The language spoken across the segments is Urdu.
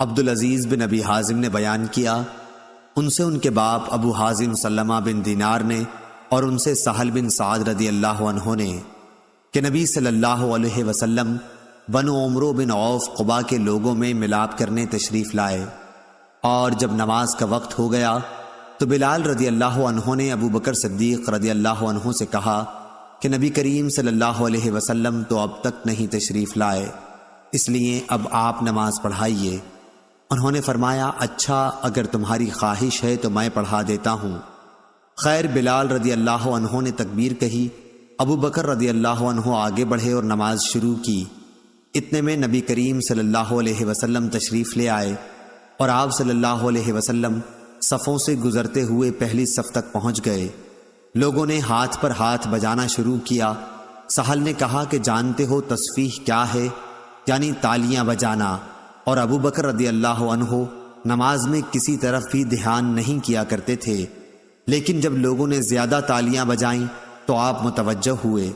عبدالعزیز بن ابی حازم نے بیان کیا، ان سے ان کے باپ ابو حازم سلمہ بن دینار نے اور ان سے سہل بن سعد رضی اللہ عنہ نے کہ نبی صلی اللہ علیہ وسلم بنو عمرو بن عوف قبا کے لوگوں میں ملاپ کرنے تشریف لائے، اور جب نماز کا وقت ہو گیا تو بلال رضی اللہ عنہ نے ابو بکر صدیق رضی اللہ عنہ سے کہا کہ نبی کریم صلی اللہ علیہ وسلم تو اب تک نہیں تشریف لائے، اس لیے اب آپ نماز پڑھائیے۔ انہوں نے فرمایا، اچھا اگر تمہاری خواہش ہے تو میں پڑھا دیتا ہوں۔ خیر بلال رضی اللہ عنہ نے تکبیر کہی، ابو بکر رضی اللہ عنہ آگے بڑھے اور نماز شروع کی۔ اتنے میں نبی کریم صلی اللہ علیہ وسلم تشریف لے آئے اور آپ صلی اللہ علیہ وسلم صفوں سے گزرتے ہوئے پہلی صف تک پہنچ گئے۔ لوگوں نے ہاتھ پر ہاتھ بجانا شروع کیا۔ سہل نے کہا کہ جانتے ہو تصفیح کیا ہے؟ یعنی تالیاں بجانا۔ اور ابو بکر رضی اللہ عنہ نماز میں کسی طرف بھی دھیان نہیں کیا کرتے تھے، لیکن جب لوگوں نے زیادہ تالیاں بجائیں تو آپ متوجہ ہوئے،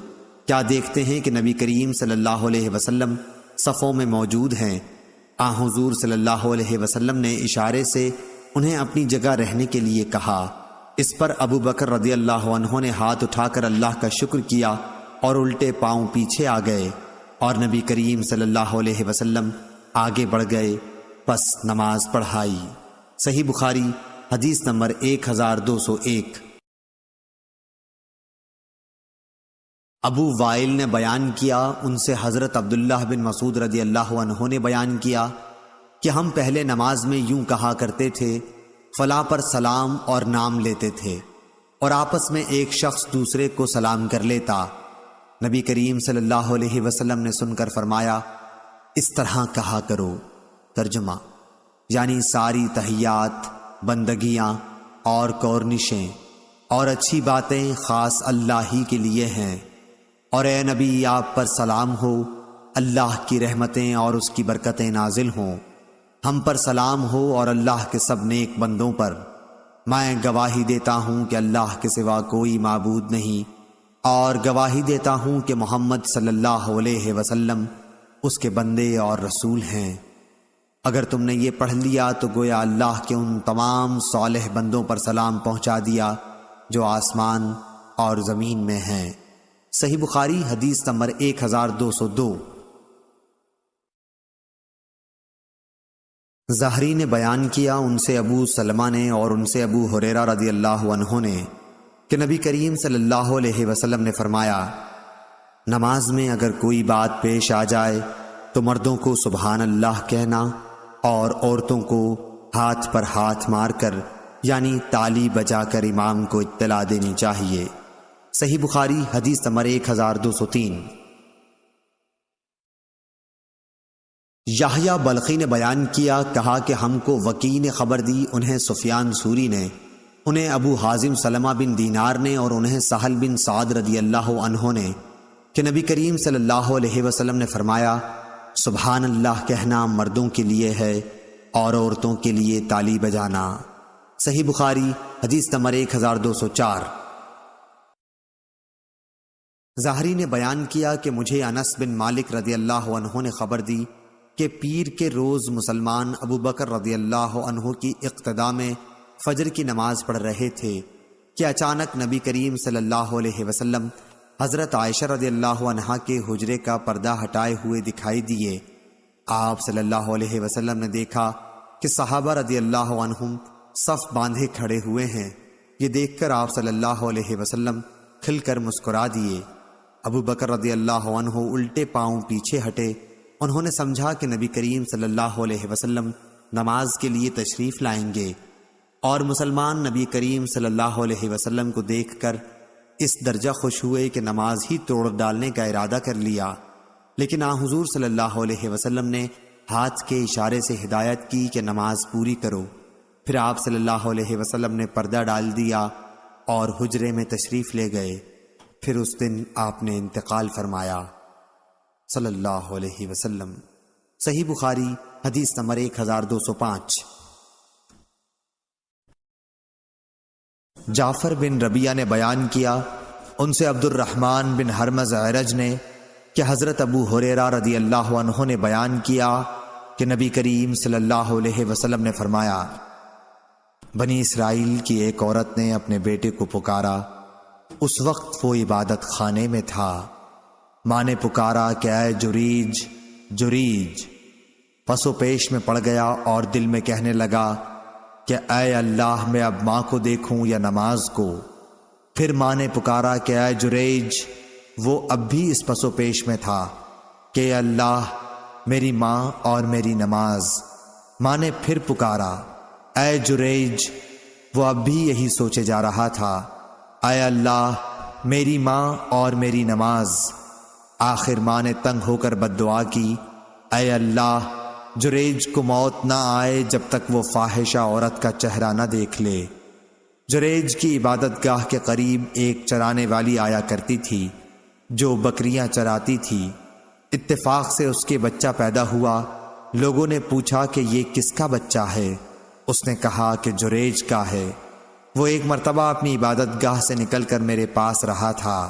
کیا دیکھتے ہیں کہ نبی کریم صلی اللہ علیہ وسلم صفوں میں موجود ہیں۔ حضور صلی اللہ علیہ وسلم نے اشارے سے انہیں اپنی جگہ رہنے کے لیے کہا۔ اس پر ابو بکر رضی اللہ عنہ نے ہاتھ اٹھا کر اللہ کا شکر کیا اور الٹے پاؤں پیچھے آ گئے، اور نبی کریم صلی اللہ علیہ وسلم آگے بڑھ گئے، پس نماز پڑھائی۔ صحیح بخاری حدیث نمبر 1201۔ ابو وائل نے بیان کیا، ان سے حضرت عبداللہ بن مسعود رضی اللہ عنہ نے بیان کیا کہ ہم پہلے نماز میں یوں کہا کرتے تھے، فلاں پر سلام اور نام لیتے تھے، اور آپس میں ایک شخص دوسرے کو سلام کر لیتا۔ نبی کریم صلی اللہ علیہ وسلم نے سن کر فرمایا، اس طرح کہا کرو۔ ترجمہ یعنی ساری تحیات، بندگیاں اور کورنشیں اور اچھی باتیں خاص اللہ ہی کے لیے ہیں، اور اے نبی آپ پر سلام ہو، اللہ کی رحمتیں اور اس کی برکتیں نازل ہوں، ہم پر سلام ہو اور اللہ کے سب نیک بندوں پر۔ میں گواہی دیتا ہوں کہ اللہ کے سوا کوئی معبود نہیں، اور گواہی دیتا ہوں کہ محمد صلی اللہ علیہ وسلم اس کے بندے اور رسول ہیں۔ اگر تم نے یہ پڑھ لیا تو گویا اللہ کے ان تمام صالح بندوں پر سلام پہنچا دیا جو آسمان اور زمین میں ہیں۔ صحیح بخاری حدیث نمبر 1202۔ زہری نے بیان کیا، ان سے ابو سلمہ نے اور ان سے ابو ہریرہ رضی اللہ عنہ نے کہ نبی کریم صلی اللہ علیہ وسلم نے فرمایا، نماز میں اگر کوئی بات پیش آ جائے تو مردوں کو سبحان اللہ کہنا اور عورتوں کو ہاتھ پر ہاتھ مار کر یعنی تالی بجا کر امام کو اطلاع دینی چاہیے۔ صحیح بخاری حدیث نمبر 1203۔ یحییٰ بلخی نے بیان کیا، کہا کہ ہم کو وکیع نے خبر دی، انہیں سفیان ثوری نے، انہیں ابو حازم سلمہ بن دینار نے اور انہیں سہل بن سعد رضی اللہ عنہ نے کہ نبی کریم صلی اللہ علیہ وسلم نے فرمایا، سبحان اللہ کہنا مردوں کے لیے ہے اور عورتوں کے لیے تالی بجانا۔ صحیح بخاری حدیث نمبر 1204۔ زہری نے بیان کیا کہ مجھے انس بن مالک رضی اللہ عنہ نے خبر دی کہ پیر کے روز مسلمان ابو بکر رضی اللہ عنہ کی اقتداء میں فجر کی نماز پڑھ رہے تھے کہ اچانک نبی کریم صلی اللہ علیہ وسلم حضرت عائشہ رضی اللہ عنہا کے حجرے کا پردہ ہٹائے ہوئے دکھائی دیے۔ آپ صلی اللہ علیہ وسلم نے دیکھا کہ صحابہ رضی اللہ عنہم صف باندھے کھڑے ہوئے ہیں۔ یہ دیکھ کر آپ صلی اللہ علیہ وسلم کھل کر مسکرا دیے۔ ابو بکر رضی اللہ عنہ الٹے پاؤں پیچھے ہٹے۔ انہوں نے سمجھا کہ نبی کریم صلی اللہ علیہ وسلم نماز کے لیے تشریف لائیں گے، اور مسلمان نبی کریم صلی اللہ علیہ وسلم کو دیکھ کر اس درجہ خوش ہوئے کہ نماز ہی توڑ ڈالنے کا ارادہ کر لیا، لیکن حضور صلی اللہ علیہ وسلم نے ہاتھ کے اشارے سے ہدایت کی کہ نماز پوری کرو۔ پھر آپ صلی اللہ علیہ وسلم نے پردہ ڈال دیا اور حجرے میں تشریف لے گئے۔ پھر اس دن آپ نے انتقال فرمایا صلی اللہ علیہ وسلم۔ صحیح بخاری حدیث نمبر 1205۔ جعفر بن ربیعہ نے بیان کیا، ان سے عبد الرحمن بن حرمز اعرج نے کہ حضرت ابو ہریرہ رضی اللہ عنہ نے بیان کیا کہ نبی کریم صلی اللہ علیہ وسلم نے فرمایا، بنی اسرائیل کی ایک عورت نے اپنے بیٹے کو پکارا، اس وقت وہ عبادت خانے میں تھا۔ ماں نے پکارا کہ اے جریج جریج، پس وہ پیش میں پڑ گیا اور دل میں کہنے لگا کہ اے اللہ، میں اب ماں کو دیکھوں یا نماز کو؟ پھر ماں نے پکارا کہ اے جریج، وہ اب بھی اس پس و پیش میں تھا کہ اے اللہ، میری ماں اور میری نماز۔ ماں نے پھر پکارا اے جریج، وہ اب بھی یہی سوچے جا رہا تھا، اے اللہ، میری ماں اور میری نماز۔ آخر ماں نے تنگ ہو کر بد دعا کی، اے اللہ، جریج کو موت نہ آئے جب تک وہ فاحشہ عورت کا چہرہ نہ دیکھ لے۔ جریج کی عبادت گاہ کے قریب ایک چرانے والی آیا کرتی تھی جو بکریاں چراتی تھی۔ اتفاق سے اس کے بچہ پیدا ہوا۔ لوگوں نے پوچھا کہ یہ کس کا بچہ ہے؟ اس نے کہا کہ جریج کا ہے۔ وہ ایک مرتبہ اپنی عبادت گاہ سے نکل کر میرے پاس رہا تھا۔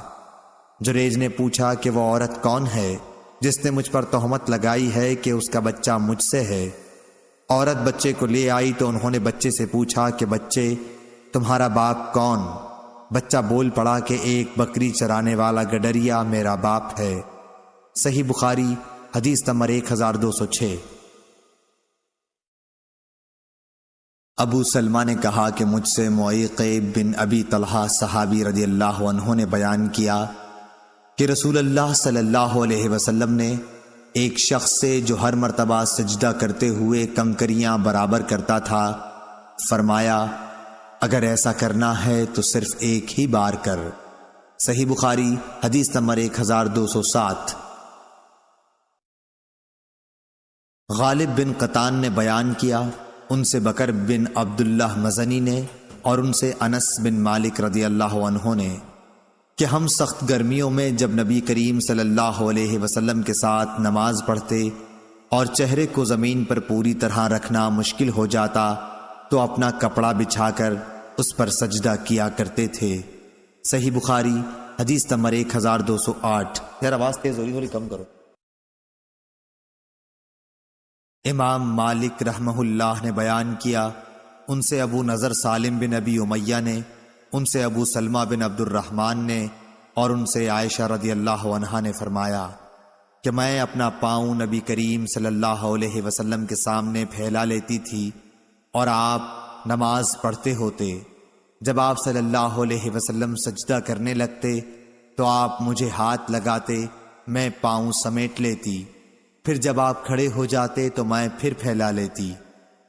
جریج نے پوچھا کہ وہ عورت کون ہے جس نے مجھ پر تہمت لگائی ہے کہ اس کا بچہ مجھ سے ہے؟ عورت بچے کو لے آئی تو انہوں نے بچے سے پوچھا کہ بچے، تمہارا باپ کون؟ بچہ بول پڑا کہ ایک بکری چرانے والا گڈریا میرا باپ ہے۔ صحیح بخاری حدیث نمبر 1206۔ ابو سلمہ نے کہا کہ مجھ سے معیقب بن ابی طلحہ صحابی رضی اللہ عنہ نے بیان کیا کہ رسول اللہ صلی اللہ علیہ وسلم نے ایک شخص سے جو ہر مرتبہ سجدہ کرتے ہوئے کنکریاں برابر کرتا تھا فرمایا، اگر ایسا کرنا ہے تو صرف ایک ہی بار کر۔ صحیح بخاری حدیث نمبر 1207۔ غالب بن قطان نے بیان کیا، ان سے بکر بن عبداللہ مزنی نے اور ان سے انس بن مالک رضی اللہ عنہ نے کہ ہم سخت گرمیوں میں جب نبی کریم صلی اللہ علیہ وسلم کے ساتھ نماز پڑھتے اور چہرے کو زمین پر پوری طرح رکھنا مشکل ہو جاتا تو اپنا کپڑا بچھا کر اس پر سجدہ کیا کرتے تھے۔ صحیح بخاری حدیث نمبر 1208۔ یار آواز تیز ہو رہی، تھوڑی کم کرو۔ امام مالک رحمہ اللہ نے بیان کیا، ان سے ابو نضر سالم بن ابی امیہ نے، ان سے ابو سلمہ بن عبد الرحمن نے اور ان سے عائشہ رضی اللہ عنہا نے فرمایا کہ میں اپنا پاؤں نبی کریم صلی اللہ علیہ وسلم کے سامنے پھیلا لیتی تھی اور آپ نماز پڑھتے ہوتے۔ جب آپ صلی اللہ علیہ وسلم سجدہ کرنے لگتے تو آپ مجھے ہاتھ لگاتے، میں پاؤں سمیٹ لیتی، پھر جب آپ کھڑے ہو جاتے تو میں پھر پھیلا لیتی۔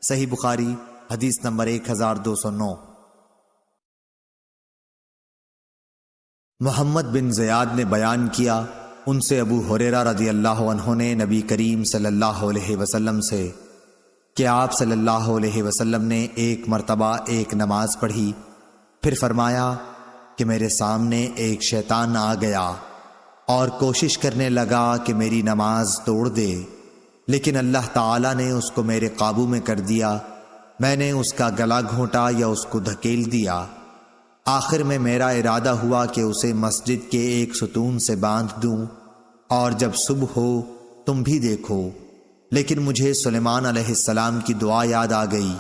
صحیح بخاری حدیث نمبر 1209۔ محمد بن زیاد نے بیان کیا، ان سے ابو ہریرہ رضی اللہ عنہ نے نبی کریم صلی اللہ علیہ وسلم سے کہ آپ صلی اللہ علیہ وسلم نے ایک مرتبہ ایک نماز پڑھی، پھر فرمایا کہ میرے سامنے ایک شیطان آ گیا اور کوشش کرنے لگا کہ میری نماز توڑ دے، لیکن اللہ تعالیٰ نے اس کو میرے قابو میں کر دیا۔ میں نے اس کا گلا گھونٹا یا اس کو دھکیل دیا۔ آخر میں میرا ارادہ ہوا کہ اسے مسجد کے ایک ستون سے باندھ دوں اور جب صبح ہو تم بھی دیکھو، لیکن مجھے سلیمان علیہ السلام کی دعا یاد آ گئی،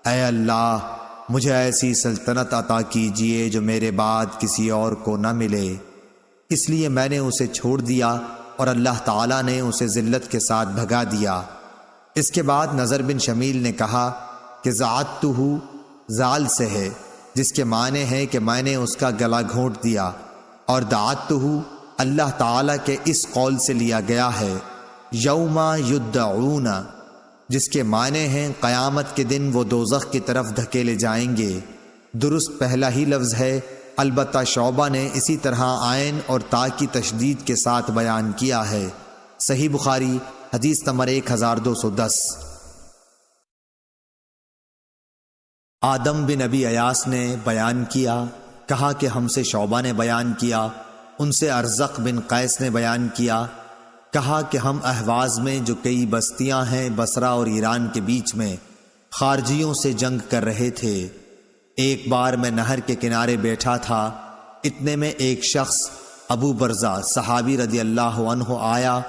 اے اللہ، مجھے ایسی سلطنت عطا کیجئے جو میرے بعد کسی اور کو نہ ملے۔ اس لیے میں نے اسے چھوڑ دیا اور اللہ تعالیٰ نے اسے ذلت کے ساتھ بھگا دیا۔ اس کے بعد نظر بن شمیل نے کہا کہ زعتہ زال سے ہے، جس کے معنی ہے کہ میں نے اس کا گلا گھونٹ دیا، اور دعتہ اللہ تعالیٰ کے اس قول سے لیا گیا ہے یوم یدعون، جس کے معنی ہیں قیامت کے دن وہ دوزخ کی طرف دھکیلے جائیں گے۔ درست پہلا ہی لفظ ہے، البتہ شعبہ نے اسی طرح عین اور تا کی تشدید کے ساتھ بیان کیا ہے۔ صحیح بخاری حدیث نمبر 1210۔ آدم بن ابی ایاس نے بیان کیا، کہا کہ ہم سے شعبہ نے بیان کیا، ان سے ارزق بن قیس نے بیان کیا، کہا کہ ہم اہواز میں جو کئی بستیاں ہیں بصرہ اور ایران کے بیچ میں خارجیوں سے جنگ کر رہے تھے۔ ایک بار میں نہر کے کنارے بیٹھا تھا، اتنے میں ایک شخص ابو برزہ صحابی رضی اللہ عنہ آیا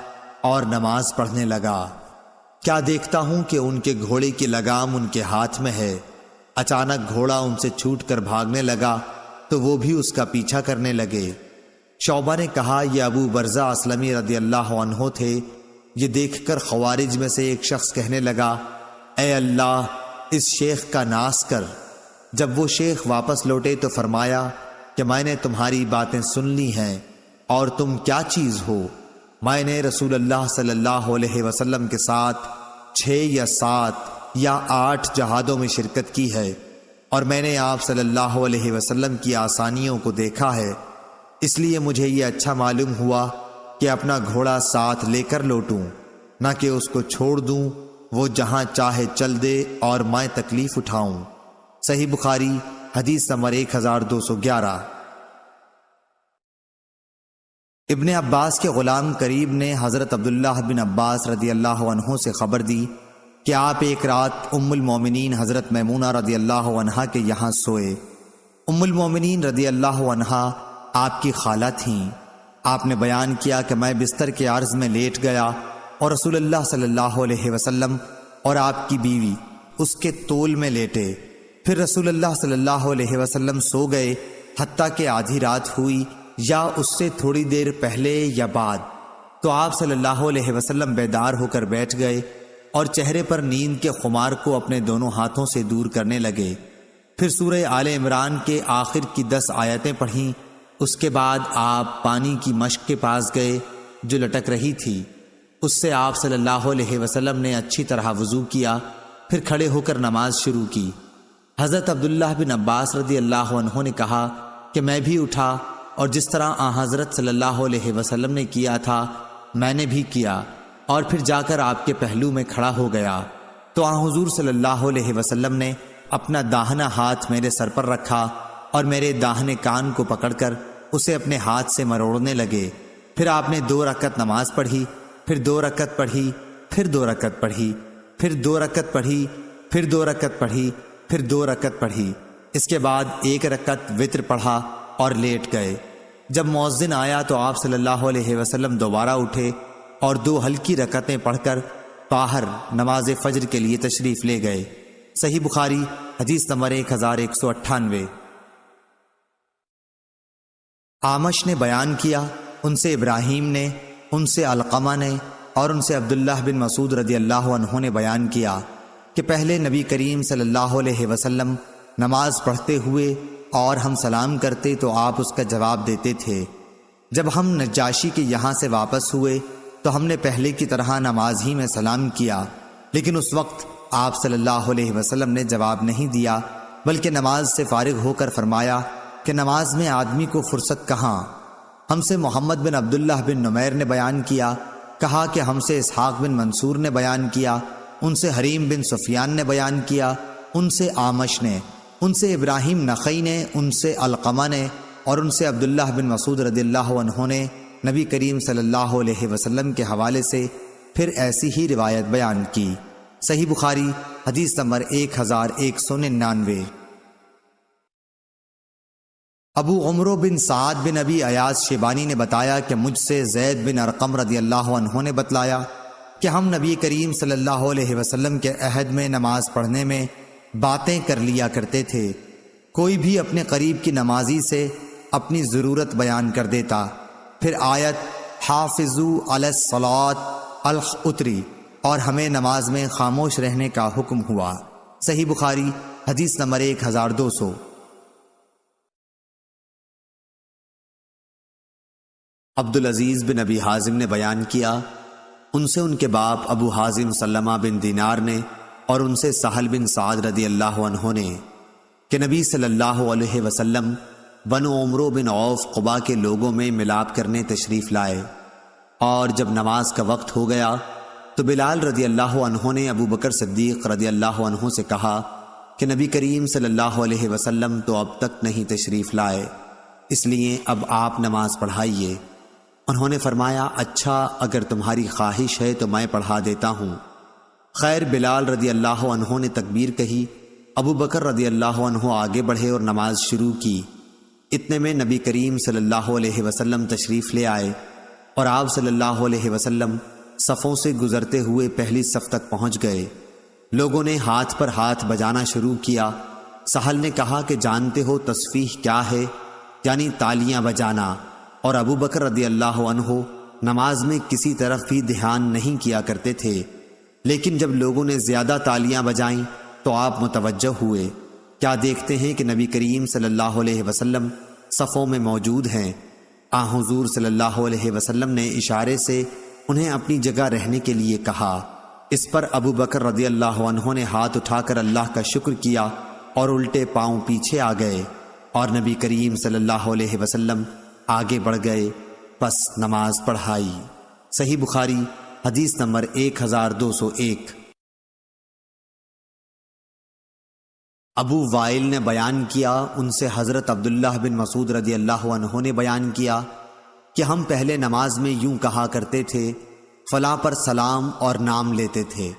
اور نماز پڑھنے لگا۔ کیا دیکھتا ہوں کہ ان کے گھوڑے کی لگام ان کے ہاتھ میں ہے۔ اچانک گھوڑا ان سے چھوٹ کر بھاگنے لگا تو وہ بھی اس کا پیچھا کرنے لگے۔ شعبہ نے کہا یہ ابو برزہ اسلمی رضی اللہ عنہ تھے۔ یہ دیکھ کر خوارج میں سے ایک شخص کہنے لگا، اے اللہ اس شیخ کا ناس کر۔ جب وہ شیخ واپس لوٹے تو فرمایا کہ میں نے تمہاری باتیں سن لی ہیں، اور تم کیا چیز ہو؟ میں نے رسول اللہ صلی اللہ علیہ وسلم کے ساتھ 6 یا 7 یا 8 جہادوں میں شرکت کی ہے، اور میں نے آپ صلی اللہ علیہ وسلم کی آسانیوں کو دیکھا ہے، اس لیے مجھے یہ اچھا معلوم ہوا کہ اپنا گھوڑا ساتھ لے کر لوٹوں، نہ کہ اس کو چھوڑ دوں، وہ جہاں چاہے چل دے اور میں تکلیف اٹھاؤں۔ صحیح بخاری حدیث نمبر 1211۔ ابن عباس کے غلام قریب نے حضرت عبداللہ بن عباس رضی اللہ عنہ سے خبر دی کہ آپ ایک رات ام المومنین حضرت میمونہ رضی اللہ عنہا کے یہاں سوئے۔ ام المومنین رضی اللہ عنہا آپ کی خالہ تھیں۔ آپ نے بیان کیا کہ میں بستر کے عرض میں لیٹ گیا اور رسول اللہ صلی اللہ علیہ وسلم اور آپ کی بیوی اس کے طول میں لیٹے۔ پھر رسول اللہ صلی اللہ علیہ وسلم سو گئے حتیٰ کہ آدھی رات ہوئی یا اس سے تھوڑی دیر پہلے یا بعد، تو آپ صلی اللہ علیہ وسلم بیدار ہو کر بیٹھ گئے اور چہرے پر نیند کے خمار کو اپنے دونوں ہاتھوں سے دور کرنے لگے۔ پھر سورہ آل عمران کے آخر کی 10 آیتیں پڑھیں۔ اس کے بعد آپ پانی کی مشک کے پاس گئے جو لٹک رہی تھی، اس سے آپ صلی اللہ علیہ وسلم نے اچھی طرح وضو کیا، پھر کھڑے ہو کر نماز شروع کی۔ حضرت عبداللہ بن عباس رضی اللہ عنہ نے کہا کہ میں بھی اٹھا اور جس طرح حضرت صلی اللہ علیہ وسلم نے کیا تھا میں نے بھی کیا، اور پھر جا کر آپ کے پہلو میں کھڑا ہو گیا تو حضور صلی اللہ علیہ وسلم نے اپنا داہنا ہاتھ میرے سر پر رکھا اور میرے داہنے کان کو پکڑ کر اسے اپنے ہاتھ سے مروڑنے لگے۔ پھر آپ نے 2 رکعت نماز پڑھی، پھر 2 رکعت پڑھی، پھر 2 رکعت پڑھی، پھر 2 رکعت پڑھی، پھر 2 رکعت پڑھی، پھر 2 رکعت پڑھی۔ اس کے بعد 1 رکعت وتر پڑھا اور لیٹ گئے۔ جب مؤذن آیا تو آپ صلی اللہ علیہ وسلم دوبارہ اٹھے اور 2 ہلکی رکعتیں پڑھ کر باہر نماز فجر کے لیے تشریف لے گئے۔ صحیح بخاری حدیث نمبر 1198۔ اعمش نے بیان کیا، ان سے ابراہیم نے، ان سے علقمہ نے اور ان سے عبداللہ بن مسعود رضی اللہ عنہ نے بیان کیا کہ پہلے نبی کریم صلی اللہ علیہ وسلم نماز پڑھتے ہوئے اور ہم سلام کرتے تو آپ اس کا جواب دیتے تھے۔ جب ہم نجاشی کے یہاں سے واپس ہوئے تو ہم نے پہلے کی طرح نماز ہی میں سلام کیا، لیکن اس وقت آپ صلی اللہ علیہ وسلم نے جواب نہیں دیا، بلکہ نماز سے فارغ ہو کر فرمایا کہ نماز میں آدمی کو فرصت کہاں۔ ہم سے محمد بن عبداللہ بن نمیر نے بیان کیا، کہا کہ ہم سے اسحاق بن منصور نے بیان کیا، ان سے حریم بن سفیان نے بیان کیا، ان سے اعمش نے، ان سے ابراہیم نخعی نے، ان سے علقمہ نے اور ان سے عبداللہ بن مسعود رضی اللہ عنہ نے نبی کریم صلی اللہ علیہ وسلم کے حوالے سے پھر ایسی ہی روایت بیان کی۔ صحیح بخاری حدیث نمبر 1199۔ ابو عمرو بن سعد بن ابی ایاز شیبانی نے بتایا کہ مجھ سے زید بن ارقم رضی اللہ عنہ نے بتلایا کہ ہم نبی کریم صلی اللہ علیہ وسلم کے عہد میں نماز پڑھنے میں باتیں کر لیا کرتے تھے۔ کوئی بھی اپنے قریب کی نمازی سے اپنی ضرورت بیان کر دیتا، پھر آیت حافظوا علی الصلاۃ اتری اور ہمیں نماز میں خاموش رہنے کا حکم ہوا۔ صحیح بخاری حدیث نمبر 1200۔ عبدالعزیز بن ابی حازم نے بیان کیا، ان سے ان کے باپ ابو حازم سلمہ بن دینار نے اور ان سے سہل بن سعد رضی اللہ عنہ نے کہ نبی صلی اللہ علیہ وسلم بنو عمرو بن عوف قبا کے لوگوں میں ملاپ کرنے تشریف لائے، اور جب نماز کا وقت ہو گیا تو بلال رضی اللہ عنہ نے ابو بکر صدیق رضی اللہ عنہ سے کہا کہ نبی کریم صلی اللہ علیہ وسلم تو اب تک نہیں تشریف لائے، اس لیے اب آپ نماز پڑھائیے۔ انہوں نے فرمایا، اچھا اگر تمہاری خواہش ہے تو میں پڑھا دیتا ہوں۔ خیر بلال رضی اللہ عنہ نے تکبیر کہی، ابو بکر رضی اللہ عنہ آگے بڑھے اور نماز شروع کی۔ اتنے میں نبی کریم صلی اللہ علیہ وسلم تشریف لے آئے اور آپ صلی اللہ علیہ وسلم صفوں سے گزرتے ہوئے پہلی صف تک پہنچ گئے۔ لوگوں نے ہاتھ پر ہاتھ بجانا شروع کیا۔ سہل نے کہا کہ جانتے ہو تصفیح کیا ہے؟ یعنی تالیاں بجانا۔ اور ابو بکر رضی اللہ عنہ نماز میں کسی طرف بھی دھیان نہیں کیا کرتے تھے، لیکن جب لوگوں نے زیادہ تالیاں بجائیں تو آپ متوجہ ہوئے۔ کیا دیکھتے ہیں کہ نبی کریم صلی اللہ علیہ وسلم صفوں میں موجود ہیں۔ حضور صلی اللہ علیہ وسلم نے اشارے سے انہیں اپنی جگہ رہنے کے لیے کہا۔ اس پر ابو بکر رضی اللہ عنہ نے ہاتھ اٹھا کر اللہ کا شکر کیا اور الٹے پاؤں پیچھے آ گئے، اور نبی کریم صلی اللہ علیہ وسلم آگے بڑھ گئے، پس نماز پڑھائی۔ صحیح بخاری حدیث نمبر 1201۔ ابو وائل نے بیان کیا، ان سے حضرت عبداللہ بن مسعود رضی اللہ عنہ نے بیان کیا کہ ہم پہلے نماز میں یوں کہا کرتے تھے، فلاں پر سلام اور نام لیتے تھے،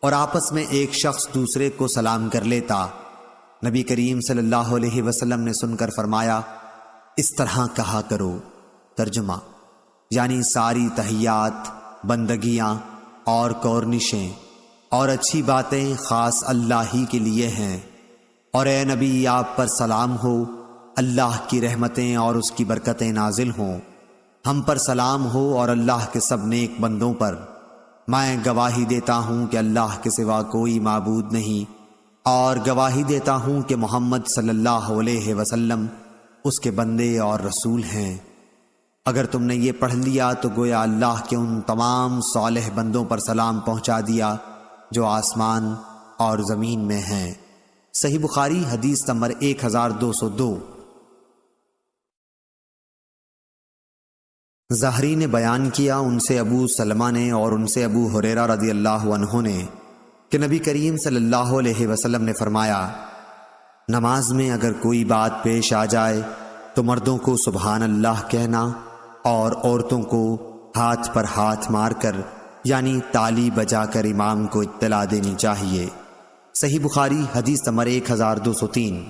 اور آپس میں ایک شخص دوسرے کو سلام کر لیتا۔ نبی کریم صلی اللہ علیہ وسلم نے سن کر فرمایا، اس طرح کہا کرو۔ ترجمہ یعنی ساری تحیات، بندگیاں اور کورنشیں اور اچھی باتیں خاص اللہ ہی کے لیے ہیں، اور اے نبی آپ پر سلام ہو، اللہ کی رحمتیں اور اس کی برکتیں نازل ہوں، ہم پر سلام ہو اور اللہ کے سب نیک بندوں پر۔ میں گواہی دیتا ہوں کہ اللہ کے سوا کوئی معبود نہیں، اور گواہی دیتا ہوں کہ محمد صلی اللہ علیہ وسلم اس کے بندے اور رسول ہیں۔ اگر تم نے یہ پڑھ لیا تو گویا اللہ کے ان تمام صالح بندوں پر سلام پہنچا دیا جو آسمان اور زمین میں ہیں۔ صحیح بخاری حدیث نمبر 1202۔ زہری نے بیان کیا، ان سے ابو سلمہ نے اور ان سے ابو ہریرہ رضی اللہ عنہ نے کہ نبی کریم صلی اللہ علیہ وسلم نے فرمایا، نماز میں اگر کوئی بات پیش آ جائے تو مردوں کو سبحان اللہ کہنا اور عورتوں کو ہاتھ پر ہاتھ مار کر یعنی تالی بجا کر امام کو اطلاع دینی چاہیے۔ صحیح بخاری حدیث نمبر 1203۔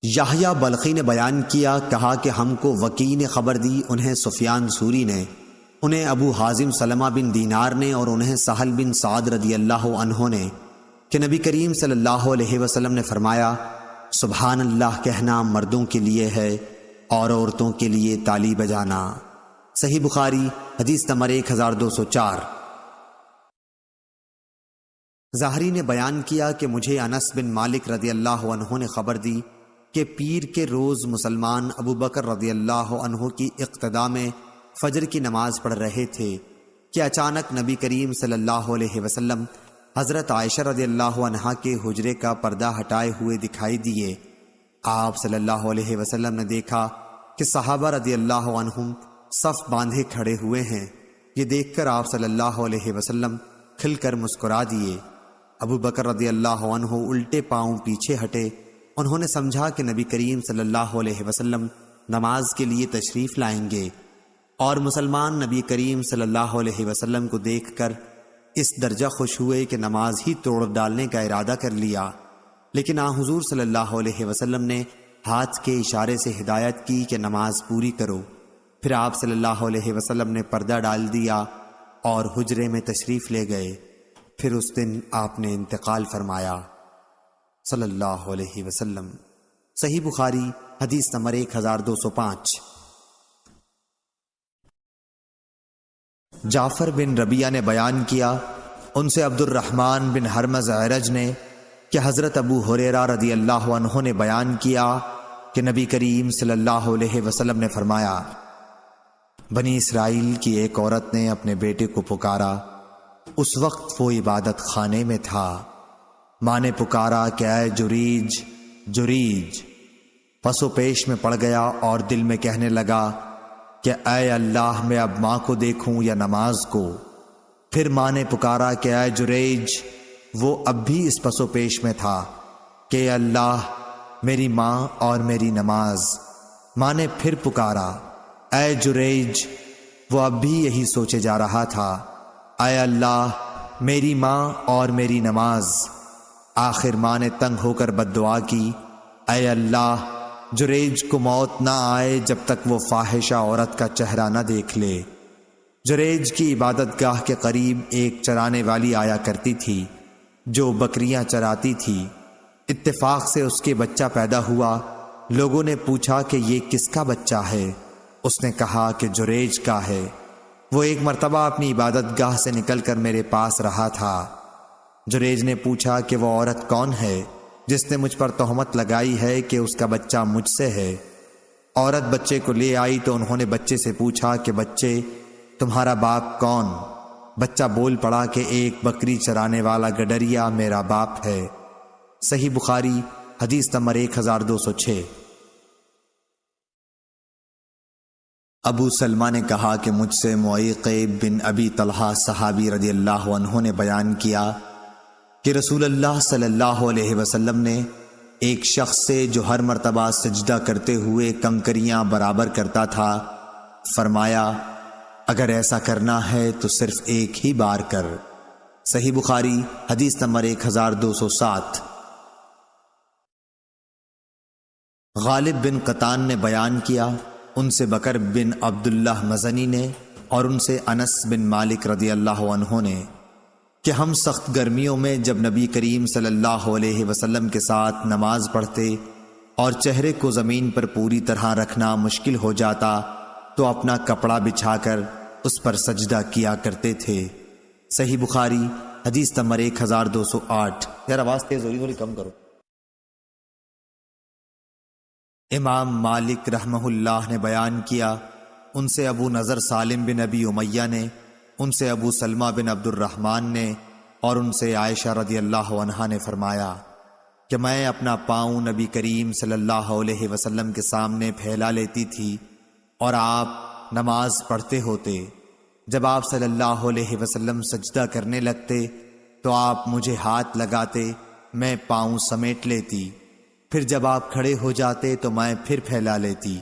یحییٰ بلخی نے بیان کیا، کہا کہ ہم کو وکیع نے خبر دی، انہیں سفیان ثوری نے، انہیں ابو حازم سلمہ بن دینار نے، اور انہیں سہل بن سعد رضی اللہ عنہ نے کہ نبی کریم صلی اللہ علیہ وسلم نے فرمایا، سبحان اللہ کہنا مردوں کے لیے ہے اور عورتوں کے لیے تالی بجانا۔ صحیح بخاری حدیث نمبر 1204۔ زہری نے بیان کیا کہ مجھے انس بن مالک رضی اللہ عنہ نے خبر دی کہ پیر کے روز مسلمان ابو بکر رضی اللہ عنہ کی اقتداء میں فجر کی نماز پڑھ رہے تھے کہ اچانک نبی کریم صلی اللہ علیہ وسلم حضرت عائشہ رضی اللہ عنہا کے حجرے کا پردہ ہٹائے ہوئے دکھائی دیے۔ آپ صلی اللہ علیہ وسلم نے دیکھا کہ صحابہ رضی اللہ عنہم صف باندھے کھڑے ہوئے ہیں۔ یہ دیکھ کر آپ صلی اللہ علیہ وسلم کھل کر مسکرا دیے۔ ابو بکر رضی اللہ عنہ الٹے پاؤں پیچھے ہٹے۔ انہوں نے سمجھا کہ نبی کریم صلی اللہ علیہ وسلم نماز کے لیے تشریف لائیں گے، اور مسلمان نبی کریم صلی اللہ علیہ وسلم کو دیکھ کر اس درجہ خوش ہوئے کہ نماز ہی توڑ ڈالنے کا ارادہ کر لیا، لیکن حضور صلی اللہ علیہ وسلم نے ہاتھ کے اشارے سے ہدایت کی کہ نماز پوری کرو۔ پھر آپ صلی اللہ علیہ وسلم نے پردہ ڈال دیا اور حجرے میں تشریف لے گئے۔ پھر اس دن آپ نے انتقال فرمایا صلی اللہ علیہ وسلم۔ صحیح بخاری حدیث نمبر 1205۔ جعفر بن ربیعہ نے بیان کیا، ان سے عبد الرحمن بن حرمز اعرج نے کہ حضرت ابو ہریرہ رضی اللہ عنہ نے بیان کیا کہ نبی کریم صلی اللہ علیہ وسلم نے فرمایا، بنی اسرائیل کی ایک عورت نے اپنے بیٹے کو پکارا، اس وقت وہ عبادت خانے میں تھا۔ ماں نے پکارا کہ اے جریج جریج، پس وہ پیش میں پڑ گیا اور دل میں کہنے لگا کہ اے اللہ، میں اب ماں کو دیکھوں یا نماز کو۔ پھر ماں نے پکارا کہ اے جریج، وہ اب بھی اس پس و پیش میں تھا کہ اے اللہ، میری ماں اور میری نماز۔ ماں نے پھر پکارا اے جریج، وہ اب بھی یہی سوچے جا رہا تھا، اے اللہ، میری ماں اور میری نماز۔ آخر ماں نے تنگ ہو کر بد دعا کی، اے اللہ، جریج کو موت نہ آئے جب تک وہ فاحشہ عورت کا چہرہ نہ دیکھ لے۔ جریج کی عبادت گاہ کے قریب ایک چرانے والی آیا کرتی تھی جو بکریاں چراتی تھی۔ اتفاق سے اس کے بچہ پیدا ہوا۔ لوگوں نے پوچھا کہ یہ کس کا بچہ ہے؟ اس نے کہا کہ جریج کا ہے۔ وہ ایک مرتبہ اپنی عبادت گاہ سے نکل کر میرے پاس رہا تھا۔ جریج نے پوچھا کہ وہ عورت کون ہے جس نے مجھ پر تہمت لگائی ہے کہ اس کا بچہ مجھ سے ہے؟ عورت بچے کو لے آئی تو انہوں نے بچے سے پوچھا کہ بچے تمہارا باپ کون؟ بچہ بول پڑا کہ ایک بکری چرانے والا گڈریا میرا باپ ہے۔ صحیح بخاری حدیث نمبر 1206۔ ابو سلمہ نے کہا کہ مجھ سے معیقب بن ابی طلحہ صحابی رضی اللہ عنہ نے بیان کیا کہ رسول اللہ صلی اللہ علیہ وسلم نے ایک شخص سے جو ہر مرتبہ سجدہ کرتے ہوئے کنکریاں برابر کرتا تھا فرمایا اگر ایسا کرنا ہے تو صرف ایک ہی بار کر۔ صحیح بخاری حدیث نمبر 1207۔ غالب بن قطان نے بیان کیا، ان سے بکر بن عبداللہ مزنی نے اور ان سے انس بن مالک رضی اللہ عنہ نے کہ ہم سخت گرمیوں میں جب نبی کریم صلی اللہ علیہ وسلم کے ساتھ نماز پڑھتے اور چہرے کو زمین پر پوری طرح رکھنا مشکل ہو جاتا تو اپنا کپڑا بچھا کر اس پر سجدہ کیا کرتے تھے۔ صحیح بخاری حدیث نمبر 1208۔ یار آواز تیز ہو رہی کم کرو۔ امام مالک رحمہ اللہ نے بیان کیا، ان سے ابو نضر سالم بن ابی امیہ نے، ان سے ابو سلمہ بن عبد الرحمن نے اور ان سے عائشہ رضی اللہ عنہا نے فرمایا کہ میں اپنا پاؤں نبی کریم صلی اللہ علیہ وسلم کے سامنے پھیلا لیتی تھی اور آپ نماز پڑھتے ہوتے۔ جب آپ صلی اللہ علیہ وسلم سجدہ کرنے لگتے تو آپ مجھے ہاتھ لگاتے، میں پاؤں سمیٹ لیتی، پھر جب آپ کھڑے ہو جاتے تو میں پھر پھیلا لیتی۔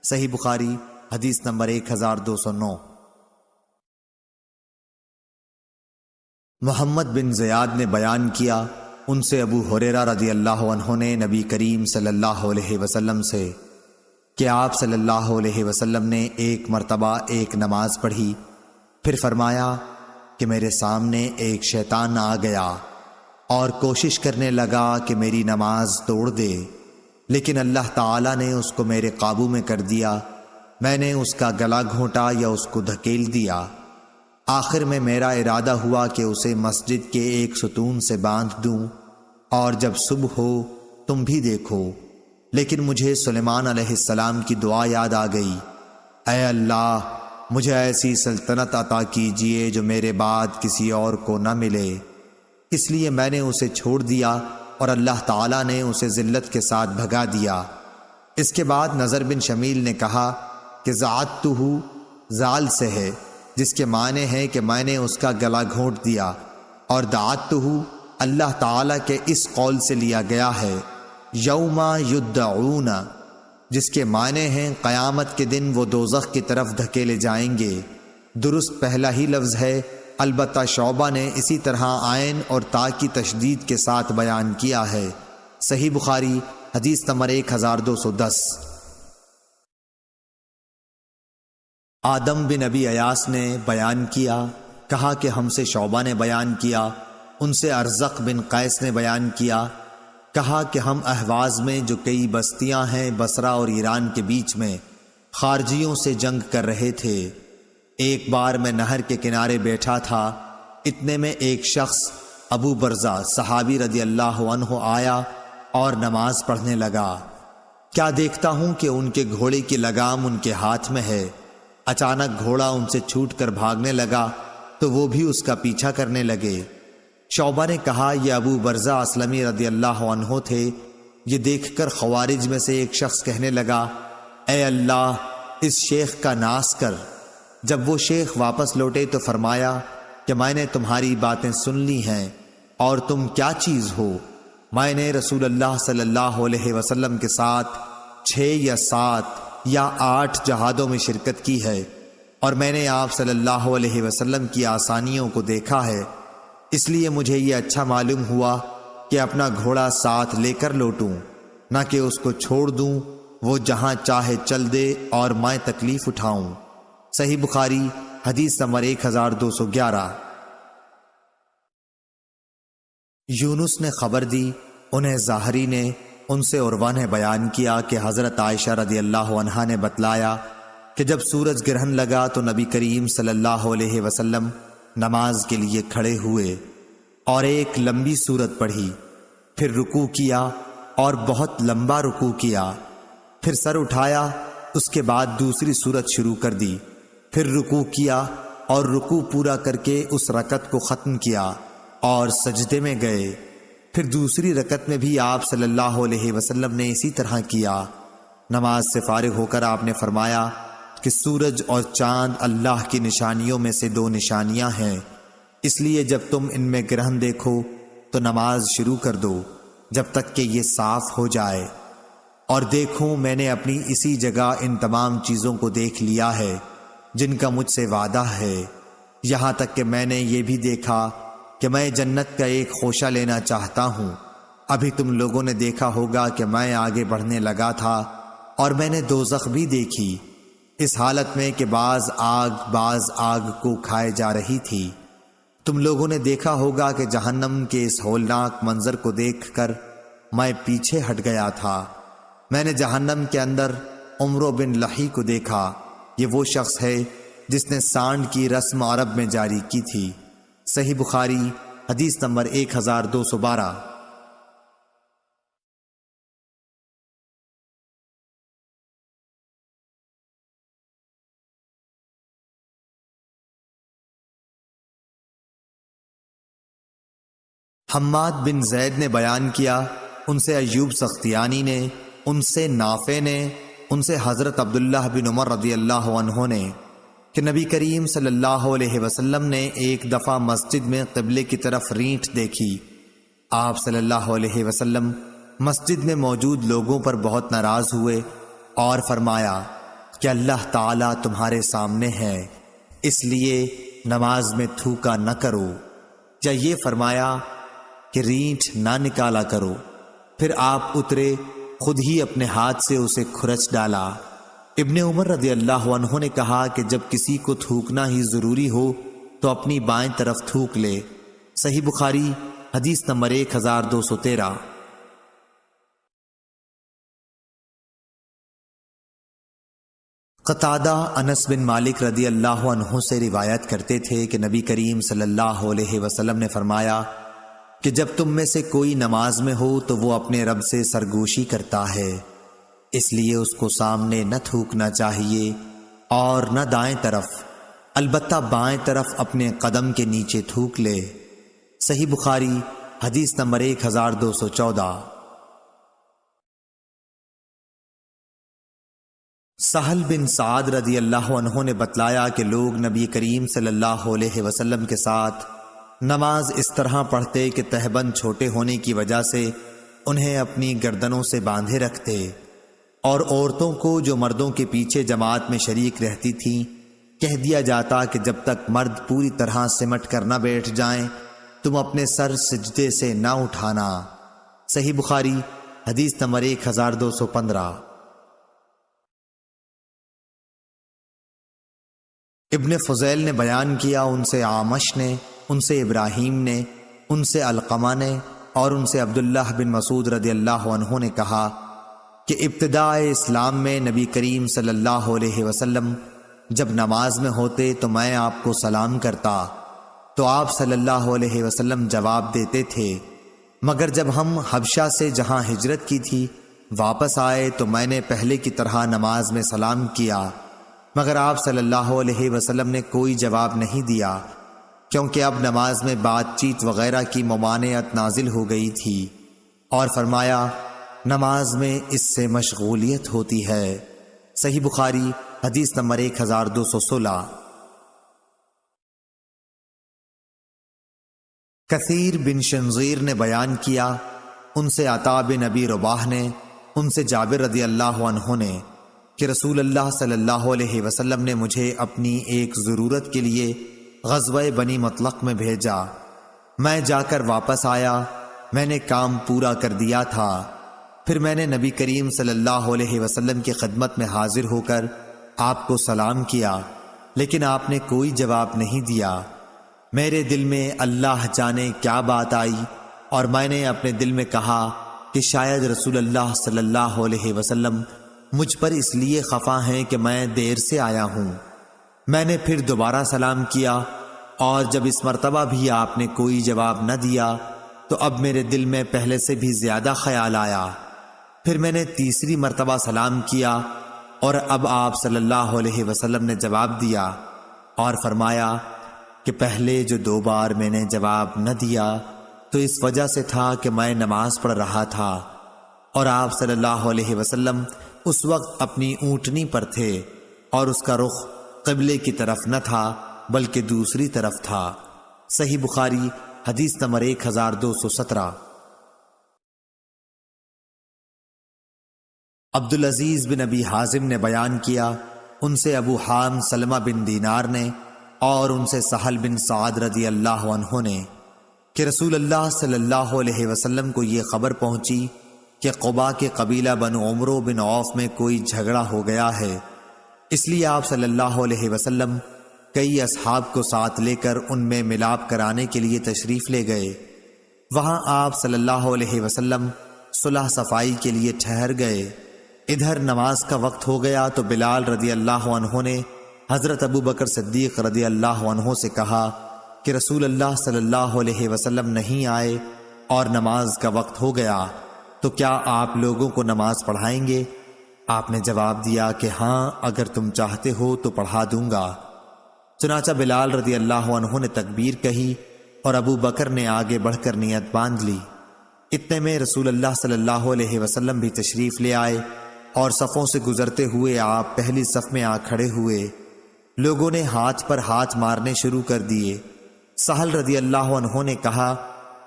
صحیح بخاری حدیث نمبر 1209۔ محمد بن زیاد نے بیان کیا، ان سے ابو ہریرہ رضی اللہ عنہ نے نبی کریم صلی اللہ علیہ وسلم سے کہ آپ صلی اللہ علیہ وسلم نے ایک مرتبہ ایک نماز پڑھی، پھر فرمایا کہ میرے سامنے ایک شیطان آ گیا اور کوشش کرنے لگا کہ میری نماز توڑ دے، لیکن اللہ تعالیٰ نے اس کو میرے قابو میں کر دیا۔ میں نے اس کا گلا گھونٹا یا اس کو دھکیل دیا۔ آخر میں میرا ارادہ ہوا کہ اسے مسجد کے ایک ستون سے باندھ دوں اور جب صبح ہو تم بھی دیکھو، لیکن مجھے سلیمان علیہ السلام کی دعا یاد آ گئی، اے اللہ مجھے ایسی سلطنت عطا کیجئے جو میرے بعد کسی اور کو نہ ملے، اس لیے میں نے اسے چھوڑ دیا اور اللہ تعالیٰ نے اسے ذلت کے ساتھ بھگا دیا۔ اس کے بعد نظر بن شمیل نے کہا کہ ذعتہ زال سے ہے، جس کے معنی ہے کہ میں نے اس کا گلا گھونٹ دیا، اور دعتہ اللہ تعالیٰ کے اس قول سے لیا گیا ہے یوم یدعون، جس کے معنی ہیں قیامت کے دن وہ دوزخ کی طرف دھکیلے جائیں گے۔ درست پہلا ہی لفظ ہے، البتہ شعبہ نے اسی طرح عین اور تا کی تشدید کے ساتھ بیان کیا ہے۔ صحیح بخاری حدیث نمبر 1210۔ آدم بن ابی ایاس نے بیان کیا، کہا کہ ہم سے شعبہ نے بیان کیا، ان سے ارزق بن قیس نے بیان کیا، کہا کہ ہم اہواز میں جو کئی بستیاں ہیں بصرہ اور ایران کے بیچ میں خارجیوں سے جنگ کر رہے تھے۔ ایک بار میں نہر کے کنارے بیٹھا تھا، اتنے میں ایک شخص ابو برزہ صحابی رضی اللہ عنہ آیا اور نماز پڑھنے لگا۔ کیا دیکھتا ہوں کہ ان کے گھوڑے کی لگام ان کے ہاتھ میں ہے۔ اچانک گھوڑا ان سے چھوٹ کر بھاگنے لگا تو وہ بھی اس کا پیچھا کرنے لگے۔ شعبہ نے کہا یہ ابو برزہ اسلمی رضی اللہ عنہ تھے۔ یہ دیکھ کر خوارج میں سے ایک شخص کہنے لگا، اے اللہ اس شیخ کا ناس کر۔ جب وہ شیخ واپس لوٹے تو فرمایا کہ میں نے تمہاری باتیں سن لی ہیں، اور تم کیا چیز ہو؟ میں نے رسول اللہ صلی اللہ علیہ وسلم کے ساتھ 6 یا 7 یا 8 جہادوں میں شرکت کی ہے، اور میں نے آپ صلی اللہ علیہ وسلم کی آسانیوں کو دیکھا ہے، اس لیے مجھے یہ اچھا معلوم ہوا کہ اپنا گھوڑا ساتھ لے کر لوٹوں، نہ کہ اس کو چھوڑ دوں وہ جہاں چاہے چل دے اور میں تکلیف اٹھاؤں۔ صحیح بخاری حدیث نمبر 1211۔ یونس نے خبر دی، انہیں ظاہری نے، ان سے عروہ نے بیان کیا کہ حضرت عائشہ رضی اللہ عنہا نے بتلایا کہ جب سورج گرہن لگا تو نبی کریم صلی اللہ علیہ وسلم نماز کے لیے کھڑے ہوئے اور ایک لمبی سورت پڑھی، پھر رکوع کیا اور بہت لمبا رکوع کیا، پھر سر اٹھایا، اس کے بعد دوسری سورت شروع کر دی، پھر رکوع کیا اور رکوع پورا کر کے اس رکعت کو ختم کیا اور سجدے میں گئے، پھر دوسری رکعت میں بھی آپ صلی اللہ علیہ وسلم نے اسی طرح کیا۔ نماز سے فارغ ہو کر آپ نے فرمایا کہ سورج اور چاند اللہ کی نشانیوں میں سے 2 نشانیاں ہیں، اس لیے جب تم ان میں گرہن دیکھو تو نماز شروع کر دو جب تک کہ یہ صاف ہو جائے، اور دیکھو میں نے اپنی اسی جگہ ان تمام چیزوں کو دیکھ لیا ہے جن کا مجھ سے وعدہ ہے، یہاں تک کہ میں نے یہ بھی دیکھا کہ میں جنت کا ایک خوشہ لینا چاہتا ہوں۔ ابھی تم لوگوں نے دیکھا ہوگا کہ میں آگے بڑھنے لگا تھا اور میں نے دوزخ بھی دیکھی، اس حالت میں کہ بعض آگ کو کھائے جا رہی تھی۔ تم لوگوں نے دیکھا ہوگا کہ جہنم کے اس ہولناک منظر کو دیکھ کر میں پیچھے ہٹ گیا تھا۔ میں نے جہنم کے اندر عمرو بن لحی کو دیکھا، یہ وہ شخص ہے جس نے سانڈ کی رسم عرب میں جاری کی تھی۔ صحیح بخاری حدیث نمبر 1212۔ حماد بن زید نے بیان کیا، ان سے ایوب سختیانی نے، ان سے نافع نے، ان سے حضرت عبداللہ بن عمر رضی اللہ عنہ نے کہ نبی کریم صلی اللہ علیہ وسلم نے ایک دفعہ مسجد میں قبلے کی طرف رینٹ دیکھی۔ آپ صلی اللہ علیہ وسلم مسجد میں موجود لوگوں پر بہت ناراض ہوئے اور فرمایا کہ اللہ تعالیٰ تمہارے سامنے ہے، اس لیے نماز میں تھوکا نہ کرو، یا یہ فرمایا کہ رینٹ نہ نکالا کرو۔ پھر آپ اترے، خود ہی اپنے ہاتھ سے اسے کھرچ ڈالا۔ ابن عمر رضی اللہ عنہ نے کہا کہ جب کسی کو تھوکنا ہی ضروری ہو تو اپنی بائیں طرف تھوک لے۔ صحیح بخاری حدیث نمبر 1213۔ قتادہ انس بن مالک رضی اللہ عنہ سے روایت کرتے تھے کہ نبی کریم صلی اللہ علیہ وسلم نے فرمایا کہ جب تم میں سے کوئی نماز میں ہو تو وہ اپنے رب سے سرگوشی کرتا ہے، اس لیے اس کو سامنے نہ تھوکنا چاہیے اور نہ دائیں طرف، البتہ بائیں طرف اپنے قدم کے نیچے تھوک لے۔ صحیح بخاری حدیث نمبر 1214۔ سہل بن سعد رضی اللہ عنہ نے بتلایا کہ لوگ نبی کریم صلی اللہ علیہ وسلم کے ساتھ نماز اس طرح پڑھتے کہ تہبند چھوٹے ہونے کی وجہ سے انہیں اپنی گردنوں سے باندھے رکھتے، اور عورتوں کو جو مردوں کے پیچھے جماعت میں شریک رہتی تھیں کہہ دیا جاتا کہ جب تک مرد پوری طرح سمٹ کر نہ بیٹھ جائیں تم اپنے سر سجدے سے نہ اٹھانا۔ صحیح بخاری حدیث نمبر 1215۔ ابن فضیل نے بیان کیا، ان سے عامش نے، ان سے ابراہیم نے، ان سے علقمہ نے اور ان سے عبداللہ بن مسعود رضی اللہ عنہ نے کہا کہ ابتداء اسلام میں نبی کریم صلی اللہ علیہ وسلم جب نماز میں ہوتے تو میں آپ کو سلام کرتا تو آپ صلی اللہ علیہ وسلم جواب دیتے تھے، مگر جب ہم حبشہ سے جہاں ہجرت کی تھی واپس آئے تو میں نے پہلے کی طرح نماز میں سلام کیا، مگر آپ صلی اللہ علیہ وسلم نے کوئی جواب نہیں دیا، کیونکہ اب نماز میں بات چیت وغیرہ کی ممانعت نازل ہو گئی تھی، اور فرمایا نماز میں اس سے مشغولیت ہوتی ہے۔ صحیح بخاری حدیث نمبر 1216۔ کثیر بن شنظیر نے بیان کیا، ان سے عطا بن ابی رباح نے، ان سے جابر رضی اللہ عنہ نے کہ رسول اللہ صلی اللہ علیہ وسلم نے مجھے اپنی ایک ضرورت کے لیے غزوہ بنی مطلق میں بھیجا، میں جا کر واپس آیا، میں نے کام پورا کر دیا تھا، پھر میں نے نبی کریم صلی اللہ علیہ وسلم کی خدمت میں حاضر ہو کر آپ کو سلام کیا، لیکن آپ نے کوئی جواب نہیں دیا۔ میرے دل میں اللہ جانے کیا بات آئی، اور میں نے اپنے دل میں کہا کہ شاید رسول اللہ صلی اللہ علیہ وسلم مجھ پر اس لیے خفا ہیں کہ میں دیر سے آیا ہوں۔ میں نے پھر دوبارہ سلام کیا، اور جب اس مرتبہ بھی آپ نے کوئی جواب نہ دیا تو اب میرے دل میں پہلے سے بھی زیادہ خیال آیا۔ پھر میں نے تیسری مرتبہ سلام کیا، اور اب آپ صلی اللہ علیہ وسلم نے جواب دیا اور فرمایا کہ پہلے جو 2 بار میں نے جواب نہ دیا تو اس وجہ سے تھا کہ میں نماز پڑھ رہا تھا، اور آپ صلی اللہ علیہ وسلم اس وقت اپنی اونٹنی پر تھے اور اس کا رخ قبلے کی طرف نہ تھا بلکہ دوسری طرف تھا۔ صحیح بخاری حدیث نمبر 1217۔ عبدالعزیز بن ابی حازم نے بیان کیا، ان سے ابو حام سلمہ بن دینار نے اور ان سے سہل بن سعد رضی اللہ عنہ نے کہ رسول اللہ صلی اللہ علیہ وسلم کو یہ خبر پہنچی کہ قبا کے قبیلہ بن عمرو بن عوف میں کوئی جھگڑا ہو گیا ہے، اس لیے آپ صلی اللہ علیہ وسلم کئی اصحاب کو ساتھ لے کر ان میں ملاپ کرانے کے لیے تشریف لے گئے۔ وہاں آپ صلی اللہ علیہ وسلم صلح صفائی کے لیے ٹھہر گئے۔ ادھر نماز کا وقت ہو گیا تو بلال رضی اللہ عنہ نے حضرت ابو بکر صدیق رضی اللہ عنہ سے کہا کہ رسول اللہ صلی اللہ علیہ وسلم نہیں آئے اور نماز کا وقت ہو گیا، تو کیا آپ لوگوں کو نماز پڑھائیں گے؟ آپ نے جواب دیا کہ ہاں، اگر تم چاہتے ہو تو پڑھا دوں گا۔ چنانچہ بلال رضی اللہ عنہ نے تکبیر کہی اور ابو بکر نے آگے بڑھ کر نیت باندھ لی۔ اتنے میں رسول اللہ صلی اللہ علیہ وسلم بھی تشریف لے آئے اور صفوں سے گزرتے ہوئے آپ پہلی صف میں آ کھڑے ہوئے۔ لوگوں نے ہاتھ پر ہاتھ مارنے شروع کر دیے۔ سہل رضی اللہ عنہ نے کہا،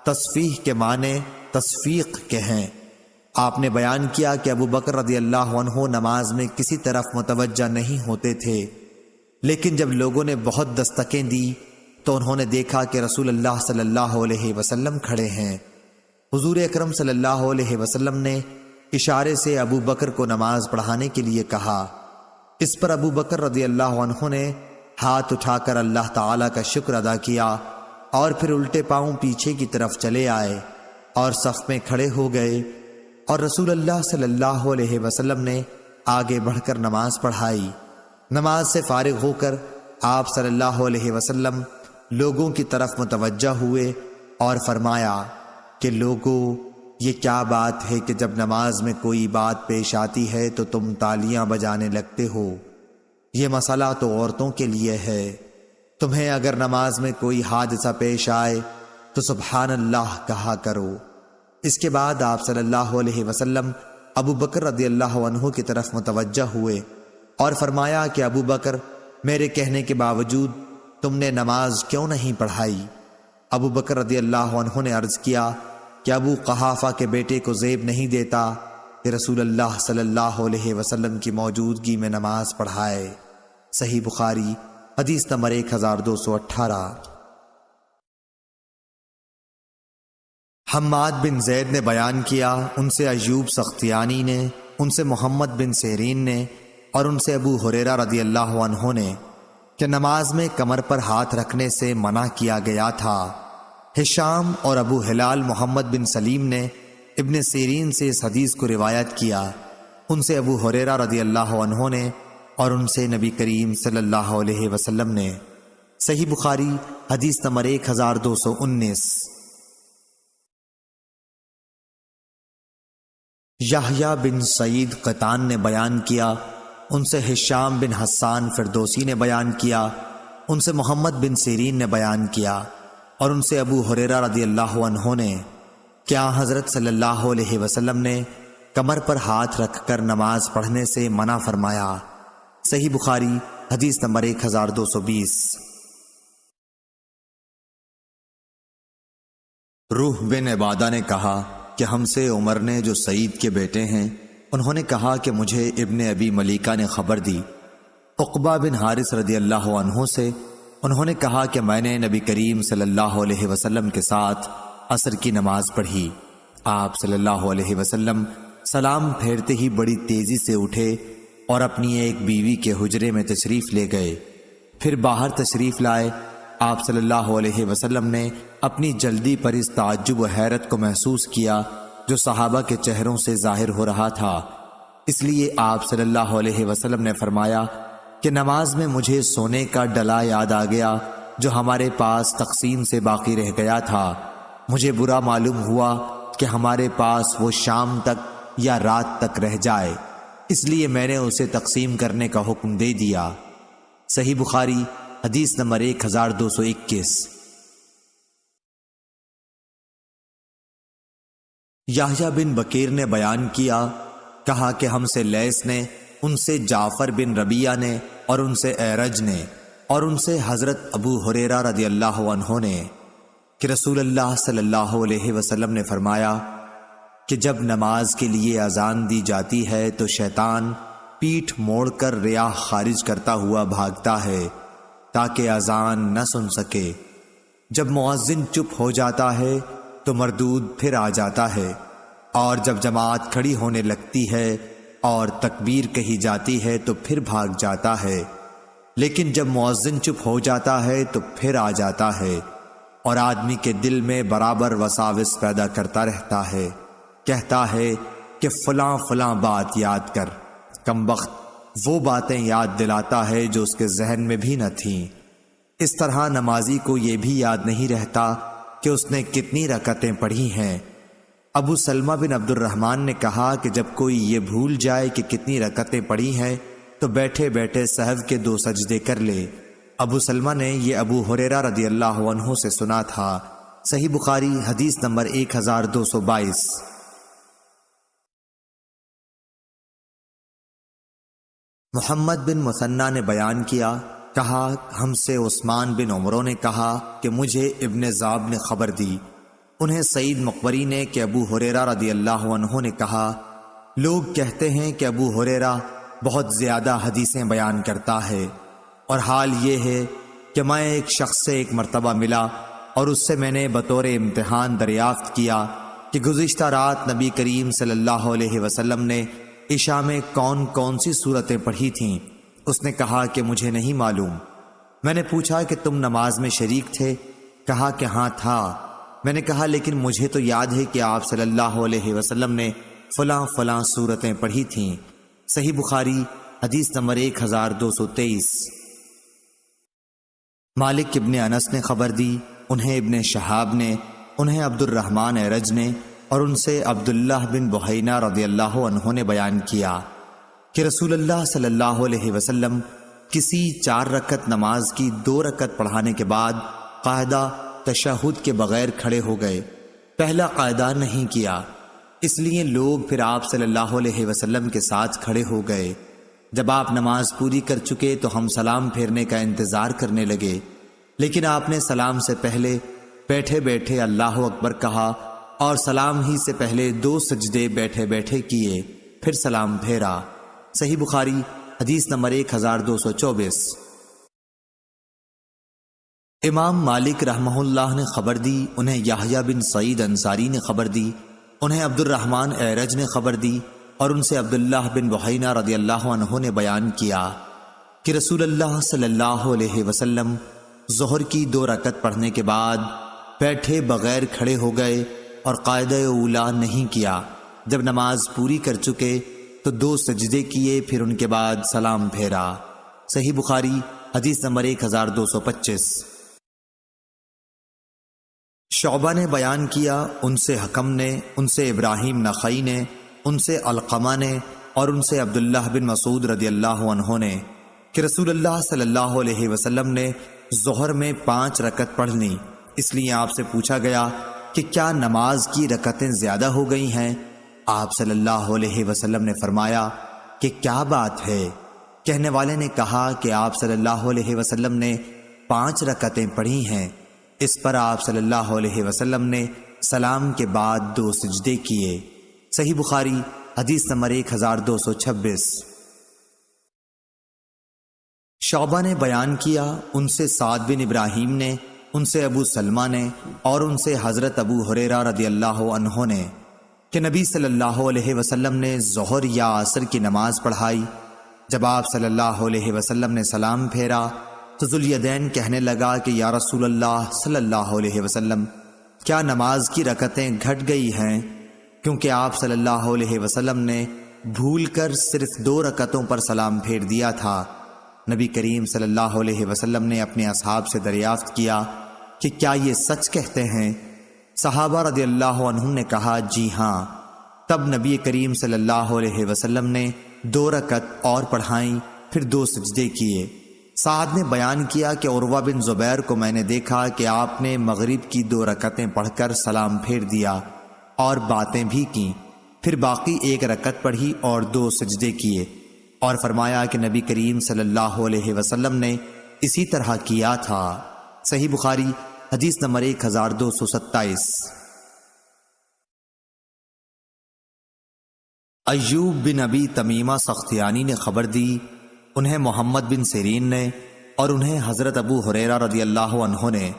تصفیح کے معنی تصفیق کے ہیں۔ آپ نے بیان کیا کہ ابو بکر رضی اللہ عنہ نماز میں کسی طرف متوجہ نہیں ہوتے تھے، لیکن جب لوگوں نے بہت دستکیں دی تو انہوں نے دیکھا کہ رسول اللہ صلی اللہ علیہ وسلم کھڑے ہیں۔ حضور اکرم صلی اللہ علیہ وسلم نے اشارے سے ابو بکر کو نماز پڑھانے کے لیے کہا۔ اس پر ابو بکر رضی اللہ عنہ نے ہاتھ اٹھا کر اللہ تعالیٰ کا شکر ادا کیا اور پھر الٹے پاؤں پیچھے کی طرف چلے آئے اور صف میں کھڑے ہو گئے، اور رسول اللہ صلی اللہ علیہ وسلم نے آگے بڑھ کر نماز پڑھائی۔ نماز سے فارغ ہو کر آپ صلی اللہ علیہ وسلم لوگوں کی طرف متوجہ ہوئے اور فرمایا کہ لوگوں، یہ کیا بات ہے کہ جب نماز میں کوئی بات پیش آتی ہے تو تم تالیاں بجانے لگتے ہو؟ یہ مسئلہ تو عورتوں کے لیے ہے۔ تمہیں اگر نماز میں کوئی حادثہ پیش آئے تو سبحان اللہ کہا کرو۔ اس کے بعد آپ صلی اللہ علیہ وسلم ابو بکر رضی اللہ عنہ کی طرف متوجہ ہوئے اور فرمایا کہ ابو بکر، میرے کہنے کے باوجود تم نے نماز کیوں نہیں پڑھائی؟ ابو بکر رضی اللہ عنہ نے عرض کیا کہ ابو قحافہ کے بیٹے کو زیب نہیں دیتا کہ رسول اللہ صلی اللہ علیہ وسلم کی موجودگی میں نماز پڑھائے۔ صحیح بخاری حدیث نمبر 1218۔ حماد بن زید نے بیان کیا، ان سے ایوب سختیانی نے، ان سے محمد بن سیرین نے اور ان سے ابو ہریرہ رضی اللہ عنہ نے کہ نماز میں کمر پر ہاتھ رکھنے سے منع کیا گیا تھا۔ ہشام اور ابو ہلال محمد بن سلیم نے ابن سیرین سے اس حدیث کو روایت کیا، ان سے ابو ہریرہ رضی اللہ عنہ نے اور ان سے نبی کریم صلی اللہ علیہ وسلم نے۔ صحیح بخاری حدیث نمبر 1219۔ یحییٰ بن سعید قطان نے بیان کیا، ان سے ہشام بن حسان فردوسی نے بیان کیا، ان سے محمد بن سیرین نے بیان کیا اور ان سے ابو ہریرہ رضی اللہ عنہ نے کیا حضرت صلی اللہ علیہ وسلم نے کمر پر ہاتھ رکھ کر نماز پڑھنے سے منع فرمایا۔ صحیح بخاری حدیث نمبر 1220۔ روح بن عبادہ نے کہا کہ ہم سے عمر نے جو سعید کے بیٹے ہیں، انہوں نے کہا کہ مجھے ابن ابی ملیکہ نے خبر دی عقبہ بن حارث رضی اللہ عنہ سے، انہوں نے کہا کہ میں نے نبی کریم صلی اللہ علیہ وسلم کے ساتھ عصر کی نماز پڑھی۔ آپ صلی اللہ علیہ وسلم سلام پھیرتے ہی بڑی تیزی سے اٹھے اور اپنی ایک بیوی کے حجرے میں تشریف لے گئے۔ پھر باہر تشریف لائے۔ آپ صلی اللہ علیہ وسلم نے اپنی جلدی پر اس تعجب و حیرت کو محسوس کیا جو صحابہ کے چہروں سے ظاہر ہو رہا تھا۔ اس لیے آپ صلی اللہ علیہ وسلم نے فرمایا کہ نماز میں مجھے سونے کا ڈلا یاد آ گیا جو ہمارے پاس تقسیم سے باقی رہ گیا تھا۔ مجھے برا معلوم ہوا کہ ہمارے پاس وہ شام تک یا رات تک رہ جائے، اس لیے میں نے اسے تقسیم کرنے کا حکم دے دیا۔ صحیح بخاری حدیث نمبر 1221۔ یحییٰ بن بکیر نے بیان کیا، کہا کہ ہم سے لیث نے، ان سے جعفر بن ربیعہ نے، اور ان سے اعرج نے، اور ان سے حضرت ابو ہریرہ رضی اللہ عنہ نے کہ رسول اللہ صلی اللہ علیہ وسلم نے فرمایا کہ جب نماز کے لیے اذان دی جاتی ہے تو شیطان پیٹھ موڑ کر ریاح خارج کرتا ہوا بھاگتا ہے تاکہ اذان نہ سن سکے۔ جب مؤذن چپ ہو جاتا ہے تو مردود پھر آ جاتا ہے، اور جب جماعت کھڑی ہونے لگتی ہے اور تکبیر کہی جاتی ہے تو پھر بھاگ جاتا ہے، لیکن جب مؤذن چپ ہو جاتا ہے تو پھر آ جاتا ہے، اور آدمی کے دل میں برابر وساوس پیدا کرتا رہتا ہے، کہتا ہے کہ فلاں فلاں بات یاد کر۔ کمبخت وہ باتیں یاد دلاتا ہے جو اس کے ذہن میں بھی نہ تھیں۔ اس طرح نمازی کو یہ بھی یاد نہیں رہتا کہ اس نے کتنی رکعتیں پڑھی ہیں۔ ابو سلمہ بن عبد الرحمن نے کہا کہ جب کوئی یہ بھول جائے کہ کتنی رکعتیں پڑھی ہیں تو بیٹھے بیٹھے سہو کے 2 سجدے کر لے۔ ابو سلمہ نے یہ ابو ہریرہ رضی اللہ عنہ سے سنا تھا۔ صحیح بخاری حدیث نمبر 1222۔ محمد بن مثنیٰ نے بیان کیا، کہا ہم سے عثمان بن عمرو نے کہا کہ مجھے ابن ذاب نے خبر دی، انہیں سعید مقبری نے کہ ابو ہریرہ رضی اللہ عنہ نے کہا، لوگ کہتے ہیں کہ ابو ہریرہ بہت زیادہ حدیثیں بیان کرتا ہے، اور حال یہ ہے کہ میں ایک شخص سے ایک مرتبہ ملا اور اس سے میں نے بطور امتحان دریافت کیا کہ گزشتہ رات نبی کریم صلی اللہ علیہ وسلم نے عشاء میں کون کون سی صورتیں پڑھی تھیں۔ اس نے کہا کہ مجھے نہیں معلوم۔ میں نے پوچھا کہ تم نماز میں شریک تھے؟ کہا کہ ہاں تھا۔ میں نے کہا لیکن مجھے تو یاد ہے کہ آپ صلی اللہ علیہ وسلم نے فلاں فلاں صورتیں پڑھی تھیں۔ صحیح بخاری حدیث نمبر 1223۔ مالک ابن انس نے خبر دی، انہیں ابن شہاب نے، انہیں عبد الرحمن اعرج نے، اور ان سے عبداللہ بن بحینہ رضی اللہ عنہ نے بیان کیا کہ رسول اللہ صلی اللہ علیہ وسلم کسی 4 رکعت نماز کی 2 رکعت پڑھانے کے بعد قاعدہ تشہد کے بغیر کھڑے ہو گئے۔ پہلا قاعدہ نہیں کیا، اس لیے لوگ پھر آپ صلی اللہ علیہ وسلم کے ساتھ کھڑے ہو گئے۔ جب آپ نماز پوری کر چکے تو ہم سلام پھیرنے کا انتظار کرنے لگے، لیکن آپ نے سلام سے پہلے بیٹھے بیٹھے اللہ اکبر کہا اور سلام ہی سے پہلے 2 سجدے بیٹھے بیٹھے کیے، پھر سلام پھیرا۔ صحیح بخاری حدیث نمبر 1224۔ امام مالک رحمہ اللہ نے خبر دی، انہیں یحییٰ بن سعید انصاری نے خبر دی، انہیں عبد الرحمن اعرج نے خبر دی، اور ان سے عبداللہ بن بحینہ رضی اللہ عنہ نے بیان کیا کہ رسول اللہ صلی اللہ علیہ وسلم ظہر کی 2 رکعت پڑھنے کے بعد بیٹھے بغیر کھڑے ہو گئے اور قاعدہ اولا نہیں کیا۔ جب نماز پوری کر چکے تو 2 سجدے کیے، پھر ان کے بعد سلام پھیرا۔ صحیح بخاری حدیث نمبر 1225۔ شعبہ نے بیان کیا، ان سے حکم نے، ان سے ابراہیم نخعی نے، ان سے علقمہ نے، اور ان سے عبداللہ بن مسعود رضی اللہ عنہ نے کہ رسول اللہ صلی اللہ علیہ وسلم نے ظہر میں 5 رکعت پڑھ لیں۔ اس لیے آپ سے پوچھا گیا کہ کیا نماز کی رکعتیں زیادہ ہو گئی ہیں؟ آپ صلی اللہ علیہ وسلم نے فرمایا کہ کیا بات ہے؟ کہنے والے نے کہا کہ آپ صلی اللہ علیہ وسلم نے 5 رکعتیں پڑھی ہیں۔ اس پر آپ صلی اللہ علیہ وسلم نے سلام کے بعد 2 سجدے کیے۔ صحیح بخاری حدیث نمبر 1226۔ شعبہ نے بیان کیا، ان سے سعد بن ابراہیم نے، ان سے ابو سلمہ نے، اور ان سے حضرت ابو ہریرہ رضی اللہ عنہ نے کہ نبی صلی اللہ علیہ وسلم نے ظہر یا عصر کی نماز پڑھائی۔ جب آپ صلی اللہ علیہ وسلم نے سلام پھیرا تو ذوالیدین کہنے لگا کہ یا رسول اللہ صلی اللہ علیہ وسلم، کیا نماز کی رکعتیں گھٹ گئی ہیں؟ کیونکہ آپ صلی اللہ علیہ وسلم نے بھول کر صرف 2 رکعتوں پر سلام پھیر دیا تھا۔ نبی کریم صلی اللہ علیہ وسلم نے اپنے اصحاب سے دریافت کیا کہ کیا یہ سچ کہتے ہیں؟ صحابہ رضی اللہ عنہم نے کہا جی ہاں۔ تب نبی کریم صلی اللہ علیہ وسلم نے 2 رکعت اور پڑھائیں، پھر 2 سجدے کیے۔ سعد نے بیان کیا کہ عروہ بن زبیر کو میں نے دیکھا کہ آپ نے مغرب کی 2 رکعتیں پڑھ کر سلام پھیر دیا اور باتیں بھی کیں، پھر باقی 1 رکعت پڑھی اور 2 سجدے کیے، اور فرمایا کہ نبی کریم صلی اللہ علیہ وسلم نے اسی طرح کیا تھا۔ صحیح بخاری حدیث نمبر 1227۔ ایوب بن ابی تمیمہ سختیانی نے خبر دی، انہیں محمد بن سیرین نے اور انہیں حضرت ابو ہریرہ رضی اللہ عنہ نے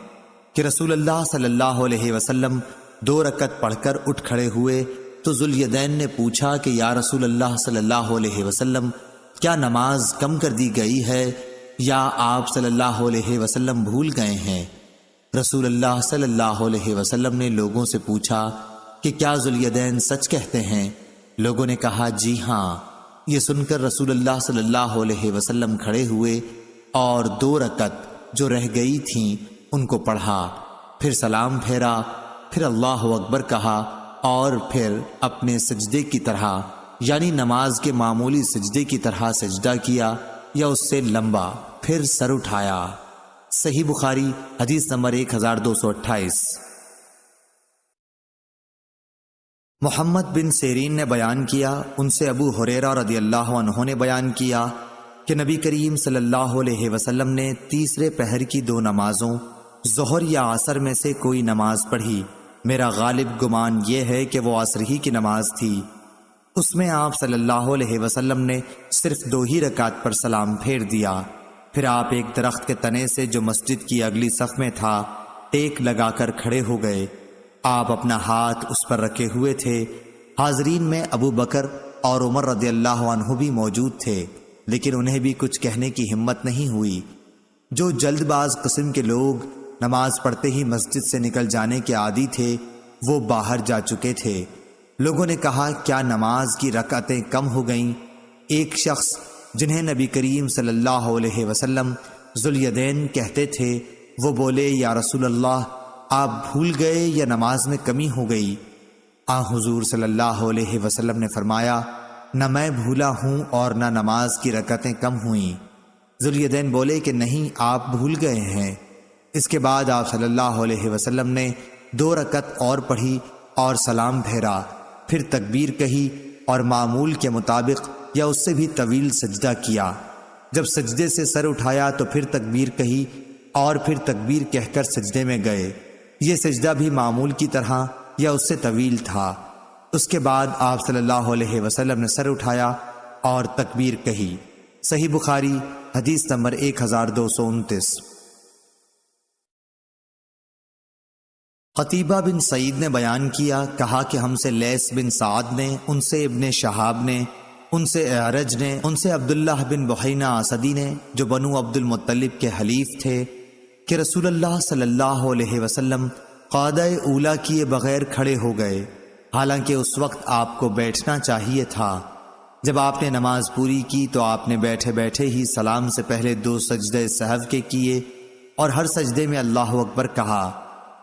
کہ رسول اللہ صلی اللہ علیہ وسلم 2 رکعت پڑھ کر اٹھ کھڑے ہوئے تو ذوالیدین نے پوچھا کہ یا رسول اللہ صلی اللہ علیہ وسلم، کیا نماز کم کر دی گئی ہے یا آپ صلی اللہ علیہ وسلم بھول گئے ہیں؟ رسول اللہ صلی اللہ علیہ وسلم نے لوگوں سے پوچھا کہ کیا ذوالیدین سچ کہتے ہیں؟ لوگوں نے کہا جی ہاں۔ یہ سن کر رسول اللہ صلی اللہ علیہ وسلم کھڑے ہوئے اور 2 رکعت جو رہ گئی تھیں ان کو پڑھا، پھر سلام پھیرا، پھر اللہ اکبر کہا اور پھر اپنے سجدے کی طرح یعنی نماز کے معمولی سجدے کی طرح سجدہ کیا یا اس سے لمبا، پھر سر اٹھایا۔ صحیح بخاری حدیث نمبر 1228۔ محمد بن سیرین نے بیان کیا، ان سے ابو ہریرہ رضی اللہ عنہ نے بیان کیا کہ نبی کریم صلی اللہ علیہ وسلم نے تیسرے پہر کی 2 نمازوں ظہر یا عصر میں سے کوئی نماز پڑھی۔ میرا غالب گمان یہ ہے کہ وہ عصر ہی کی نماز تھی۔ اس میں آپ صلی اللہ علیہ وسلم نے صرف 2 ہی رکعت پر سلام پھیر دیا، پھر آپ ایک درخت کے تنے سے جو مسجد کی اگلی صف میں تھا ٹیک لگا کر کھڑے ہو گئے۔ آپ اپنا ہاتھ اس پر رکھے ہوئے تھے۔ حاضرین میں ابو بکر اور عمر رضی اللہ عنہ بھی موجود تھے، لیکن انہیں بھی کچھ کہنے کی ہمت نہیں ہوئی۔ جو جلد باز قسم کے لوگ نماز پڑھتے ہی مسجد سے نکل جانے کے عادی تھے وہ باہر جا چکے تھے۔ لوگوں نے کہا کیا نماز کی رکعتیں کم ہو گئیں؟ ایک شخص جنہیں نبی کریم صلی اللہ علیہ وسلم ذوالیدین کہتے تھے وہ بولے یا رسول اللہ، آپ بھول گئے یا نماز میں کمی ہو گئی؟ حضور صلی اللہ علیہ وسلم نے فرمایا نہ میں بھولا ہوں اور نہ نماز کی رکعتیں کم ہوئیں۔ ذوالیدین بولے کہ نہیں، آپ بھول گئے ہیں۔ اس کے بعد آپ صلی اللہ علیہ وسلم نے 2 رکعت اور پڑھی اور سلام پھیرا، پھر تکبیر کہی اور معمول کے مطابق یا اس سے بھی طویل سجدہ کیا۔ جب سجدے سے سر اٹھایا تو پھر تکبیر کہی اور پھر تکبیر کہہ کر سجدے میں گئے۔ یہ سجدہ بھی معمول کی طرح یا اس سے طویل تھا۔ اس کے بعد آپ صلی اللہ علیہ وسلم نے سر اٹھایا اور تکبیر کہی۔ صحیح بخاری حدیث نمبر 1229۔ قتیبہ بن سعید نے بیان کیا، کہا کہ ہم سے لیث بن سعد نے، ان سے ابن شہاب نے، ان سے اعرج نے، ان سے عبداللہ بن بحینہ اسدی نے جو بنو عبد المطلب کے حلیف تھے کہ رسول اللہ صلی اللہ علیہ وسلم قعدہ اولیٰ کیے بغیر کھڑے ہو گئے، حالانکہ اس وقت آپ کو بیٹھنا چاہیے تھا۔ جب آپ نے نماز پوری کی تو آپ نے بیٹھے بیٹھے ہی سلام سے پہلے 2 سجدے سہو کے کیے اور ہر سجدے میں اللہ اکبر کہا۔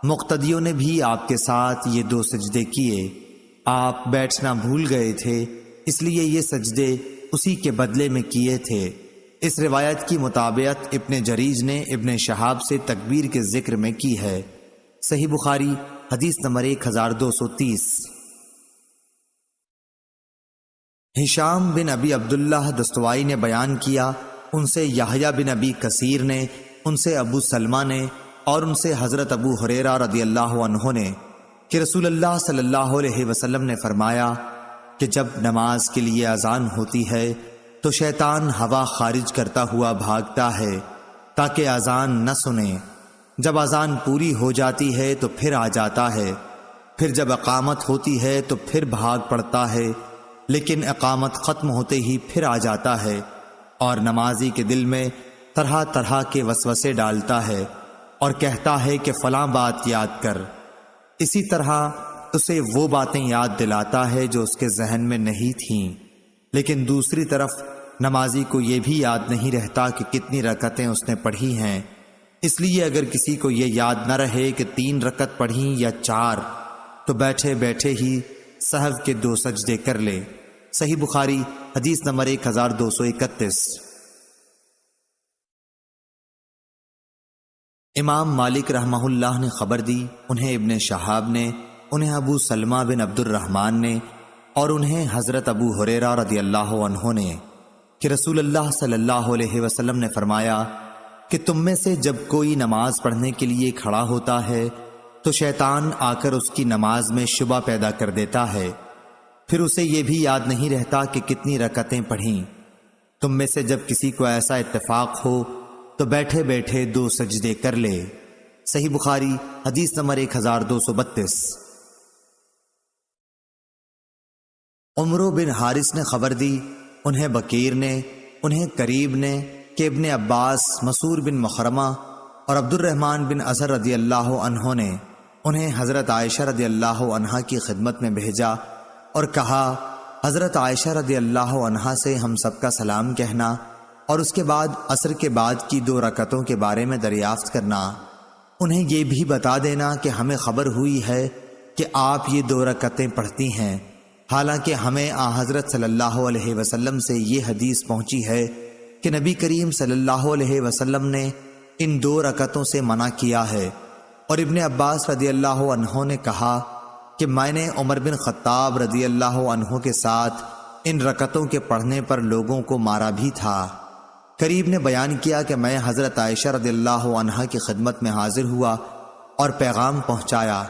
مقتدیوں نے بھی آپ کے ساتھ یہ 2 سجدے کیے۔ آپ بیٹھنا بھول گئے تھے، اس لیے یہ سجدے اسی کے بدلے میں کیے تھے۔ اس روایت کی مطابقت ابن جریج نے ابن شہاب سے تکبیر کے ذکر میں کی ہے۔ صحیح بخاری حدیث نمبر 1230۔ ہشام بن ابی عبداللہ دستوائی نے بیان کیا، ان سے یحییٰ بن ابی کثیر نے، ان سے ابو سلمہ نے اور ان سے حضرت ابو ہریرہ رضی اللہ عنہ نے کہ رسول اللہ صلی اللہ علیہ وسلم نے فرمایا کہ جب نماز کے لیے اذان ہوتی ہے تو شیطان ہوا خارج کرتا ہوا بھاگتا ہے تاکہ اذان نہ سنے۔ جب اذان پوری ہو جاتی ہے تو پھر آ جاتا ہے، پھر جب اقامت ہوتی ہے تو پھر بھاگ پڑتا ہے، لیکن اقامت ختم ہوتے ہی پھر آ جاتا ہے، اور نمازی کے دل میں طرح طرح کے وسوسے ڈالتا ہے اور کہتا ہے کہ فلاں بات یاد کر۔ اسی طرح اسے وہ باتیں یاد دلاتا ہے جو اس کے ذہن میں نہیں تھیں، لیکن دوسری طرف نمازی کو یہ بھی یاد نہیں رہتا کہ کتنی رکعتیں اس نے پڑھی ہیں۔ اس لیے اگر کسی کو یہ یاد نہ رہے کہ 3 رکعت پڑھیں یا 4، تو بیٹھے بیٹھے ہی سہو کے 2 سجدے کر لے۔ صحیح بخاری حدیث نمبر 1231۔ امام مالک رحمہ اللہ نے خبر دی، انہیں ابن شہاب نے، انہیں ابو سلمہ بن عبد الرحمن نے، اور انہیں حضرت ابو ہریرہ رضی اللہ عنہ نے، کہ رسول اللہ صلی اللہ علیہ وسلم نے فرمایا کہ تم میں سے جب کوئی نماز پڑھنے کے لیے کھڑا ہوتا ہے تو شیطان آ کر اس کی نماز میں شبہ پیدا کر دیتا ہے، پھر اسے یہ بھی یاد نہیں رہتا کہ کتنی رکعتیں پڑھیں۔ تم میں سے جب کسی کو ایسا اتفاق ہو تو بیٹھے بیٹھے 2 سجدے کر لے۔ صحیح بخاری حدیث نمبر 1232۔ عمرو بن حارث نے خبر دی، انہیں بکیر نے، انہیں قریب نے، کہ ابن عباس، مسعور بن مخرمہ اور عبد الرحمن بن اظہر رضی اللہ عنہ نے انہیں حضرت عائشہ رضی اللہ عنہا کی خدمت میں بھیجا اور کہا، حضرت عائشہ رضی اللہ عنہا سے ہم سب کا سلام کہنا اور اس کے بعد عصر کے بعد کی 2 رکعتوں کے بارے میں دریافت کرنا۔ انہیں یہ بھی بتا دینا کہ ہمیں خبر ہوئی ہے کہ آپ یہ 2 رکعتیں پڑھتی ہیں، حالانکہ ہمیں حضرت صلی اللہ علیہ وسلم سے یہ حدیث پہنچی ہے کہ نبی کریم صلی اللہ علیہ وسلم نے ان 2 رکعتوں سے منع کیا ہے۔ اور ابن عباس رضی اللہ عنہ نے کہا کہ میں نے عمر بن خطاب رضی اللہ عنہ کے ساتھ ان رکعتوں کے پڑھنے پر لوگوں کو مارا بھی تھا۔ قریب نے بیان کیا کہ میں حضرت عائشہ رضی اللہ عنہا کی خدمت میں حاضر ہوا اور پیغام پہنچایا۔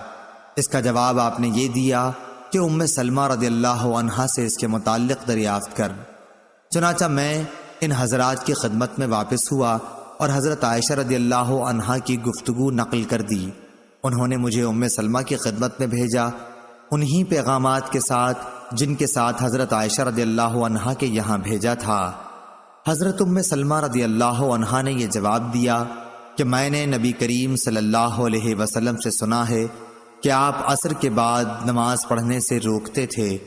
اس کا جواب آپ نے یہ دیا کہ ام سلمہ رضی اللہ عنہا سے اس کے متعلق دریافت کر۔ چنانچہ میں ان حضرات کی خدمت میں واپس ہوا اور حضرت عائشہ رضی اللہ عنہا کی گفتگو نقل کر دی۔ انہوں نے مجھے ام سلمہ کی خدمت میں بھیجا، انہی پیغامات کے ساتھ جن کے ساتھ حضرت عائشہ رضی اللہ عنہا کے یہاں بھیجا تھا۔ حضرت ام سلمہ رضی اللہ عنہا نے یہ جواب دیا کہ میں نے نبی کریم صلی اللہ علیہ وسلم سے سنا ہے کہ آپ عصر کے بعد نماز پڑھنے سے روکتے تھے،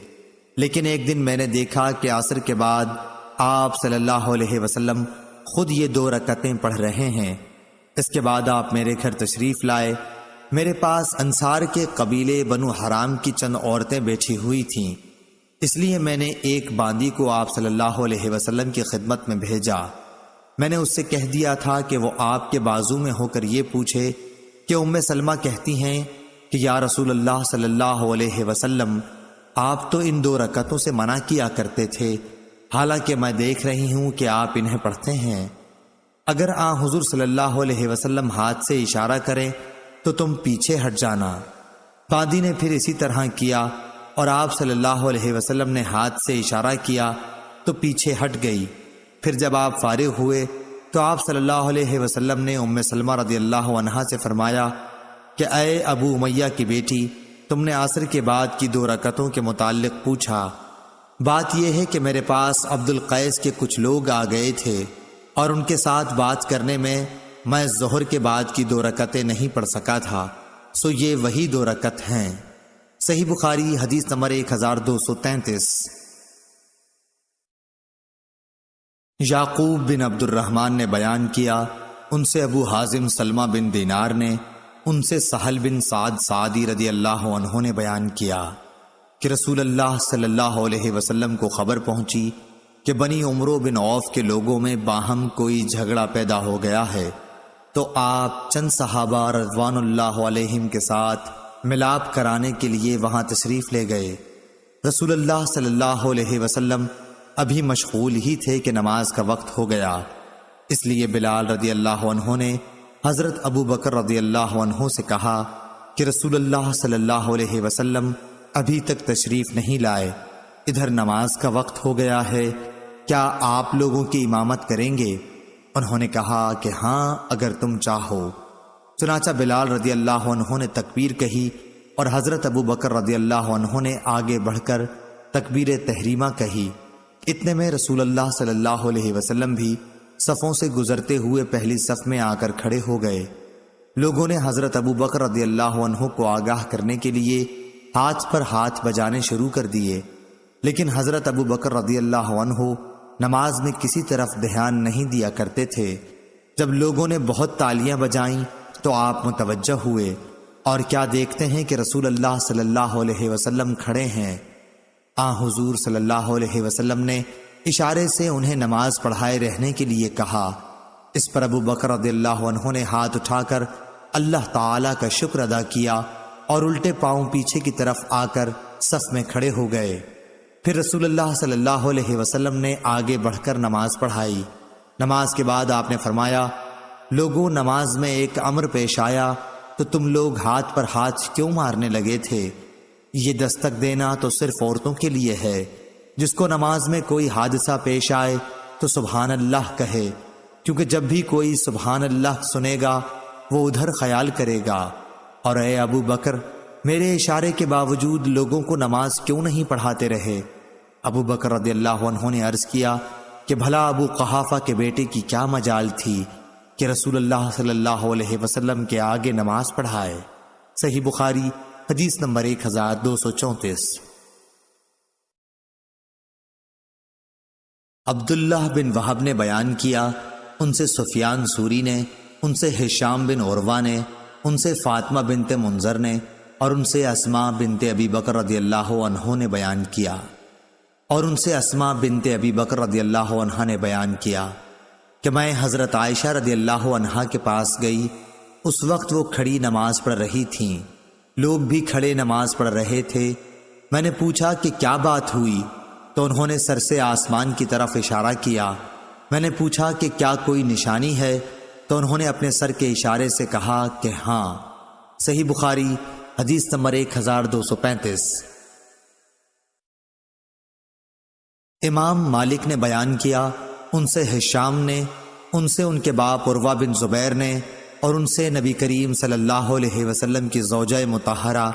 لیکن ایک دن میں نے دیکھا کہ عصر کے بعد آپ صلی اللہ علیہ وسلم خود یہ 2 رکعتیں پڑھ رہے ہیں۔ اس کے بعد آپ میرے گھر تشریف لائے، میرے پاس انصار کے قبیلے بنو حرام کی چند عورتیں بیٹھی ہوئی تھیں، اس لیے میں نے ایک باندی کو آپ صلی اللہ علیہ وسلم کی خدمت میں بھیجا۔ میں نے اس سے کہہ دیا تھا کہ وہ آپ کے بازو میں ہو کر یہ پوچھے کہ ام سلمہ کہتی ہیں کہ یا رسول اللہ صلی اللہ علیہ وسلم، آپ تو ان 2 رکعتوں سے منع کیا کرتے تھے، حالانکہ میں دیکھ رہی ہوں کہ آپ انہیں پڑھتے ہیں۔ اگر حضور صلی اللہ علیہ وسلم ہاتھ سے اشارہ کریں تو تم پیچھے ہٹ جانا۔ باندی نے پھر اسی طرح کیا اور آپ صلی اللہ علیہ وسلم نے ہاتھ سے اشارہ کیا تو پیچھے ہٹ گئی۔ پھر جب آپ فارغ ہوئے تو آپ صلی اللہ علیہ وسلم نے ام سلمہ رضی اللہ عنہا سے فرمایا کہ اے ابو امیہ کی بیٹی، تم نے عصر کے بعد کی 2 رکعتوں کے متعلق پوچھا۔ بات یہ ہے کہ میرے پاس عبد القیس کے کچھ لوگ آ گئے تھے اور ان کے ساتھ بات کرنے میں ظہر کے بعد کی 2 رکعتیں نہیں پڑھ سکا تھا، سو یہ وہی 2 رکعت ہیں۔ صحیح بخاری حدیث نمبر 1233۔ یعقوب بن عبد الرحمن نے بیان کیا، ان سے ابو حازم سلمہ بن دینار نے، ان سے سہل بن سعد سعدی رضی اللہ عنہ نے بیان کیا کہ رسول اللہ صلی اللہ علیہ وسلم کو خبر پہنچی کہ بنی عمرو بن عوف کے لوگوں میں باہم کوئی جھگڑا پیدا ہو گیا ہے، تو آپ چند صحابہ رضوان اللہ علیہم کے ساتھ ملاپ کرانے کے لیے وہاں تشریف لے گئے۔ رسول اللہ صلی اللہ علیہ وسلم ابھی مشغول ہی تھے کہ نماز کا وقت ہو گیا، اس لیے بلال رضی اللہ عنہ نے حضرت ابو بکر رضی اللہ عنہ سے کہا کہ رسول اللہ صلی اللہ علیہ وسلم ابھی تک تشریف نہیں لائے، ادھر نماز کا وقت ہو گیا ہے، کیا آپ لوگوں کی امامت کریں گے؟ انہوں نے کہا کہ ہاں اگر تم چاہو۔ چنانچہ بلال رضی اللہ عنہ نے تکبیر کہی اور حضرت ابو بکر رضی اللہ عنہ نے آگے بڑھ کر تکبیر تحریمہ کہی۔ اتنے میں رسول اللہ صلی اللہ علیہ وسلم بھی صفوں سے گزرتے ہوئے پہلی صف میں آ کر کھڑے ہو گئے۔ لوگوں نے حضرت ابو بکر رضی اللہ عنہ کو آگاہ کرنے کے لیے ہاتھ پر ہاتھ بجانے شروع کر دیے، لیکن حضرت ابو بکر رضی اللہ عنہ نماز میں کسی طرف دھیان نہیں دیا کرتے تھے۔ جب لوگوں نے بہت تالیاں بجائیں تو آپ متوجہ ہوئے اور کیا دیکھتے ہیں کہ رسول اللہ صلی اللہ علیہ وسلم کھڑے ہیں۔ حضور صلی اللہ علیہ وسلم نے اشارے سے انہیں نماز پڑھائے رہنے کے لیے کہا۔ اس پر ابو بکر رضی اللہ عنہ نے ہاتھ اٹھا کر اللہ تعالیٰ کا شکر ادا کیا اور الٹے پاؤں پیچھے کی طرف آ کر صف میں کھڑے ہو گئے۔ پھر رسول اللہ صلی اللہ علیہ وسلم نے آگے بڑھ کر نماز پڑھائی۔ نماز کے بعد آپ نے فرمایا، لوگوں، نماز میں ایک امر پیش آیا تو تم لوگ ہاتھ پر ہاتھ کیوں مارنے لگے تھے؟ یہ دستک دینا تو صرف عورتوں کے لیے ہے۔ جس کو نماز میں کوئی حادثہ پیش آئے تو سبحان اللہ کہے، کیونکہ جب بھی کوئی سبحان اللہ سنے گا وہ ادھر خیال کرے گا۔ اور اے ابو بکر، میرے اشارے کے باوجود لوگوں کو نماز کیوں نہیں پڑھاتے رہے؟ ابو بکر رضی اللہ عنہ نے عرض کیا کہ بھلا ابو قحافہ کے بیٹے کی کیا مجال تھی کہ رسول اللہ صلی اللہ علیہ وسلم کے آگے نماز پڑھائے۔ صحیح بخاری حدیث نمبر 1234۔ عبداللہ بن وہب نے بیان کیا، ان سے سفیان سوری نے، ان سے ہشام بن عروہ نے، ان سے فاطمہ بنت منذر نے، اور ان سے اسماء بنت ابی بکر رضی اللہ عنہ نے بیان کیا، نے بیان کیا کہ میں حضرت عائشہ رضی اللہ عنہا کے پاس گئی۔ اس وقت وہ کھڑی نماز پڑھ رہی تھیں، لوگ بھی کھڑے نماز پڑھ رہے تھے۔ میں نے پوچھا کہ کیا بات ہوئی، تو انہوں نے سر سے آسمان کی طرف اشارہ کیا۔ میں نے پوچھا کہ کیا کوئی نشانی ہے، تو انہوں نے اپنے سر کے اشارے سے کہا کہ ہاں۔ صحیح بخاری حدیث نمبر 1235۔ امام مالک نے بیان کیا، ان سے ہشام نے، ان سے ان کے باپ عروہ بن زبیر نے، اور ان سے نبی کریم صلی اللہ علیہ وسلم کی زوجہ مطہرہ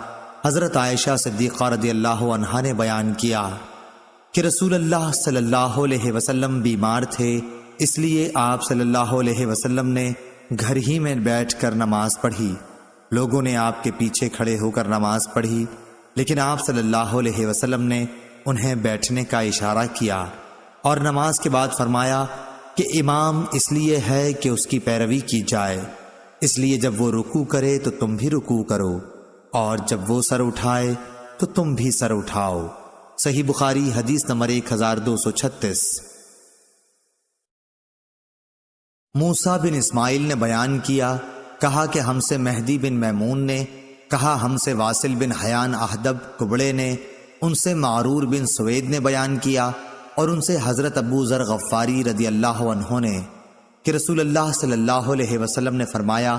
حضرت عائشہ صدیقہ رضی اللہ عنہا نے بیان کیا کہ رسول اللہ صلی اللہ علیہ وسلم بیمار تھے، اس لیے آپ صلی اللہ علیہ وسلم نے گھر ہی میں بیٹھ کر نماز پڑھی۔ لوگوں نے آپ کے پیچھے کھڑے ہو کر نماز پڑھی، لیکن آپ صلی اللہ علیہ وسلم نے انہیں بیٹھنے کا اشارہ کیا اور نماز کے بعد فرمایا کہ امام اس لیے ہے کہ اس کی پیروی کی جائے، اس لیے جب وہ رکوع کرے تو تم بھی رکوع کرو، اور جب وہ سر اٹھائے تو تم بھی سر اٹھاؤ۔ صحیح بخاری حدیث نمبر 1236۔ موسیٰ بن اسماعیل نے بیان کیا، کہا کہ ہم سے مہدی بن میمون نے، کہا ہم سے واصل بن حیان احدب کبڑے نے، ان سے معرور بن سوید نے بیان کیا، اور ان سے حضرت ابو ذر غفاری رضی اللہ عنہ نے کہ رسول اللہ صلی اللہ علیہ وسلم نے فرمایا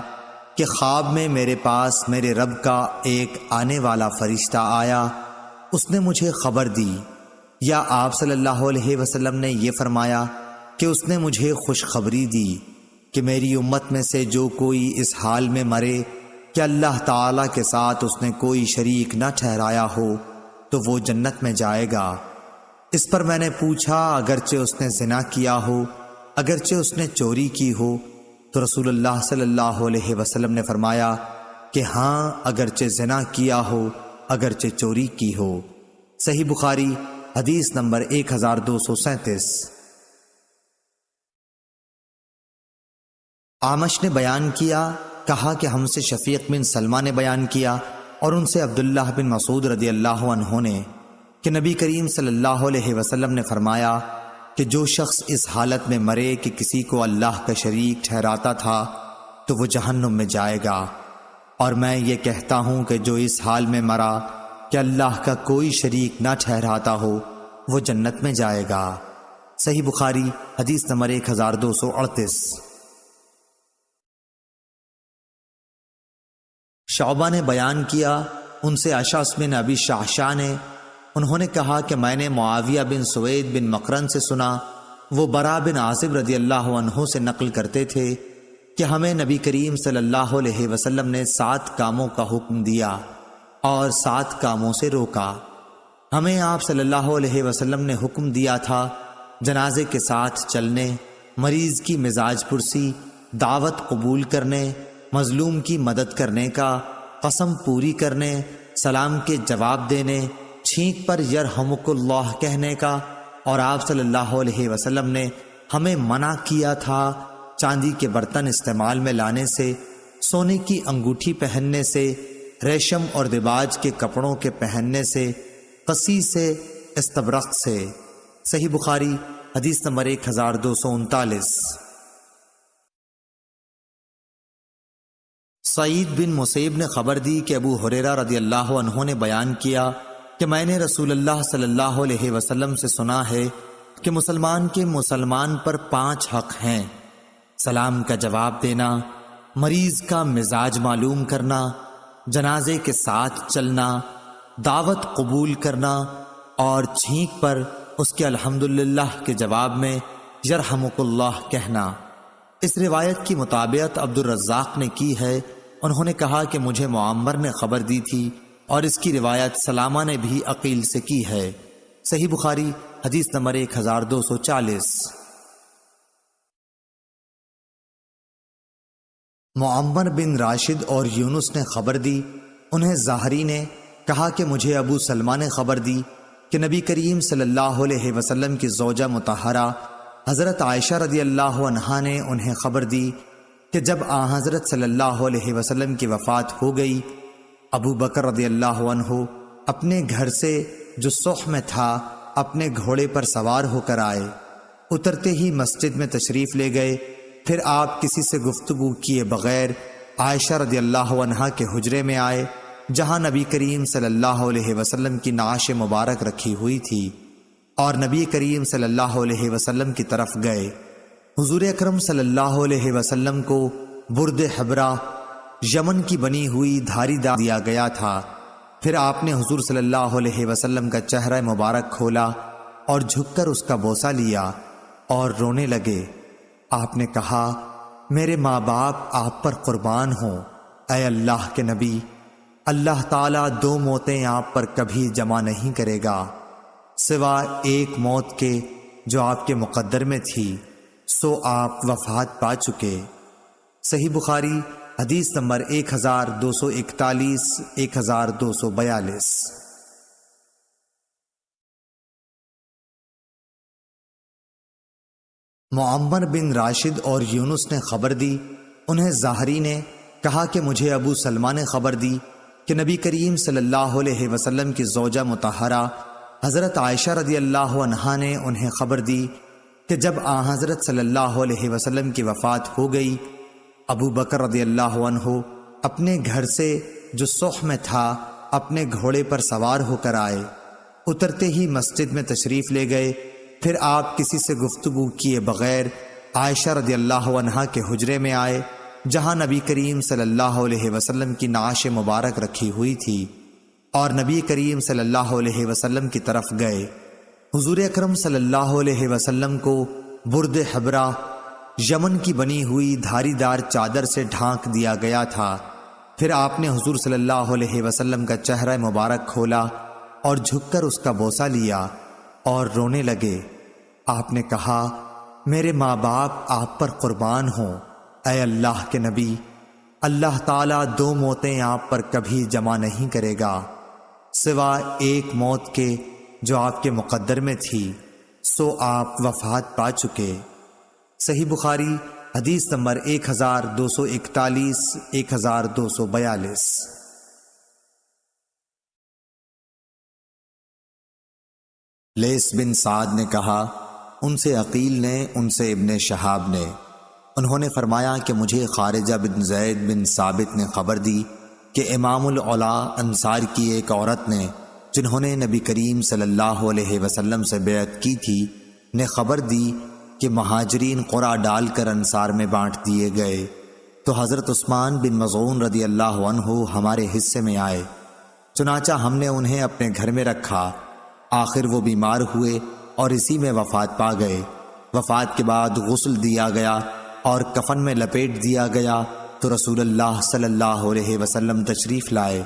کہ خواب میں میرے پاس میرے رب کا ایک آنے والا فرشتہ آیا، اس نے مجھے خبر دی، یا آپ صلی اللہ علیہ وسلم نے یہ فرمایا کہ اس نے مجھے خوشخبری دی کہ میری امت میں سے جو کوئی اس حال میں مرے کہ اللہ تعالیٰ کے ساتھ اس نے کوئی شریک نہ ٹھہرایا ہو تو وہ جنت میں جائے گا۔ اس پر میں نے پوچھا، اگرچہ اس نے زنا کیا ہو، اگرچہ اس نے چوری کی ہو؟ تو رسول اللہ صلی اللہ علیہ وسلم نے فرمایا کہ ہاں، اگرچہ زنا کیا ہو، اگرچہ چوری کی ہو۔ صحیح بخاری حدیث نمبر 1237۔ اعمش نے بیان کیا، کہا کہ ہم سے شفیق بن سلمہ نے بیان کیا، اور ان سے عبداللہ بن مسعود رضی اللہ عنہ نے کہ نبی کریم صلی اللہ علیہ وسلم نے فرمایا کہ جو شخص اس حالت میں مرے کہ کسی کو اللہ کا شریک ٹھہراتا تھا تو وہ جہنم میں جائے گا، اور میں یہ کہتا ہوں کہ جو اس حال میں مرا کہ اللہ کا کوئی شریک نہ ٹھہراتا ہو وہ جنت میں جائے گا۔ صحیح بخاری حدیث نمبر 1238۔ شعبہ نے بیان کیا، ان سے اشعث بن ابی شعشع نے، انہوں نے کہا کہ میں نے معاویہ بن سوید بن مقرن سے سنا، وہ برا بن عازب رضی اللہ عنہ سے نقل کرتے تھے کہ ہمیں نبی کریم صلی اللہ علیہ وسلم نے 7 کاموں کا حکم دیا، اور 7 کاموں سے روکا۔ ہمیں آپ صلی اللہ علیہ وسلم نے حکم دیا تھا جنازے کے ساتھ چلنے، مریض کی مزاج پرسی، دعوت قبول کرنے، مظلوم کی مدد کرنے کا، قسم پوری کرنے، سلام کے جواب دینے، چھینک پر یرحمک اللہ کہنے کا، اور آپ صلی اللہ علیہ وسلم نے ہمیں منع کیا تھا چاندی کے برتن استعمال میں لانے سے، سونے کی انگوٹھی پہننے سے، ریشم اور دباج کے کپڑوں کے پہننے سے، قصی سے، استبرق سے۔ صحیح بخاری حدیث نمبر 1239۔ سعید بن مسیب نے خبر دی کہ ابو ہریرہ رضی اللہ عنہ نے بیان کیا کہ میں نے رسول اللہ صلی اللہ علیہ وسلم سے سنا ہے کہ مسلمان کے مسلمان پر 5 حق ہیں: سلام کا جواب دینا، مریض کا مزاج معلوم کرنا، جنازے کے ساتھ چلنا، دعوت قبول کرنا، اور چھینک پر اس کے الحمدللہ کے جواب میں یرحمک اللہ کہنا۔ اس روایت کی مطابقت عبد الرزاق نے کی ہے۔ انہوں نے کہا کہ مجھے معمر نے خبر دی تھی، اور اس کی روایت سلامہ نے بھی عقیل سے کی ہے۔ صحیح بخاری حدیث نمبر 1240۔ معمر بن راشد اور یونس نے خبر دی، انہیں زاہری نے کہا کہ مجھے ابو سلمہ نے خبر دی کہ نبی کریم صلی اللہ علیہ وسلم کی زوجہ مطہرہ حضرت عائشہ رضی اللہ عنہا نے انہیں خبر دی کہ جب حضرت صلی اللہ علیہ وسلم کی وفات ہو گئی، ابو بکر رضی اللہ عنہ اپنے گھر سے جو صح میں تھا اپنے گھوڑے پر سوار ہو کر آئے، اترتے ہی مسجد میں تشریف لے گئے، پھر آپ کسی سے گفتگو کیے بغیر عائشہ رضی اللہ عنہا کے حجرے میں آئے جہاں نبی کریم صلی اللہ علیہ وسلم کی نعش مبارک رکھی ہوئی تھی، اور نبی کریم صلی اللہ علیہ وسلم کی طرف گئے۔ حضور اکرم صلی اللہ علیہ وسلم کو برد حبرہ یمن کی بنی ہوئی دھاری دار دیا گیا تھا۔ پھر آپ نے حضور صلی اللہ علیہ وسلم کا چہرہ مبارک کھولا اور جھک کر اس کا بوسہ لیا اور رونے لگے۔ آپ نے کہا، میرے ماں باپ آپ پر قربان ہوں، اے اللہ کے نبی، اللہ تعالیٰ 2 موتیں آپ پر کبھی جمع نہیں کرے گا سوائے ایک موت کے جو آپ کے مقدر میں تھی، سو آپ وفات پا چکے۔ صحیح بخاری حدیث نمبر 1241 1242۔ معمر بن راشد اور یونس نے خبر دی، انہیں زاہری نے کہا کہ مجھے ابو سلمہ نے خبر دی کہ نبی کریم صلی اللہ علیہ وسلم کی زوجہ مطہرہ حضرت عائشہ رضی اللہ عنہا نے انہیں خبر دی کہ جب حضرت صلی اللہ علیہ وسلم کی وفات ہو گئی، ابو بکر رضی اللہ عنہ اپنے گھر سے جو صح میں تھا اپنے گھوڑے پر سوار ہو کر آئے، اترتے ہی مسجد میں تشریف لے گئے، پھر آپ کسی سے گفتگو کیے بغیر عائشہ رضی اللہ عنہا کے حجرے میں آئے جہاں نبی کریم صلی اللہ علیہ وسلم کی نعش مبارک رکھی ہوئی تھی، اور نبی کریم صلی اللہ علیہ وسلم کی طرف گئے۔ حضور اکرم صلی اللہ علیہ وسلم کو برد حبرہ یمن کی بنی ہوئی دھاری دار چادر سے ڈھانک دیا گیا تھا۔ پھر آپ نے حضور صلی اللہ علیہ وسلم کا چہرہ مبارک کھولا اور جھک کر اس کا بوسہ لیا اور رونے لگے۔ آپ نے کہا، میرے ماں باپ آپ پر قربان ہوں، اے اللہ کے نبی، اللہ تعالیٰ 2 موتیں آپ پر کبھی جمع نہیں کرے گا سوائے ایک موت کے جو آپ کے مقدر میں تھی، سو آپ وفات پا چکے۔ صحیح بخاری حدیث نمبر 1241 1242۔ لیث بن سعد نے کہا، ان سے عقیل نے، ان سے ابن شہاب نے، انہوں نے فرمایا کہ مجھے خارجہ بن زید بن ثابت نے خبر دی کہ امام العلا انصار کی ایک عورت نے، جنہوں نے نبی کریم صلی اللہ علیہ وسلم سے بیعت کی تھی، نے خبر دی کہ مہاجرین قرعہ ڈال کر انصار میں بانٹ دیے گئے، تو حضرت عثمان بن مظعون رضی اللہ عنہ ہمارے حصے میں آئے، چنانچہ ہم نے انہیں اپنے گھر میں رکھا۔ آخر وہ بیمار ہوئے اور اسی میں وفات پا گئے۔ وفات کے بعد غسل دیا گیا اور کفن میں لپیٹ دیا گیا تو رسول اللہ صلی اللہ علیہ وسلم تشریف لائے۔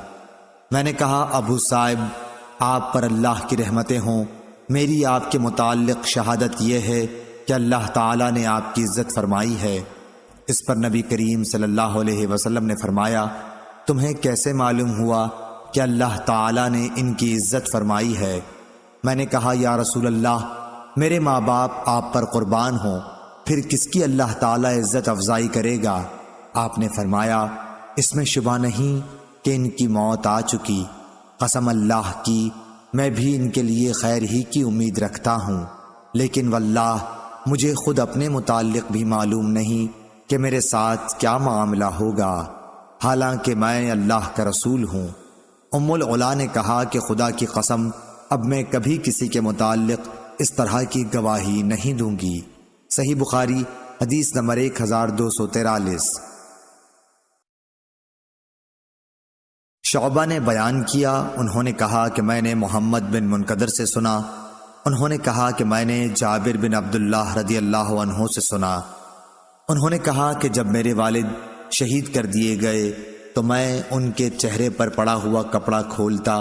میں نے کہا ابو صاحب آپ پر اللہ کی رحمتیں ہوں، میری آپ کے متعلق شہادت یہ ہے کہ اللہ تعالیٰ نے آپ کی عزت فرمائی ہے۔ اس پر نبی کریم صلی اللہ علیہ وسلم نے فرمایا تمہیں کیسے معلوم ہوا کہ اللہ تعالیٰ نے ان کی عزت فرمائی ہے؟ میں نے کہا یا رسول اللہ میرے ماں باپ آپ پر قربان ہوں، پھر کس کی اللہ تعالیٰ عزت افزائی کرے گا؟ آپ نے فرمایا اس میں شبہ نہیں کہ ان کی موت آ چکی، قسم اللہ کی میں بھی ان کے لیے خیر ہی کی امید رکھتا ہوں، لیکن واللہ مجھے خود اپنے متعلق بھی معلوم نہیں کہ میرے ساتھ کیا معاملہ ہوگا، حالانکہ میں اللہ کا رسول ہوں۔ ام العلا نے کہا کہ خدا کی قسم اب میں کبھی کسی کے متعلق اس طرح کی گواہی نہیں دوں گی۔ صحیح بخاری حدیث نمبر 1243۔ شعبہ نے بیان کیا، انہوں نے کہا کہ میں نے محمد بن منقدر سے سنا، انہوں نے کہا کہ میں نے جابر بن عبداللہ رضی اللہ عنہ سے سنا، انہوں نے کہا کہ جب میرے والد شہید کر دیے گئے تو میں ان کے چہرے پر پڑا ہوا کپڑا کھولتا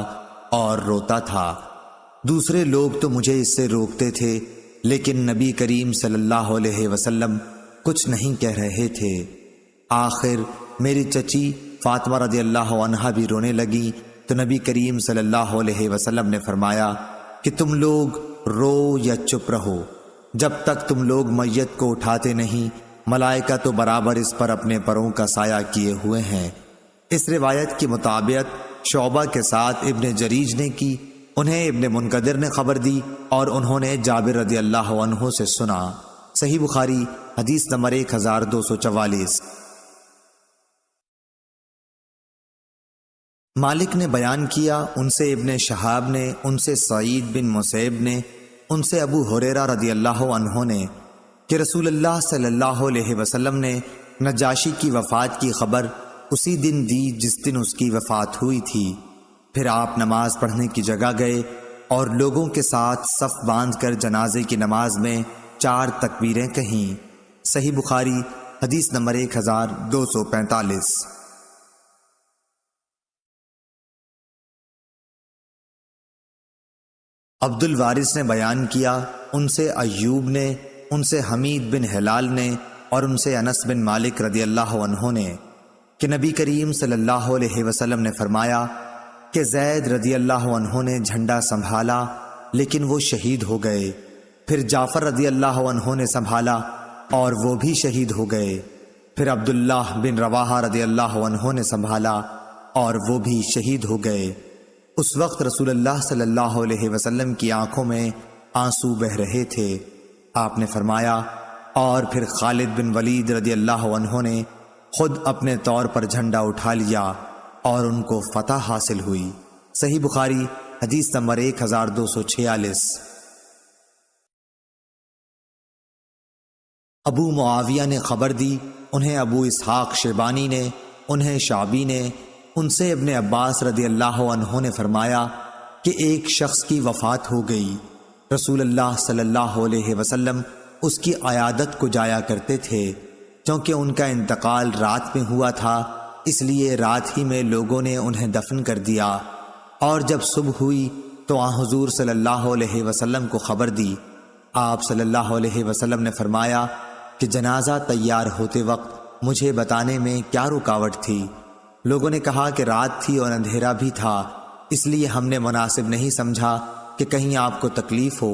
اور روتا تھا، دوسرے لوگ تو مجھے اس سے روکتے تھے، لیکن نبی کریم صلی اللہ علیہ وسلم کچھ نہیں کہہ رہے تھے۔ آخر میری چچی فاطمہ رضی اللہ عنہا بھی رونے لگی تو نبی کریم صلی اللہ علیہ وسلم نے فرمایا کہ تم لوگ رو یا چپ رہو، جب تک تم لوگ میت کو اٹھاتے نہیں ملائکہ تو برابر اس پر اپنے پروں کا سایہ کیے ہوئے ہیں۔ اس روایت کی مطابقت شعبہ کے ساتھ ابن جریج نے کی، انہیں ابن منقدر نے خبر دی اور انہوں نے جابر رضی اللہ عنہ سے سنا۔ صحیح بخاری حدیث نمبر 1244۔ مالک نے بیان کیا، ان سے ابن شہاب نے، ان سے سعید بن مسیب نے، ان سے ابو ہریرہ رضی اللہ عنہ نے کہ رسول اللہ صلی اللہ علیہ وسلم نے نجاشی کی وفات کی خبر اسی دن دی جس دن اس کی وفات ہوئی تھی۔ پھر آپ نماز پڑھنے کی جگہ گئے اور لوگوں کے ساتھ صف باندھ کر جنازے کی نماز میں 4 تکبیریں کہیں۔ صحیح بخاری حدیث نمبر 1245۔ عبد الوارث نے بیان کیا، ان سے ایوب نے، ان سے حمید بن ہلال نے اور ان سے انس بن مالک رضی اللہ عنہ نے کہ نبی کریم صلی اللہ علیہ وسلم نے فرمایا کہ زید رضی اللہ عنہ نے جھنڈا سنبھالا لیکن وہ شہید ہو گئے، پھر جعفر رضی اللہ عنہ نے سنبھالا اور وہ بھی شہید ہو گئے، پھر عبداللہ بن رواحہ رضی اللہ عنہ نے سنبھالا اور وہ بھی شہید ہو گئے۔ اس وقت رسول اللہ صلی اللہ علیہ وسلم کی آنکھوں میں آنسو بہہ رہے تھے۔ آپ نے فرمایا اور پھر خالد بن ولید رضی اللہ عنہ نے خود اپنے طور پر جھنڈا اٹھا لیا اور ان کو فتح حاصل ہوئی۔ صحیح بخاری حدیث نمبر 1246۔ ابو معاویہ نے خبر دی، انہیں ابو اسحاق شیبانی نے، انہیں شعبی نے، ان سے ابن عباس رضی اللہ عنہ نے فرمایا کہ ایک شخص کی وفات ہو گئی، رسول اللہ صلی اللہ علیہ وسلم اس کی عیادت کو جایا کرتے تھے، کیونکہ ان کا انتقال رات میں ہوا تھا، اس لیے رات ہی میں لوگوں نے انہیں دفن کر دیا، اور جب صبح ہوئی تو حضور صلی اللہ علیہ وسلم کو خبر دی۔ آپ صلی اللہ علیہ وسلم نے فرمایا کہ جنازہ تیار ہوتے وقت مجھے بتانے میں کیا رکاوٹ تھی؟ لوگوں نے کہا کہ رات تھی اور اندھیرا بھی تھا، اس لیے ہم نے مناسب نہیں سمجھا کہ کہیں آپ کو تکلیف ہو۔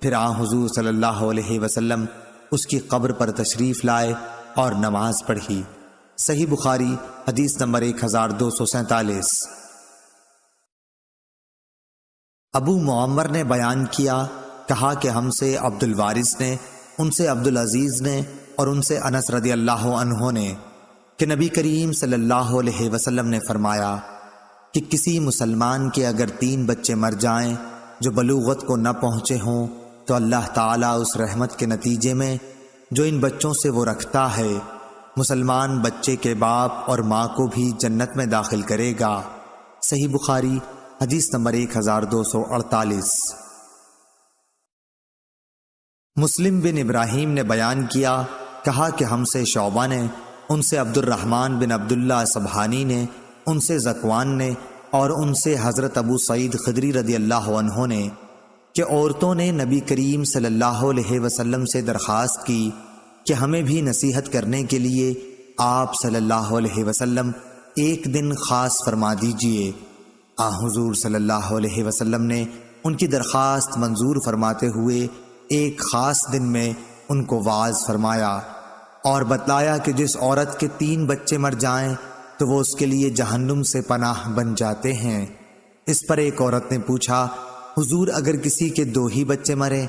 پھر حضور صلی اللہ علیہ وسلم اس کی قبر پر تشریف لائے اور نماز پڑھی۔ صحیح بخاری حدیث نمبر 1247۔ ابو معمر نے بیان کیا، کہا کہ ہم سے عبد الوارث نے، ان سے عبد العزیز نے اور ان سے انس رضی اللہ عنہ نے کہ نبی کریم صلی اللہ علیہ وسلم نے فرمایا کہ کسی مسلمان کے اگر 3 بچے مر جائیں جو بلوغت کو نہ پہنچے ہوں تو اللہ تعالیٰ اس رحمت کے نتیجے میں جو ان بچوں سے وہ رکھتا ہے مسلمان بچے کے باپ اور ماں کو بھی جنت میں داخل کرے گا۔ صحیح بخاری حدیث نمبر 1248۔ مسلم بن ابراہیم نے بیان کیا، کہا کہ ہم سے شعبہ نے، ان سے عبد الرحمن بن عبداللہ سبحانی نے، ان سے ذکوان نے، اور ان سے حضرت ابو سعید خدری رضی اللہ عنہ نے کہ عورتوں نے نبی کریم صلی اللہ علیہ وسلم سے درخواست کی کہ ہمیں بھی نصیحت کرنے کے لیے آپ صلی اللہ علیہ وسلم ایک دن خاص فرما دیجئے۔ حضور صلی اللہ علیہ وسلم نے ان کی درخواست منظور فرماتے ہوئے ایک خاص دن میں ان کو واعظ فرمایا اور بتلایا کہ جس عورت کے 3 بچے مر جائیں تو وہ اس کے لیے جہنم سے پناہ بن جاتے ہیں۔ اس پر ایک عورت نے پوچھا، حضور اگر کسی کے 2 ہی بچے مریں؟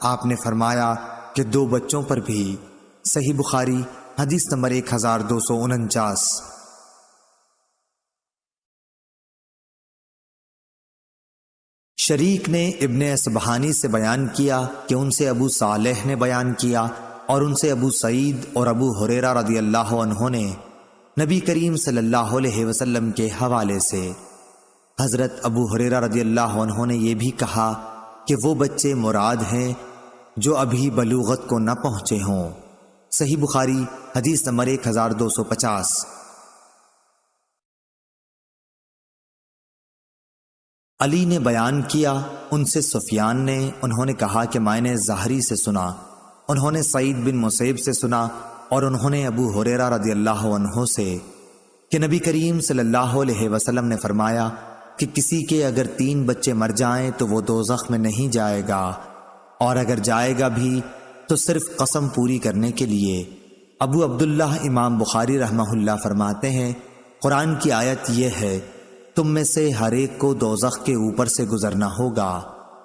آپ نے فرمایا کہ 2 بچوں پر بھی۔ صحیح بخاری حدیث نمبر 1249۔ شریک نے ابن اصبہانی سے بیان کیا کہ ان سے ابو صالح نے بیان کیا اور ان سے ابو سعید اور ابو ہریرہ رضی اللہ عنہ نے نبی کریم صلی اللہ علیہ وسلم کے حوالے سے۔ حضرت ابو ہریرہ رضی اللہ عنہ نے یہ بھی کہا کہ وہ بچے مراد ہیں جو ابھی بلوغت کو نہ پہنچے ہوں۔ صحیح بخاری حدیث نمبر 1250۔ علی نے بیان کیا ان سے سفیان نے، انہوں نے کہا کہ میں نے زہری سے سنا، انہوں نے سعید بن مسیب سے سنا اور انہوں نے ابو ہریرہ رضی اللہ عنہ سے کہ نبی کریم صلی اللہ علیہ وسلم نے فرمایا کہ کسی کے اگر 3 بچے مر جائیں تو وہ دوزخ میں نہیں جائے گا، اور اگر جائے گا بھی تو صرف قسم پوری کرنے کے لیے۔ ابو عبداللہ امام بخاری رحمہ اللہ فرماتے ہیں قرآن کی آیت یہ ہے، تم میں سے ہر ایک کو دوزخ کے اوپر سے گزرنا ہوگا۔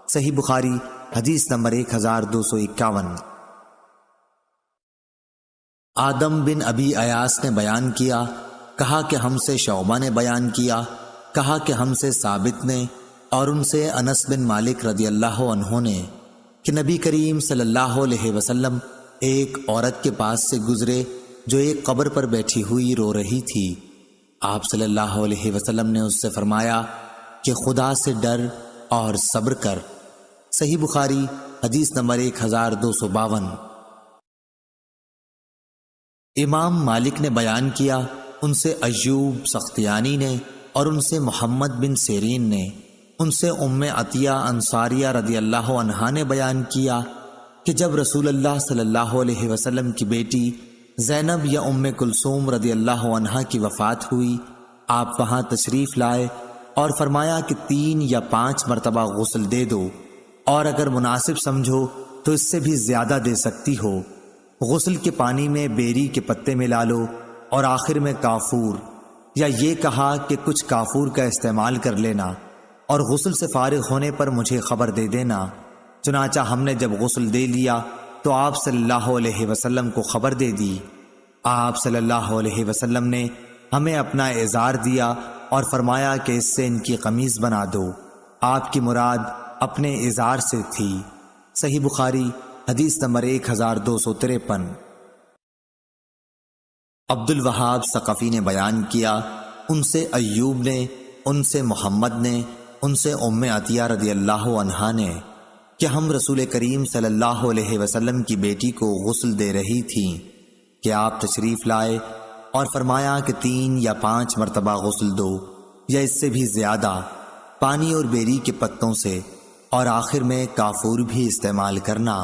صحیح بخاری حدیث نمبر 1251۔ آدم بن ابی ایاس نے بیان کیا، کہا کہ ہم سے شعبہ نے بیان کیا، کہا کہ ہم سے ثابت نے اور ان سے انس بن مالک رضی اللہ عنہ نے کہ نبی کریم صلی اللہ علیہ وسلم ایک عورت کے پاس سے گزرے جو ایک قبر پر بیٹھی ہوئی رو رہی تھی۔ آپ صلی اللہ علیہ وسلم نے اس سے فرمایا کہ خدا سے ڈر اور صبر کر۔ صحیح بخاری حدیث نمبر 1252۔ امام مالک نے بیان کیا ان سے ایوب سختیانی نے اور ان سے محمد بن سیرین نے، ان سے عطیہ انصاریہ رضی اللہ عنہا نے بیان کیا کہ جب رسول اللہ صلی اللہ علیہ وسلم کی بیٹی زینب یا کلثوم رضی اللہ عنہا کی وفات ہوئی، آپ وہاں تشریف لائے اور فرمایا کہ 3 یا 5 مرتبہ غسل دے دو، اور اگر مناسب سمجھو تو اس سے بھی زیادہ دے سکتی ہو۔ غسل کے پانی میں بیری کے پتے ملا لو اور آخر میں کافور، یا یہ کہا کہ کچھ کافور کا استعمال کر لینا، اور غسل سے فارغ ہونے پر مجھے خبر دے دینا۔ چنانچہ ہم نے جب غسل دے لیا تو آپ صلی اللہ علیہ وسلم کو خبر دے دی۔ آپ صلی اللہ علیہ وسلم نے ہمیں اپنا ازار دیا اور فرمایا کہ اس سے ان کی قمیض بنا دو۔ آپ کی مراد اپنے ازار سے تھی۔ صحیح بخاری حدیث نمبر 1253۔ عبد الوہاب ثقفی نے بیان کیا ان سے ایوب نے، ان سے محمد نے، ان سے عطیہ رضی اللہ عنہا نے کہ ہم رسول کریم صلی اللہ علیہ وسلم کی بیٹی کو غسل دے رہی تھیں کہ آپ تشریف لائے اور فرمایا کہ 3 یا 5 مرتبہ غسل دو، یا اس سے بھی زیادہ، پانی اور بیری کے پتوں سے، اور آخر میں کافور بھی استعمال کرنا،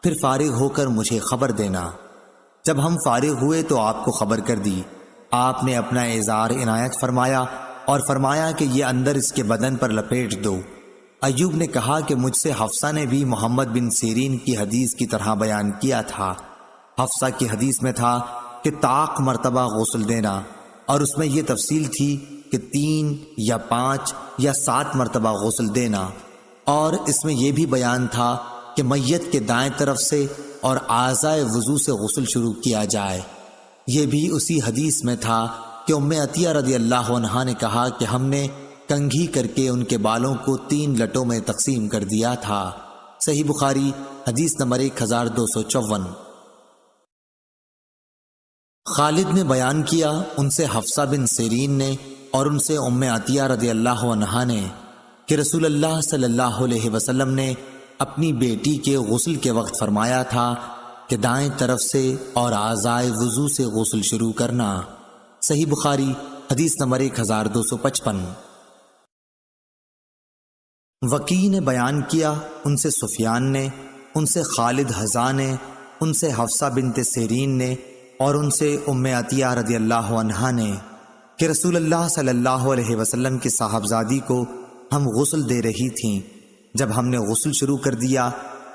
پھر فارغ ہو کر مجھے خبر دینا۔ جب ہم فارغ ہوئے تو آپ کو خبر کر دی۔ آپ نے اپنا ازار عنایت فرمایا اور فرمایا کہ یہ اندر اس کے بدن پر لپیٹ دو۔ ایوب نے کہا کہ مجھ سے حفصہ نے بھی محمد بن سیرین کی حدیث کی طرح بیان کیا تھا۔ حفصہ کی حدیث میں تھا کہ طاق مرتبہ غسل دینا، اور اس میں یہ تفصیل تھی کہ 3 یا 5 یا 7 مرتبہ غسل دینا، اور اس میں یہ بھی بیان تھا کہ میت کے دائیں طرف سے اور اعضائے وضو سے غسل شروع کیا جائے۔ یہ بھی اسی حدیث میں تھا کہ عطیہ رضی اللہ عنہا نے کہا کہ ہم نے کنگھی کر کے ان کے بالوں کو 3 لٹوں میں تقسیم کر دیا تھا۔ صحیح بخاری حدیث نمبر 1254۔ خالد نے بیان کیا ان سے حفصہ بن سیرین نے اور ان سے عطیہ رضی اللہ عنہا نے کہ رسول اللہ صلی اللہ علیہ وسلم نے اپنی بیٹی کے غسل کے وقت فرمایا تھا کہ دائیں طرف سے اور اعضائے وضو سے غسل شروع کرنا۔ صحیح بخاری حدیث نمبر 1255۔ وکی نے بیان کیا، ان سے سفیان نے، ان سے خالد حذا نے، ان سے حفصہ بنت سیرین نے، اور ان سے ام عطیہ رضی اللہ عنہا نے کہ رسول اللہ صلی اللہ علیہ وسلم کی صاحبزادی کو ہم غسل دے رہی تھیں۔ جب ہم نے غسل شروع کر دیا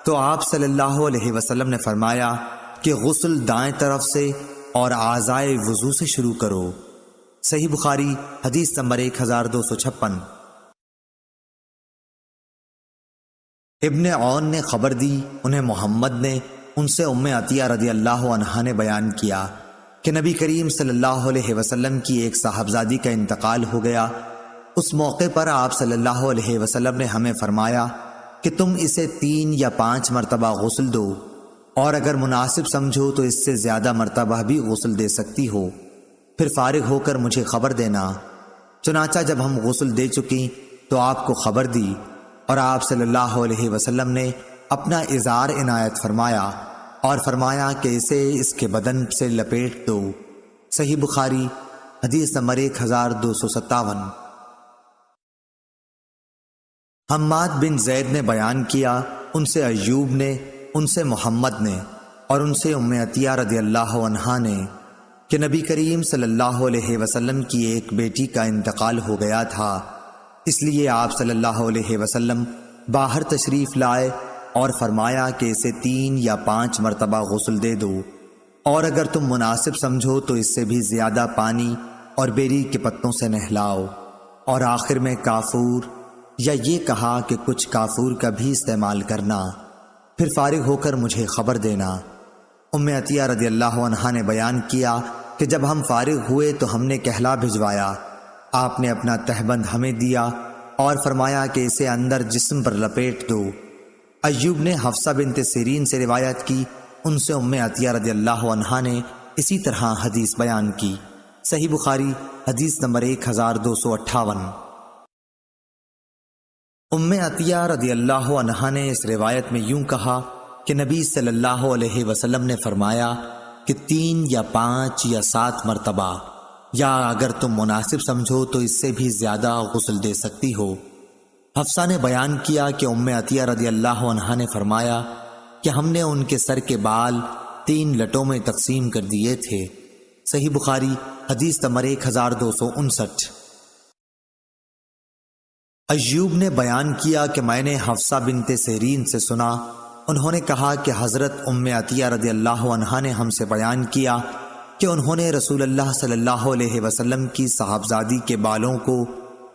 تو آپ صلی اللہ علیہ وسلم نے فرمایا کہ غسل دائیں طرف سے اور اعضائے وضو سے شروع کرو۔ صحیح بخاری حدیث نمبر 1256۔ ابن عون نے خبر دی، انہیں محمد نے، ان سے ام عطیہ رضی اللہ عنہا نے بیان کیا کہ نبی کریم صلی اللہ علیہ وسلم کی ایک صاحبزادی کا انتقال ہو گیا۔ اس موقع پر آپ صلی اللہ علیہ وسلم نے ہمیں فرمایا کہ تم اسے 3 یا 5 مرتبہ غسل دو، اور اگر مناسب سمجھو تو اس سے زیادہ مرتبہ بھی غسل دے سکتی ہو، پھر فارغ ہو کر مجھے خبر دینا۔ چنانچہ جب ہم غسل دے چکی تو آپ کو خبر دی، اور آپ صلی اللہ علیہ وسلم نے اپنا ازار عنایت فرمایا اور فرمایا کہ اسے اس کے بدن سے لپیٹ دو۔ صحیح بخاری حدیث نمبر 1257۔ حماد بن زید نے بیان کیا، ان سے ایوب نے، ان سے محمد نے، اور ان سے ام عطیہ رضی اللہ عنہا نے کہ نبی کریم صلی اللہ علیہ وسلم کی ایک بیٹی کا انتقال ہو گیا تھا، اس لیے آپ صلی اللہ علیہ وسلم باہر تشریف لائے اور فرمایا کہ اسے 3 یا 5 مرتبہ غسل دے دو، اور اگر تم مناسب سمجھو تو اس سے بھی زیادہ پانی اور بیری کے پتوں سے نہلاؤ، اور آخر میں کافور، یا یہ کہا کہ کچھ کافور کا بھی استعمال کرنا، پھر فارغ ہو کر مجھے خبر دینا۔ ام عطیہ رضی اللہ عنہا نے بیان کیا کہ جب ہم فارغ ہوئے تو ہم نے کہلا بھجوایا، آپ نے اپنا تہبند ہمیں دیا اور فرمایا کہ اسے اندر جسم پر لپیٹ دو۔ ایوب نے حفصہ بنت سیرین سے روایت کی، ان سے ام عطیہ رضی اللہ عنہا نے اسی طرح حدیث بیان کی۔ صحیح بخاری حدیث نمبر 1258۔ ام عطیہ رضی اللہ عنہا نے اس روایت میں یوں کہا کہ نبی صلی اللہ علیہ وسلم نے فرمایا کہ 3 یا 5 یا 7 مرتبہ، یا اگر تم مناسب سمجھو تو اس سے بھی زیادہ غسل دے سکتی ہو۔ حفصہ نے بیان کیا کہ ام عطیہ رضی اللہ عنہا نے فرمایا کہ ہم نے ان کے سر کے بال 3 لٹوں میں تقسیم کر دیے تھے۔ صحیح بخاری حدیث نمبر 1259۔ ایوب نے بیان کیا کہ میں نے حفصہ بنت سیرین سے سنا، انہوں نے کہا کہ حضرت ام عطیہ رضی اللہ عنہا نے ہم سے بیان کیا کہ انہوں نے رسول اللہ صلی اللہ علیہ وسلم کی صاحبزادی کے بالوں کو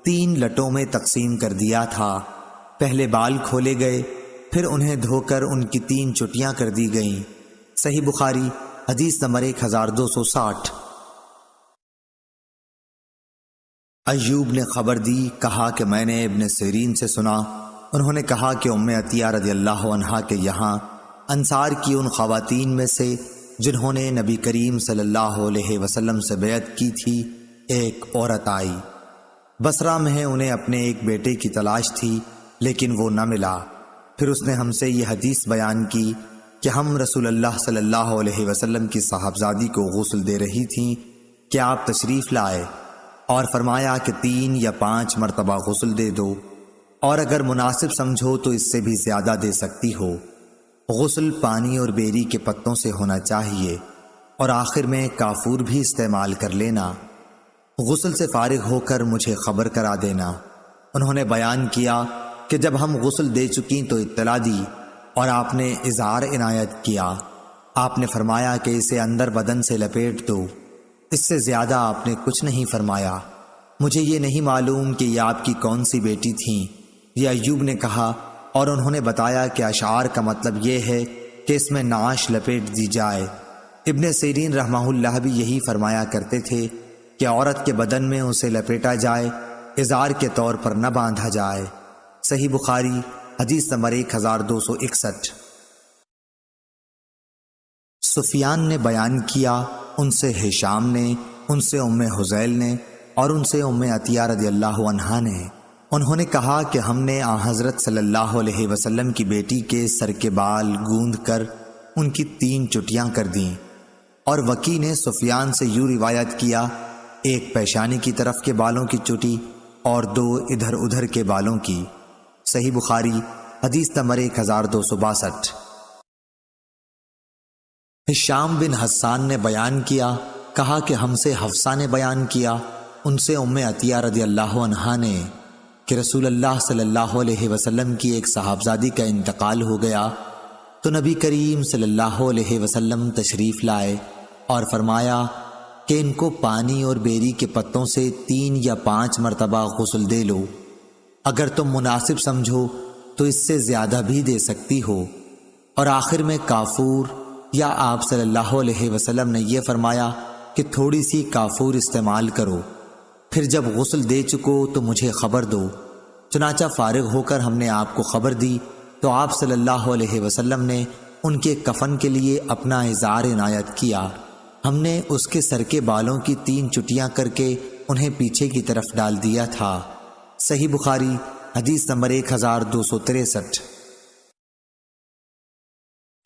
3 لٹوں میں تقسیم کر دیا تھا۔ پہلے بال کھولے گئے، پھر انہیں دھو کر ان کی 3 چٹیاں کر دی گئیں۔ صحیح بخاری حدیث نمبر 1260۔ ایوب نے خبر دی، کہا کہ میں نے ابن سیرین سے سنا، انہوں نے کہا کہ ام عطیہ رضی اللہ عنہا کے یہاں انصار کی ان خواتین میں سے جنہوں نے نبی کریم صلی اللہ علیہ وسلم سے بیعت کی تھی ایک عورت آئی۔ بصرہ میں انہیں اپنے ایک بیٹے کی تلاش تھی لیکن وہ نہ ملا۔ پھر اس نے ہم سے یہ حدیث بیان کی کہ ہم رسول اللہ صلی اللہ علیہ وسلم کی صاحبزادی کو غسل دے رہی تھیں کہ آپ تشریف لائے اور فرمایا کہ 3 یا 5 مرتبہ غسل دے دو، اور اگر مناسب سمجھو تو اس سے بھی زیادہ دے سکتی ہو۔ غسل پانی اور بیری کے پتوں سے ہونا چاہیے، اور آخر میں کافور بھی استعمال کر لینا۔ غسل سے فارغ ہو کر مجھے خبر کرا دینا۔ انہوں نے بیان کیا کہ جب ہم غسل دے چکیں تو اطلاع دی، اور آپ نے اظہار عنایت کیا۔ آپ نے فرمایا کہ اسے اندر بدن سے لپیٹ دو، اس سے زیادہ آپ نے کچھ نہیں فرمایا۔ مجھے یہ نہیں معلوم کہ یہ آپ کی کون سی بیٹی تھیں، یہ ایوب نے کہا، اور انہوں نے بتایا کہ اشعار کا مطلب یہ ہے کہ اس میں نعش لپیٹ دی جائے۔ ابن سیرین رحمہ اللہ بھی یہی فرمایا کرتے تھے کہ عورت کے بدن میں اسے لپیٹا جائے، اظہار کے طور پر نہ باندھا جائے۔ صحیح بخاری حدیث نمبر 1261۔ سفیان نے بیان کیا، ان سے ہشام نے، ان سے ام حذیل نے، اور ان سے ام عطیہ رضی اللہ عنہا نے، انہوں نے کہا کہ ہم نے حضرت صلی اللہ علیہ وسلم کی بیٹی کے سر کے بال گوندھ کر ان کی 3 چٹیاں کر دیں۔ اور وکی نے سفیان سے یوں روایت کیا، ایک پیشانی کی طرف کے بالوں کی چٹی اور 2 ادھر ادھر کے بالوں کی۔ صحیح بخاری حدیث نمبر 1262۔ ہشام بن حسان نے بیان کیا، کہا کہ ہم سے حفصہ نے بیان کیا، ان سے ام عطیہ رضی اللہ عنہا نے کہ رسول اللہ صلی اللہ علیہ وسلم کی ایک صاحبزادی کا انتقال ہو گیا تو نبی کریم صلی اللہ علیہ وسلم تشریف لائے اور فرمایا کہ ان کو پانی اور بیری کے پتوں سے 3 یا 5 مرتبہ غسل دے لو، اگر تم مناسب سمجھو تو اس سے زیادہ بھی دے سکتی ہو۔ اور آخر میں کافور یا آپ صلی اللہ علیہ وسلم نے یہ فرمایا کہ تھوڑی سی کافور استعمال کرو، پھر جب غسل دے چکو تو مجھے خبر دو۔ چنانچہ فارغ ہو کر ہم نے آپ کو خبر دی تو آپ صلی اللہ علیہ وسلم نے ان کے کفن کے لیے اپنا اظہار عنایت کیا۔ ہم نے اس کے سر کے بالوں کی 3 چٹیاں کر کے انہیں پیچھے کی طرف ڈال دیا تھا۔ صحیح بخاری حدیث نمبر 1263۔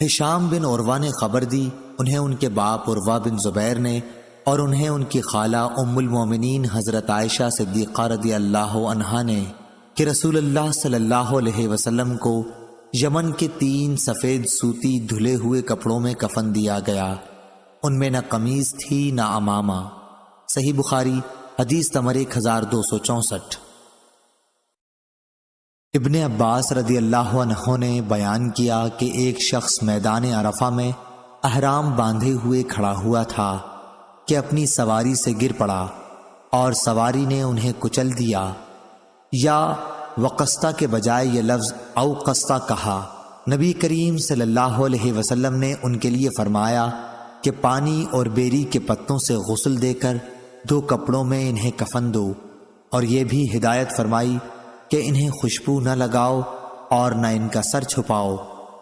ہشام بن عروہ نے خبر دی، انہیں ان کے باپ عروہ بن زبیر نے، اور انہیں ان کی خالہ ام المومنین حضرت عائشہ صدیقہ رضی اللہ عنہا نے کہ رسول اللہ صلی اللہ علیہ وسلم کو یمن کے 3 سفید سوتی دھلے ہوئے کپڑوں میں کفن دیا گیا، ان میں نہ قمیض تھی نہ عمامہ۔ صحیح بخاری حدیث نمبر 1264۔ ابن عباس رضی اللہ عنہ نے بیان کیا کہ ایک شخص میدان عرفہ میں احرام باندھے ہوئے کھڑا ہوا تھا کہ اپنی سواری سے گر پڑا اور سواری نے انہیں کچل دیا، یا وقستہ کے بجائے یہ لفظ اوقستہ کہا۔ نبی کریم صلی اللہ علیہ وسلم نے ان کے لیے فرمایا کہ پانی اور بیری کے پتوں سے غسل دے کر 2 کپڑوں میں انہیں کفن دو، اور یہ بھی ہدایت فرمائی کہ انہیں خوشبو نہ لگاؤ اور نہ ان کا سر چھپاؤ،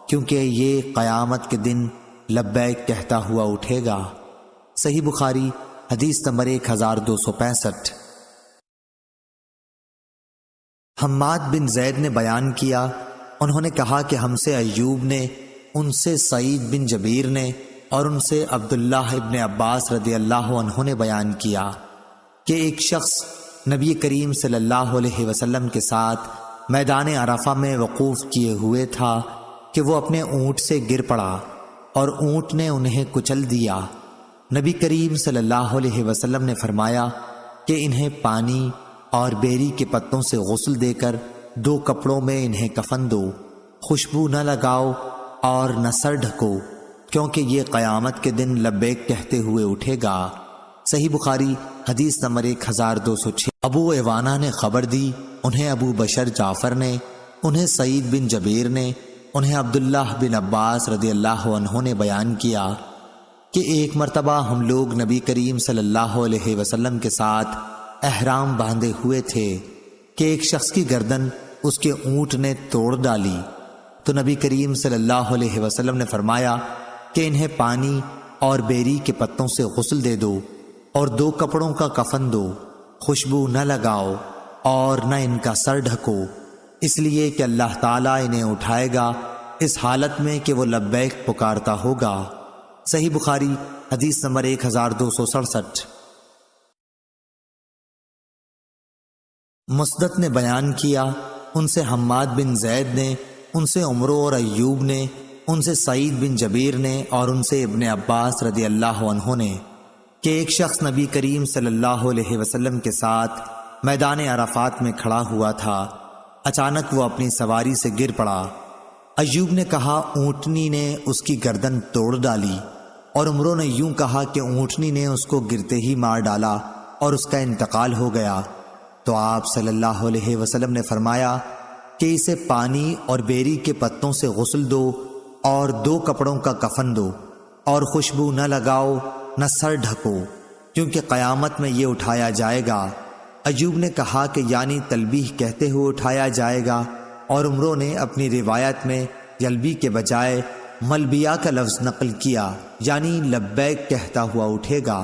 کیونکہ یہ قیامت کے دن لبیک کہتا ہوا اٹھے گا۔ صحیح بخاری حدیث نمبر 1265۔ حماد بن زید نے بیان کیا، انہوں نے کہا کہ ہم سے ایوب نے، ان سے سعید بن جبیر نے، اور ان سے عبداللہ ابن عباس رضی اللہ عنہ نے بیان کیا کہ ایک شخص نبی کریم صلی اللہ علیہ وسلم کے ساتھ میدان عرفہ میں وقوف کیے ہوئے تھا کہ وہ اپنے اونٹ سے گر پڑا اور اونٹ نے انہیں کچل دیا۔ نبی کریم صلی اللہ علیہ وسلم نے فرمایا کہ انہیں پانی اور بیری کے پتوں سے غسل دے کر 2 کپڑوں میں انہیں کفن دو، خوشبو نہ لگاؤ اور نہ سر ڈھکو، کیونکہ یہ قیامت کے دن لبیک کہتے ہوئے اٹھے گا۔ صحیح بخاری حدیث نمبر 1206۔ ابو ایوانہ نے خبر دی، انہیں ابو بشر جعفر نے، انہیں سعید بن جبیر نے، انہیں عبداللہ بن عباس رضی اللہ عنہ نے بیان کیا کہ ایک مرتبہ ہم لوگ نبی کریم صلی اللہ علیہ وسلم کے ساتھ احرام باندھے ہوئے تھے کہ ایک شخص کی گردن اس کے اونٹ نے توڑ ڈالی، تو نبی کریم صلی اللہ علیہ وسلم نے فرمایا کہ انہیں پانی اور بیری کے پتوں سے غسل دے دو اور 2 کپڑوں کا کفن دو، خوشبو نہ لگاؤ اور نہ ان کا سر ڈھکو، اس لیے کہ اللہ تعالیٰ انہیں اٹھائے گا اس حالت میں کہ وہ لبیک پکارتا ہوگا۔ صحیح بخاری حدیث نمبر 1267۔ مسدد نے بیان کیا، ان سے حماد بن زید نے، ان سے عمرو اور ایوب نے، ان سے سعید بن جبیر نے، اور ان سے ابن عباس رضی اللہ عنہ نے کہ ایک شخص نبی کریم صلی اللہ علیہ وسلم کے ساتھ میدان عرفات میں کھڑا ہوا تھا، اچانک وہ اپنی سواری سے گر پڑا۔ ایوب نے کہا اونٹنی نے اس کی گردن توڑ ڈالی، اور عمرو نے یوں کہا کہ اونٹنی نے اس کو گرتے ہی مار ڈالا اور اس کا انتقال ہو گیا۔ تو آپ صلی اللہ علیہ وسلم نے فرمایا کہ اسے پانی اور بیری کے پتوں سے غسل دو اور 2 کپڑوں کا کفن دو، اور خوشبو نہ لگاؤ نہ سر ڈھکو، کیونکہ قیامت میں یہ اٹھایا جائے گا۔ ایوب نے کہا کہ یعنی تلبیح کہتے ہوئے اٹھایا جائے گا، اور عمرو نے اپنی روایت میں یلبی کے بجائے ملبیہ کا لفظ نقل کیا، یعنی لبیک کہتا ہوا اٹھے گا۔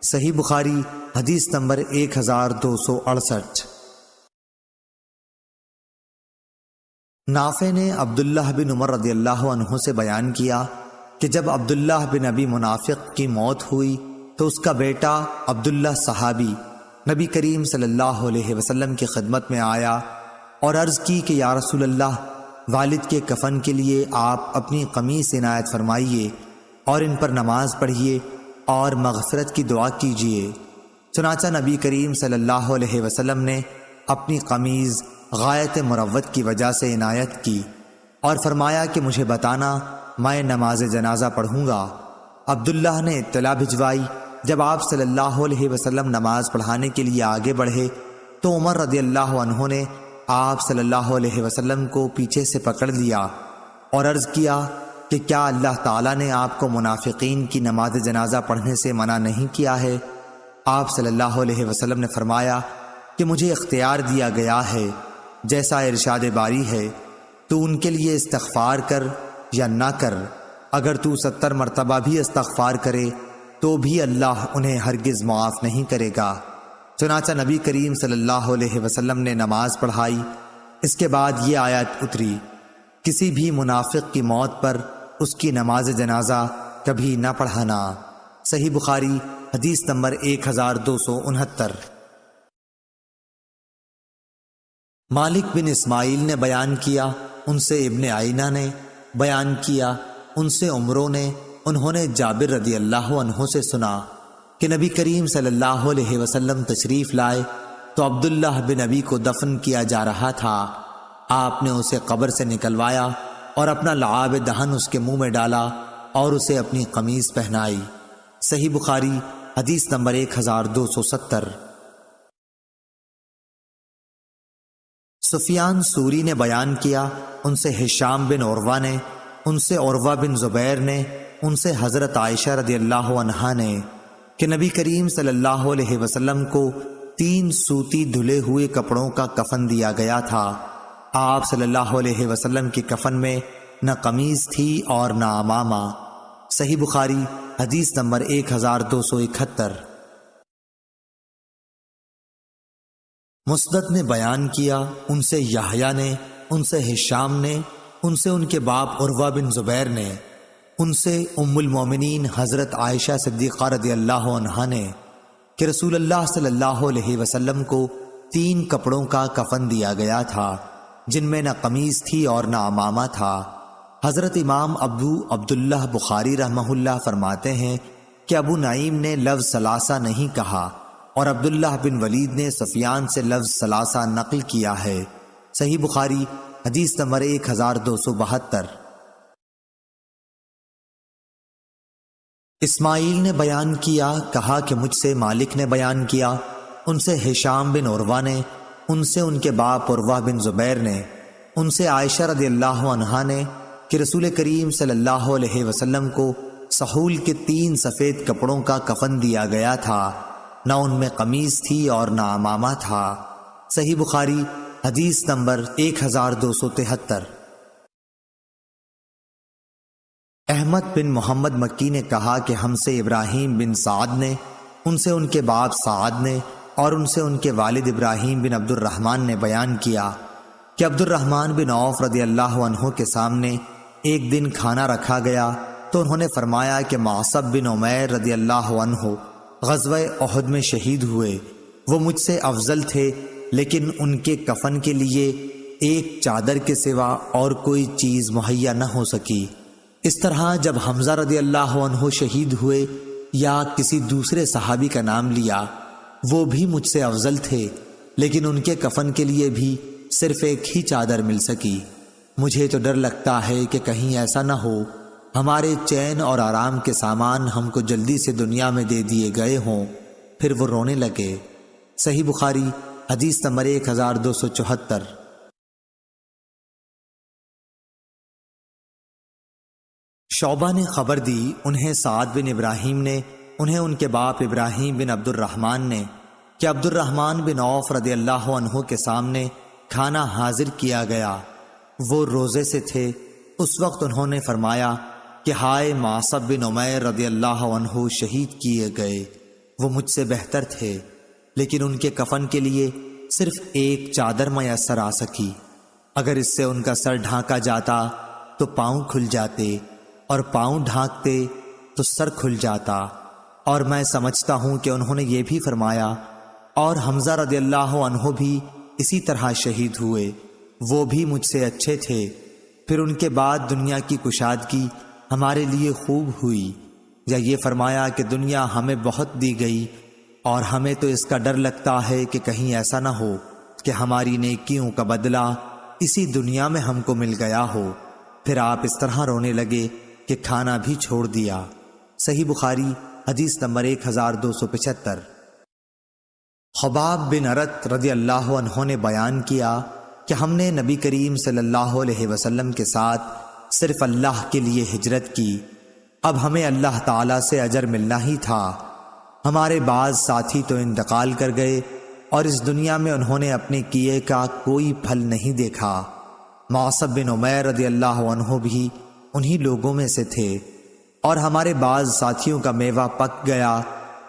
صحیح بخاری حدیث نمبر 1268۔ نافع نے عبداللہ بن عمر رضی اللہ عنہ سے بیان کیا کہ جب عبداللہ بن ابی منافق کی موت ہوئی تو اس کا بیٹا عبداللہ صحابی نبی کریم صلی اللہ علیہ وسلم کی خدمت میں آیا اور عرض کی کہ یا رسول اللہ، والد کے کفن کے لیے آپ اپنی قمیص عنایت فرمائیے اور ان پر نماز پڑھیے اور مغفرت کی دعا کیجیے۔ چنانچہ نبی کریم صلی اللہ علیہ وسلم نے اپنی قمیض غایت مروت کی وجہ سے عنایت کی اور فرمایا کہ مجھے بتانا، میں نماز جنازہ پڑھوں گا۔ عبداللہ نے اطلاع بھجوائی، جب آپ صلی اللہ علیہ وسلم نماز پڑھانے کے لیے آگے بڑھے تو عمر رضی اللہ عنہ نے آپ صلی اللہ علیہ وسلم کو پیچھے سے پکڑ لیا اور عرض کیا کہ کیا اللہ تعالیٰ نے آپ کو منافقین کی نماز جنازہ پڑھنے سے منع نہیں کیا ہے؟ آپ صلی اللہ علیہ وسلم نے فرمایا کہ مجھے اختیار دیا گیا ہے، جیسا ارشاد باری ہے، تو ان کے لیے استغفار کر یا نہ کر، اگر تو 70 مرتبہ بھی استغفار کرے تو بھی اللہ انہیں ہرگز معاف نہیں کرے گا۔ چنانچہ نبی کریم صلی اللہ علیہ وسلم نے نماز پڑھائی۔ اس کے بعد یہ آیت اتری، کسی بھی منافق کی موت پر اس کی نماز جنازہ کبھی نہ پڑھانا۔ صحیح بخاری حدیث نمبر 1269۔ مالک بن اسماعیل نے بیان کیا، ان سے ابن عینہ نے بیان کیا، ان سے عمرو نے، انہوں نے جابر رضی اللہ عنہ سے سنا کہ نبی کریم صلی اللہ علیہ وسلم تشریف لائے تو عبداللہ بن ابی کو دفن کیا جا رہا تھا۔ آپ نے اسے قبر سے نکلوایا اور اپنا لعاب دہن اس کے منہ میں ڈالا اور اسے اپنی قمیض پہنائی۔ صحیح بخاری حدیث نمبر 1270۔ سفیان سوری نے بیان کیا، ان سے ہشام بن عروہ نے، ان سے عروہ بن زبیر نے، ان سے حضرت عائشہ رضی اللہ عنہا نے کہ نبی کریم صلی اللہ علیہ وسلم کو 3 سوتی دھلے ہوئے کپڑوں کا کفن دیا گیا تھا۔ آپ صلی اللہ علیہ وسلم کی کفن میں نہ قمیض تھی اور نہ عمامہ۔ صحیح بخاری حدیث نمبر 1271۔ مسند نے بیان کیا، ان سے یحییٰ نے، ان سے ہشام نے، ان سے ان کے باپ عروہ بن زبیر نے، ان سے ام المومنین حضرت عائشہ صدیقہ رضی اللہ عنہا نے کہ رسول اللہ صلی اللہ علیہ وسلم کو 3 کپڑوں کا کفن دیا گیا تھا، جن میں نہ قمیض تھی اور نہ عمامہ تھا۔ حضرت امام ابو عبداللہ بخاری رحمہ اللہ فرماتے ہیں کہ ابو نعیم نے لفظ ثلاثہ نہیں کہا اور عبداللہ بن ولید نے سفیان سے لفظ ثلاثہ نقل کیا ہے۔ صحیح بخاری حدیث نمبر 1272۔ اسماعیل نے بیان کیا، کہا کہ مجھ سے مالک نے بیان کیا، ان سے ہشام بن عروہ نے، ان سے ان کے باپ عروہ بن زبیر نے، ان سے عائشہ رضی اللہ عنہا نے کہ رسول کریم صلی اللہ علیہ وسلم کو سحول کے 3 سفید کپڑوں کا کفن دیا گیا تھا، نہ ان میں قمیض تھی اور نہ عمامہ تھا۔ صحیح بخاری حدیث نمبر 1273۔ احمد بن محمد مکی نے کہا کہ ہم سے ابراہیم بن سعد نے، ان سے ان کے باپ سعد نے اور ان سے ان کے والد ابراہیم بن عبد الرحمن نے بیان کیا کہ عبد الرحمن بن عوف رضی اللہ عنہ کے سامنے ایک دن کھانا رکھا گیا تو انہوں نے فرمایا کہ معصب بن عمیر رضی اللہ عنہ غزوہ احد میں شہید ہوئے، وہ مجھ سے افضل تھے لیکن ان کے کفن کے لیے ایک چادر کے سوا اور کوئی چیز مہیا نہ ہو سکی۔ اس طرح جب حمزہ رضی اللہ عنہ شہید ہوئے یا کسی دوسرے صحابی کا نام لیا، وہ بھی مجھ سے افضل تھے لیکن ان کے کفن کے لیے بھی صرف ایک ہی چادر مل سکی۔ مجھے تو ڈر لگتا ہے کہ کہیں ایسا نہ ہو ہمارے چین اور آرام کے سامان ہم کو جلدی سے دنیا میں دے دیے گئے ہوں۔ پھر وہ رونے لگے۔ صحیح بخاری حدیث نمبر 1274۔ شعبہ نے خبر دی، انہیں سعد بن ابراہیم نے، انہیں ان کے باپ ابراہیم بن عبد الرحمن نے کہ عبد الرحمن بن عوف رضی اللہ عنہ کے سامنے کھانا حاضر کیا گیا، وہ روزے سے تھے۔ اس وقت انہوں نے فرمایا کہ ہائے معصب بن عمیر رضی اللہ عنہ شہید کیے گئے، وہ مجھ سے بہتر تھے لیکن ان کے کفن کے لیے صرف ایک چادر میسر آ سکی، اگر اس سے ان کا سر ڈھانکا جاتا تو پاؤں کھل جاتے اور پاؤں ڈھانکتے تو سر کھل جاتا، اور میں سمجھتا ہوں کہ انہوں نے یہ بھی فرمایا اور حمزہ رضی اللہ عنہ بھی اسی طرح شہید ہوئے، وہ بھی مجھ سے اچھے تھے۔ پھر ان کے بعد دنیا کی کشادگی ہمارے لیے خوب ہوئی، یا یہ فرمایا کہ دنیا ہمیں بہت دی گئی اور ہمیں تو اس کا ڈر لگتا ہے کہ کہیں ایسا نہ ہو کہ ہماری نیکیوں کا بدلہ اسی دنیا میں ہم کو مل گیا ہو۔ پھر آپ اس طرح رونے لگے کہ کھانا بھی چھوڑ دیا۔ صحیح بخاری حدیث نمبر 1275۔ خباب بن ارت رضی اللہ عنہ نے بیان کیا کہ ہم نے نبی کریم صلی اللہ علیہ وسلم کے ساتھ صرف اللہ کے لیے ہجرت کی۔ اب ہمیں اللہ تعالیٰ سے اجر ملنا ہی تھا۔ ہمارے بعض ساتھی تو انتقال کر گئے اور اس دنیا میں انہوں نے اپنے کیے کا کوئی پھل نہیں دیکھا۔ معصب بن عمیر رضی اللہ عنہ بھی انہی لوگوں میں سے تھے، اور ہمارے بعض ساتھیوں کا میوہ پک گیا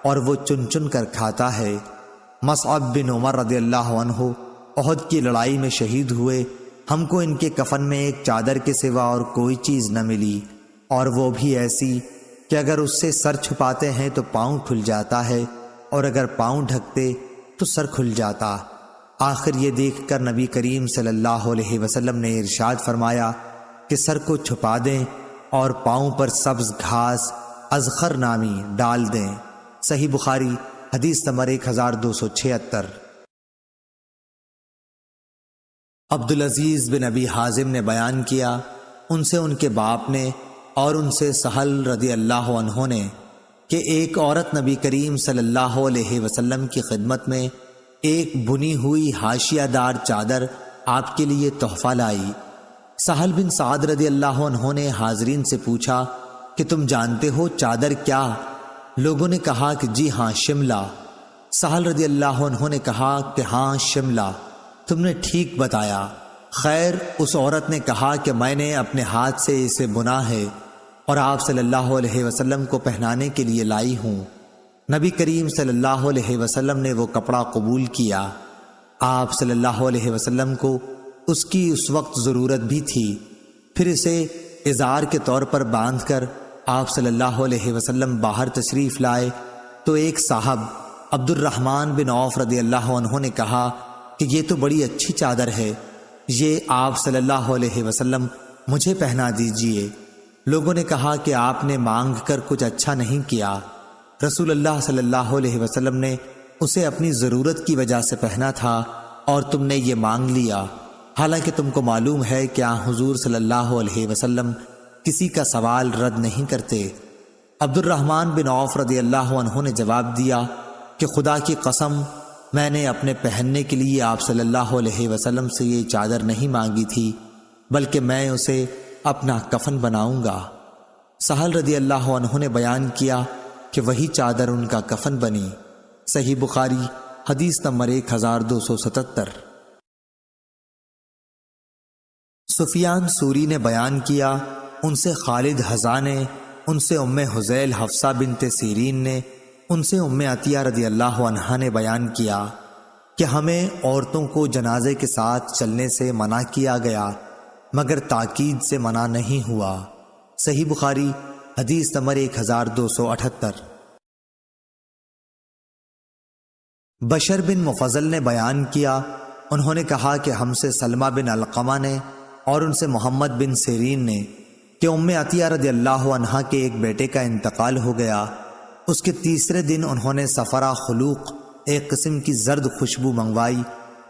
اور وہ چن چن کر کھاتا ہے۔ مصعب بن عمر رضی اللہ عنہ احد کی لڑائی میں شہید ہوئے۔ ہم کو ان کے کفن میں ایک چادر کے سوا اور کوئی چیز نہ ملی، اور وہ بھی ایسی کہ اگر اس سے سر چھپاتے ہیں تو پاؤں کھل جاتا ہے، اور اگر پاؤں ڈھکتے تو سر کھل جاتا۔ آخر یہ دیکھ کر نبی کریم صلی اللہ علیہ وسلم نے ارشاد فرمایا کہ سر کو چھپا دیں اور پاؤں پر سبز گھاس ازخر نامی ڈال دیں۔ صحیح بخاری حدیث نمبر 1276۔ عبدالعزیز بن ابی حازم نے بیان کیا، ان سے ان کے باپ نے اور ان سے سہل رضی اللہ عنہ نے، کہ ایک عورت نبی کریم صلی اللہ علیہ وسلم کی خدمت میں ایک بنی ہوئی حاشیہ دار چادر آپ کے لیے تحفہ لائی۔ سہل بن سعد رضی اللہ عنہ نے حاضرین سے پوچھا کہ تم جانتے ہو چادر کیا؟ لوگوں نے کہا کہ جی ہاں، شملہ۔ سہل رضی اللہ عنہ نے کہا کہ ہاں شملہ، تم نے ٹھیک بتایا۔ خیر، اس عورت نے کہا کہ میں نے اپنے ہاتھ سے اسے بنا ہے اور آپ صلی اللہ علیہ وسلم کو پہنانے کے لیے لائی ہوں۔ نبی کریم صلی اللہ علیہ وسلم نے وہ کپڑا قبول کیا۔ آپ صلی اللہ علیہ وسلم کو اس کی اس وقت ضرورت بھی تھی۔ پھر اسے ازار کے طور پر باندھ کر آپ صلی اللہ علیہ وسلم باہر تشریف لائے تو ایک صاحب عبد الرحمن بن عوف رضی اللہ عنہ نے کہا کہ یہ تو بڑی اچھی چادر ہے، یہ آپ صلی اللہ علیہ وسلم مجھے پہنا دیجئے۔ لوگوں نے کہا کہ آپ نے مانگ کر کچھ اچھا نہیں کیا۔ رسول اللہ صلی اللہ علیہ وسلم نے اسے اپنی ضرورت کی وجہ سے پہنا تھا اور تم نے یہ مانگ لیا، حالانکہ تم کو معلوم ہے کہ حضور صلی اللہ علیہ وسلم کسی کا سوال رد نہیں کرتے۔ عبد الرحمن بن عوف رضی اللہ عنہ نے جواب دیا کہ خدا کی قسم، میں نے اپنے پہننے کے لیے آپ صلی اللہ علیہ وسلم سے یہ چادر نہیں مانگی تھی، بلکہ میں اسے اپنا کفن بناؤں گا۔ سہل رضی اللہ عنہ نے بیان کیا کہ وہی چادر ان کا کفن بنی۔ صحیح بخاری حدیث نمبر 1277۔ سفیان سوری نے بیان کیا، ان سے خالد حذا نے، ان سے ام حذیل حفصہ بنت سیرین نے، ان سے ام عطیہ رضی اللہ عنہا نے بیان کیا کہ ہمیں عورتوں کو جنازے کے ساتھ چلنے سے منع کیا گیا، مگر تاکید سے منع نہیں ہوا۔ صحیح بخاری حدیث نمبر 1278۔ بشر بن مفضل نے بیان کیا، انہوں نے کہا کہ ہم سے سلمہ بن علقمہ نے اور ان سے محمد بن سیرین نے کہ ام عطیہ رضی اللہ عنہا کے ایک بیٹے کا انتقال ہو گیا۔ اس کے تیسرے دن انہوں نے سفرہ خلوق، ایک قسم کی زرد خوشبو منگوائی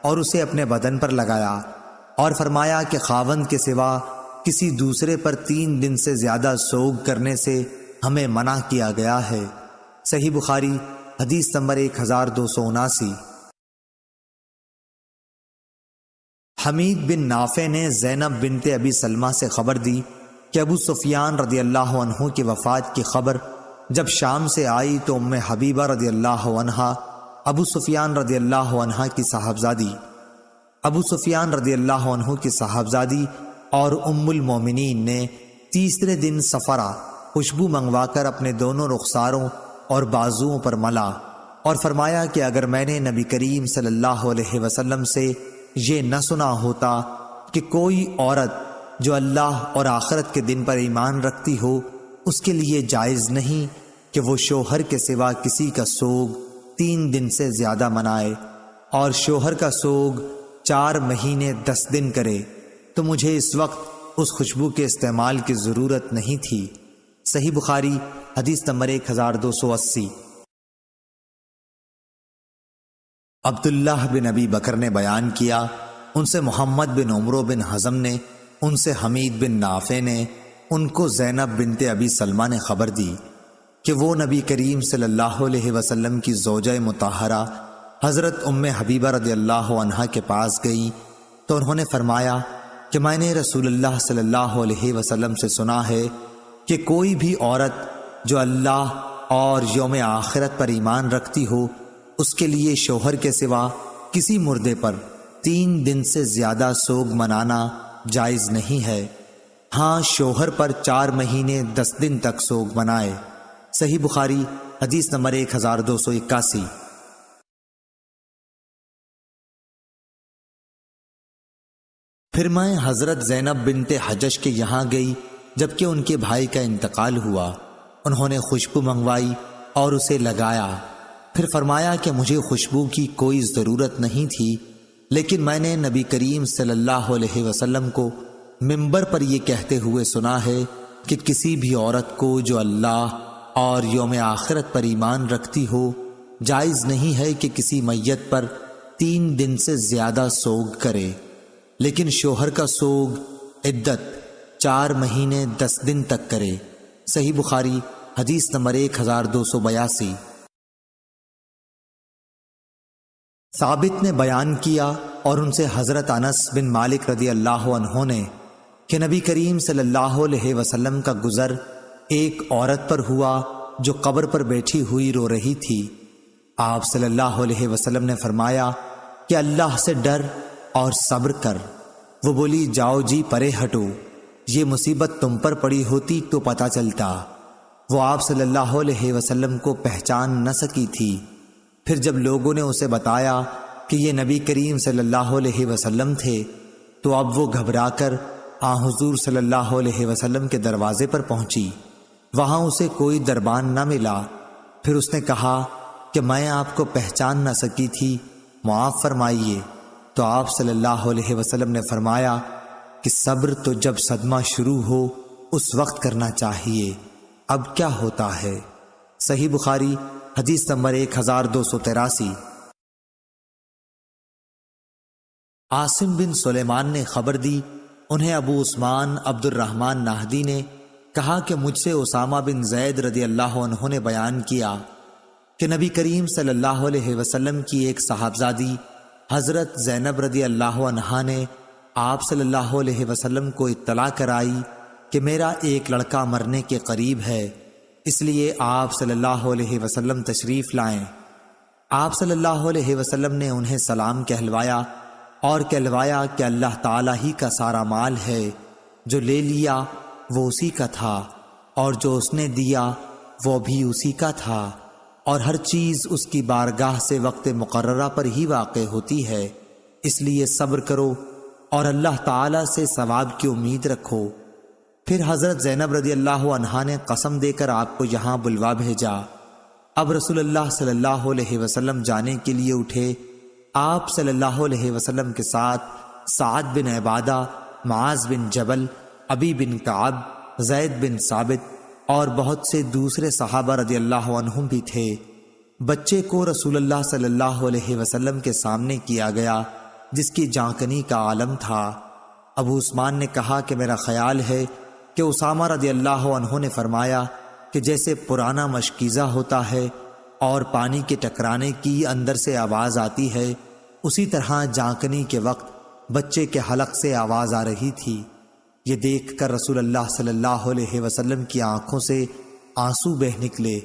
اور اسے اپنے بدن پر لگایا اور فرمایا کہ خاوند کے سوا کسی دوسرے پر 3 دن سے زیادہ سوگ کرنے سے ہمیں منع کیا گیا ہے۔ صحیح بخاری حدیث نمبر 1279۔ حمید بن نافع نے زینب بنت ابی سلمہ سے خبر دی کہ ابو سفیان رضی اللہ عنہ کی وفات کی خبر جب شام سے آئی تو ام حبیبہ رضی اللہ عنہا ابو سفیان رضی اللہ عنہ کی صاحبزادی اور ام المومنین نے تیسرے دن سفرہ خوشبو منگوا کر اپنے دونوں رخساروں اور بازوؤں پر ملا اور فرمایا کہ اگر میں نے نبی کریم صلی اللہ علیہ وسلم سے یہ نہ سنا ہوتا کہ کوئی عورت جو اللہ اور آخرت کے دن پر ایمان رکھتی ہو اس کے لیے جائز نہیں کہ وہ شوہر کے سوا کسی کا سوگ 3 دن سے زیادہ منائے، اور شوہر کا سوگ 4 مہینے 10 دن کرے تو مجھے اس وقت اس خوشبو کے استعمال کی ضرورت نہیں تھی۔ صحیح بخاری حدیث نمبر 1280۔ عبداللہ بن ابی بکر نے بیان کیا، ان سے محمد بن عمرو بن حزم نے، ان سے حمید بن نافع نے، ان کو زینب بنت ابی سلمہ نے خبر دی کہ وہ نبی کریم صلی اللہ علیہ وسلم کی زوجہ مطہرہ حضرت ام حبیبہ رضی اللہ عنہا کے پاس گئی تو انہوں نے فرمایا کہ میں نے رسول اللہ صلی اللہ علیہ وسلم سے سنا ہے کہ کوئی بھی عورت جو اللہ اور یوم آخرت پر ایمان رکھتی ہو، اس کے لیے شوہر کے سوا کسی مردے پر 3 دن سے زیادہ سوگ منانا جائز نہیں ہے۔ ہاں، شوہر پر 4 مہینے 10 دن تک سوگ منائے۔ صحیح بخاری حدیث نمبر 1281۔ پھر میں حضرت زینب بنت حجش کے یہاں گئی جبکہ ان کے بھائی کا انتقال ہوا۔ انہوں نے خوشبو منگوائی اور اسے لگایا، پھر فرمایا کہ مجھے خوشبو کی کوئی ضرورت نہیں تھی، لیکن میں نے نبی کریم صلی اللہ علیہ وسلم کو منبر پر یہ کہتے ہوئے سنا ہے کہ کسی بھی عورت کو جو اللہ اور یوم آخرت پر ایمان رکھتی ہو، جائز نہیں ہے کہ کسی میت پر 3 دن سے زیادہ سوگ کرے، لیکن شوہر کا سوگ عدت 4 مہینے 10 دن تک کرے۔ صحیح بخاری حدیث نمبر 1282۔ ثابت نے بیان کیا اور ان سے حضرت انس بن مالک رضی اللہ عنہ نے کہ نبی کریم صلی اللہ علیہ وسلم کا گزر ایک عورت پر ہوا جو قبر پر بیٹھی ہوئی رو رہی تھی۔ آپ صلی اللہ علیہ وسلم نے فرمایا کہ اللہ سے ڈر اور صبر کر۔ وہ بولی، جاؤ جی پرے ہٹو، یہ مصیبت تم پر پڑی ہوتی تو پتہ چلتا۔ وہ آپ صلی اللہ علیہ وسلم کو پہچان نہ سکی تھی۔ پھر جب لوگوں نے اسے بتایا کہ یہ نبی کریم صلی اللہ علیہ وسلم تھے تو اب وہ گھبرا کر حضور صلی اللہ علیہ وسلم کے دروازے پر پہنچی۔ وہاں اسے کوئی دربان نہ ملا۔ پھر اس نے کہا کہ میں آپ کو پہچان نہ سکی تھی، معاف فرمائیے۔ تو آپ صلی اللہ علیہ وسلم نے فرمایا کہ صبر تو جب صدمہ شروع ہو اس وقت کرنا چاہیے، اب کیا ہوتا ہے۔ صحیح بخاری حدیث نمبر 1283۔ عاصم بن سلیمان نے خبر دی، انہیں ابو عثمان عبد الرحمن نہدی نے کہا کہ مجھ سے اسامہ بن زید رضی اللہ عنہ نے بیان کیا کہ نبی کریم صلی اللہ علیہ وسلم کی ایک صاحبزادی حضرت زینب رضی اللہ عنہا نے آپ صلی اللہ علیہ وسلم کو اطلاع کرائی کہ میرا ایک لڑکا مرنے کے قریب ہے، اس لیے آپ صلی اللہ علیہ وسلم تشریف لائیں۔ آپ صلی اللہ علیہ وسلم نے انہیں سلام کہلوایا اور کہلوایا کہ اللہ تعالیٰ ہی کا سارا مال ہے، جو لے لیا وہ اسی کا تھا اور جو اس نے دیا وہ بھی اسی کا تھا، اور ہر چیز اس کی بارگاہ سے وقت مقررہ پر ہی واقع ہوتی ہے، اس لیے صبر کرو اور اللہ تعالیٰ سے ثواب کی امید رکھو۔ پھر حضرت زینب رضی اللہ عنہا نے قسم دے کر آپ کو یہاں بلوا بھیجا۔ اب رسول اللہ صلی اللہ علیہ وسلم جانے کے لیے اٹھے۔ آپ صلی اللہ علیہ وسلم کے ساتھ سعد بن عبادہ، معاذ بن جبل، ابی بن کعب، زید بن ثابت اور بہت سے دوسرے صحابہ رضی اللہ عنہم بھی تھے۔ بچے کو رسول اللہ صلی اللہ علیہ وسلم کے سامنے کیا گیا جس کی جانکنی کا عالم تھا۔ ابو عثمان نے کہا کہ میرا خیال ہے کہ اسامہ رضی اللہ عنہ نے فرمایا کہ جیسے پرانا مشکیزہ ہوتا ہے اور پانی کے ٹکرانے کی اندر سے آواز آتی ہے، اسی طرح جانکنی کے وقت بچے کے حلق سے آواز آ رہی تھی۔ یہ دیکھ کر رسول اللہ صلی اللہ علیہ وسلم کی آنکھوں سے آنسو بہہ نکلے۔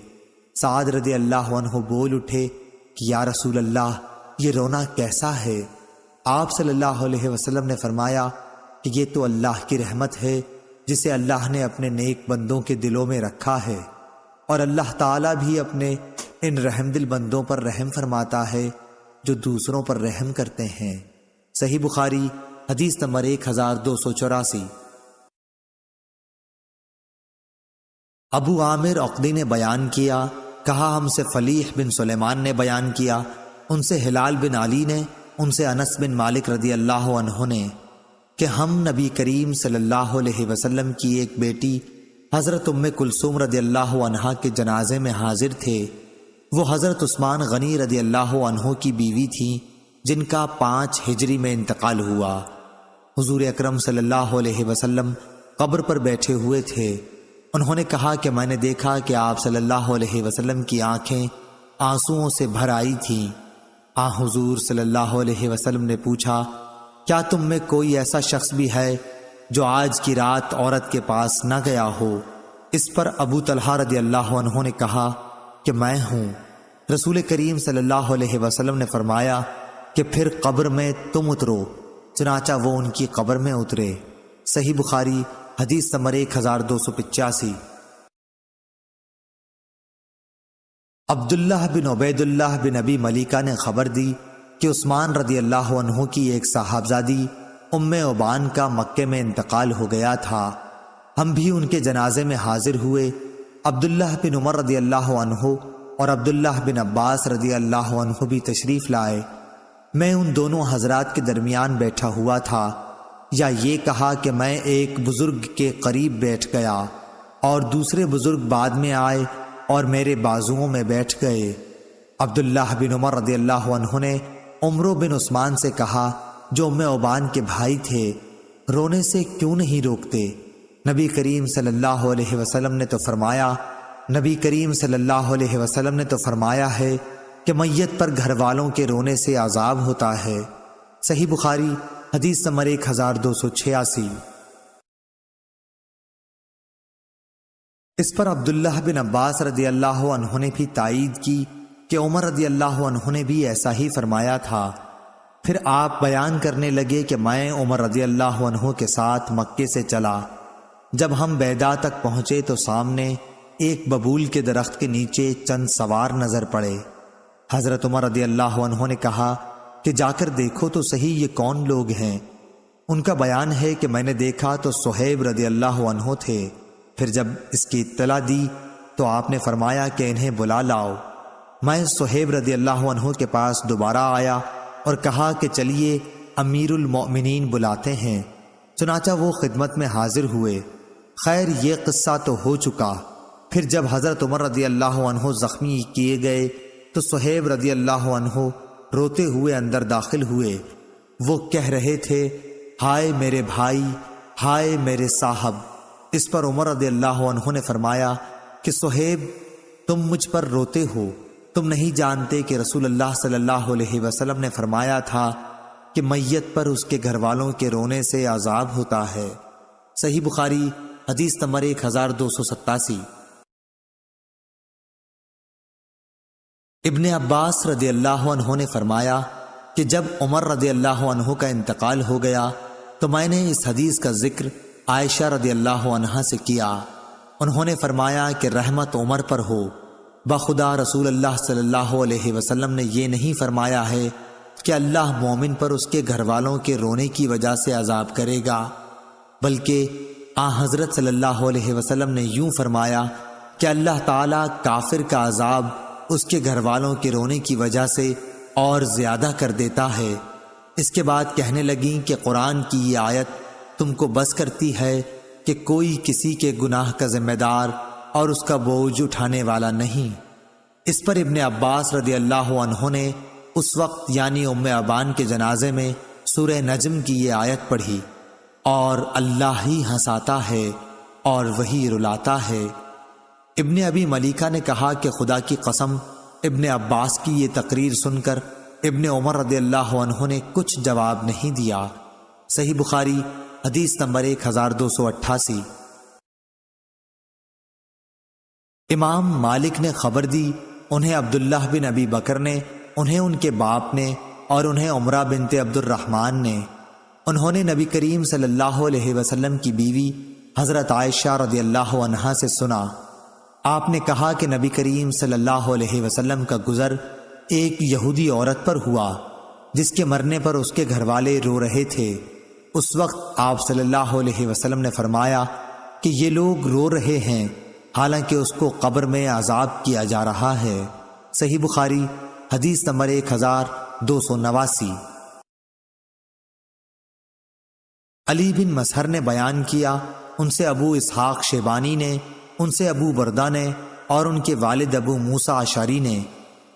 سعد رضی اللہ عنہ بول اٹھے کہ یا رسول اللہ، یہ رونا کیسا ہے؟ آپ صلی اللہ علیہ وسلم نے فرمایا کہ یہ تو اللہ کی رحمت ہے جسے اللہ نے اپنے نیک بندوں کے دلوں میں رکھا ہے، اور اللہ تعالیٰ بھی اپنے ان رحم دل بندوں پر رحم فرماتا ہے جو دوسروں پر رحم کرتے ہیں۔ صحیح بخاری حدیث نمبر 1284۔ ابو عامر عقدی نے بیان کیا، کہا ہم سے فلیح بن سلیمان نے بیان کیا، ان سے ہلال بن علی نے، ان سے انس بن مالک رضی اللہ عنہ نے کہ ہم نبی کریم صلی اللہ علیہ وسلم کی ایک بیٹی حضرت ام کلثوم رضی اللہ عنہا کے جنازے میں حاضر تھے۔ وہ حضرت عثمان غنی رضی اللہ عنہ کی بیوی تھیں جن کا 5 ہجری میں انتقال ہوا۔ حضور اکرم صلی اللہ علیہ وسلم قبر پر بیٹھے ہوئے تھے۔ انہوں نے کہا کہ میں نے دیکھا کہ آپ صلی اللہ علیہ وسلم کی آنکھیں آنسوؤں سے بھر آئی تھیں۔ حضور صلی اللہ علیہ وسلم نے پوچھا، کیا تم میں کوئی ایسا شخص بھی ہے جو آج کی رات عورت کے پاس نہ گیا ہو؟ اس پر ابو طلحہ رضی اللہ عنہ نے کہا کہ میں ہوں۔ رسول کریم صلی اللہ علیہ وسلم نے فرمایا کہ پھر قبر میں تم اترو۔ چنانچہ وہ ان کی قبر میں اترے۔ صحیح بخاری حدیث نمبر 1285۔ عبداللہ بن عبید اللہ بن ابی ملیکہ نے خبر دی کہ عثمان رضی اللہ عنہ کی ایک صاحبزادی ام عبان کا مکے میں انتقال ہو گیا تھا۔ ہم بھی ان کے جنازے میں حاضر ہوئے۔ عبداللہ بن عمر رضی اللہ عنہ اور عبداللہ بن عباس رضی اللہ عنہ بھی تشریف لائے۔ میں ان دونوں حضرات کے درمیان بیٹھا ہوا تھا، یا یہ کہا کہ میں ایک بزرگ کے قریب بیٹھ گیا اور دوسرے بزرگ بعد میں آئے اور میرے بازوؤں میں بیٹھ گئے۔ عبداللہ بن عمر رضی اللہ عنہ نے عمرو بن عثمان سے کہا جو ام عبان کے بھائی تھے، رونے سے کیوں نہیں روکتے؟ نبی کریم صلی اللہ علیہ وسلم نے تو فرمایا ہے کہ میت پر گھر والوں کے رونے سے عذاب ہوتا ہے۔ صحیح بخاری حدیث نمبر 1286۔ اس پر عبداللہ بن عباس رضی اللہ عنہ نے بھی تائید کی کہ عمر رضی اللہ عنہ نے بھی ایسا ہی فرمایا تھا۔ پھر آپ بیان کرنے لگے کہ میں عمر رضی اللہ عنہ کے ساتھ مکے سے چلا۔ جب ہم بیدا تک پہنچے تو سامنے ایک ببول کے درخت کے نیچے چند سوار نظر پڑے۔ حضرت عمر رضی اللہ عنہ نے کہا کہ جا کر دیکھو تو صحیح یہ کون لوگ ہیں؟ ان کا بیان ہے کہ میں نے دیکھا تو صہیب رضی اللہ عنہ تھے۔ پھر جب اس کی اطلاع دی تو آپ نے فرمایا کہ انہیں بلا لاؤ۔ میں صہیب رضی اللہ عنہ کے پاس دوبارہ آیا اور کہا کہ چلیے امیر المؤمنین بلاتے ہیں۔ چنانچہ وہ خدمت میں حاضر ہوئے۔ خیر یہ قصہ تو ہو چکا۔ پھر جب حضرت عمر رضی اللہ عنہ زخمی کیے گئے تو صہیب رضی اللہ عنہ روتے ہوئے اندر داخل ہوئے۔ وہ کہہ رہے تھے، ہائے میرے بھائی، ہائے میرے صاحب۔ اس پر عمر رضی اللہ عنہ نے فرمایا کہ صہیب تم مجھ پر روتے ہو، تم نہیں جانتے کہ رسول اللہ صلی اللہ علیہ وسلم نے فرمایا تھا کہ میت پر اس کے گھر والوں کے رونے سے عذاب ہوتا ہے۔ صحیح بخاری حدیث نمبر 1287۔ ابن عباس رضی اللہ عنہ نے فرمایا کہ جب عمر رضی اللہ عنہ کا انتقال ہو گیا تو میں نے اس حدیث کا ذکر عائشہ رضی اللہ عنہا سے کیا۔ انہوں نے فرمایا کہ رحمت عمر پر ہو، بخدا رسول اللہ صلی اللہ علیہ وسلم نے یہ نہیں فرمایا ہے کہ اللہ مومن پر اس کے گھر والوں کے رونے کی وجہ سے عذاب کرے گا، بلکہ حضرت صلی اللہ علیہ وسلم نے یوں فرمایا کہ اللہ تعالیٰ کافر کا عذاب اس کے گھر والوں کے رونے کی وجہ سے اور زیادہ کر دیتا ہے۔ اس کے بعد کہنے لگیں کہ قرآن کی یہ آیت تم کو بس کرتی ہے کہ کوئی کسی کے گناہ کا ذمہ دار اور اس کا بوجھ اٹھانے والا نہیں۔ اس پر ابن عباس رضی اللہ عنہ نے اس وقت یعنی ام عبان کے جنازے میں سورہ نجم کی یہ آیت پڑھی، اور اللہ ہی ہنساتا ہے اور وہی رلاتا ہے۔ ابن ابی ملیکہ نے کہا کہ خدا کی قسم ابن عباس کی یہ تقریر سن کر ابن عمر رضی اللہ عنہ نے کچھ جواب نہیں دیا۔ صحیح بخاری حدیث نمبر 1288۔ امام مالک نے خبر دی، انہیں عبداللہ بن ابی بکر نے، انہیں ان کے باپ نے، اور انہیں عمرہ بنت عبد الرحمن نے۔ انہوں نے نبی کریم صلی اللہ علیہ وسلم کی بیوی حضرت عائشہ رضی اللہ عنہا سے سنا۔ آپ نے کہا کہ نبی کریم صلی اللہ علیہ وسلم کا گزر ایک یہودی عورت پر ہوا جس کے مرنے پر اس کے گھر والے رو رہے تھے۔ اس وقت آپ صلی اللہ علیہ وسلم نے فرمایا کہ یہ لوگ رو رہے ہیں حالانکہ اس کو قبر میں عذاب کیا جا رہا ہے۔ صحیح بخاری حدیث نمبر 1289۔ علی بن مسہر نے بیان کیا، ان سے ابو اسحاق شیبانی نے، ان سے ابو بردہ نے اور ان کے والد ابو موسیٰ اشعری نے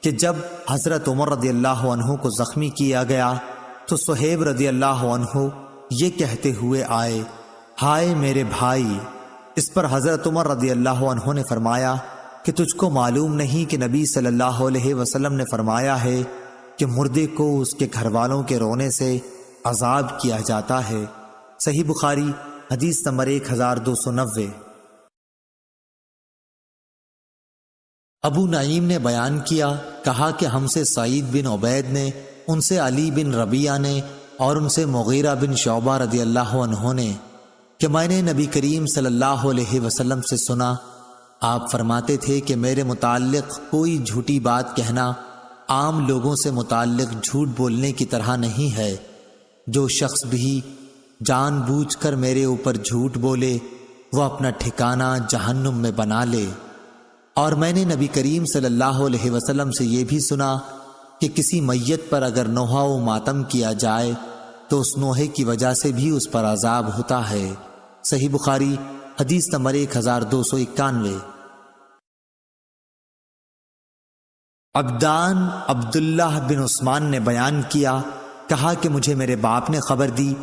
کہ جب حضرت عمر رضی اللہ عنہ کو زخمی کیا گیا تو صہیب رضی اللہ عنہ یہ کہتے ہوئے آئے، ہائے میرے بھائی۔ اس پر حضرت عمر رضی اللہ عنہ نے فرمایا کہ تجھ کو معلوم نہیں کہ نبی صلی اللہ علیہ وسلم نے فرمایا ہے کہ مردے کو اس کے گھر والوں کے رونے سے عذاب کیا جاتا ہے۔ صحیح بخاری حدیث نمبر 1290۔ ابو نعیم نے بیان کیا، کہا کہ ہم سے سعید بن عبید نے، ان سے علی بن ربیعہ نے اور ان سے مغیرہ بن شعبہ رضی اللہ عنہ نے کہ میں نے نبی کریم صلی اللہ علیہ وسلم سے سنا، آپ فرماتے تھے کہ میرے متعلق کوئی جھوٹی بات کہنا عام لوگوں سے متعلق جھوٹ بولنے کی طرح نہیں ہے۔ جو شخص بھی جان بوجھ کر میرے اوپر جھوٹ بولے وہ اپنا ٹھکانہ جہنم میں بنا لے۔ اور میں نے نبی کریم صلی اللہ علیہ وسلم سے یہ بھی سنا کہ کسی میت پر اگر نوحہ و ماتم کیا جائے تو اس نوحے کی وجہ سے بھی اس پر عذاب ہوتا ہے۔ صحیح بخاری حدیث نمبر 1291۔ عبدان عبداللہ بن عثمان نے بیان کیا، کہا کہ مجھے میرے باپ نے خبر دی،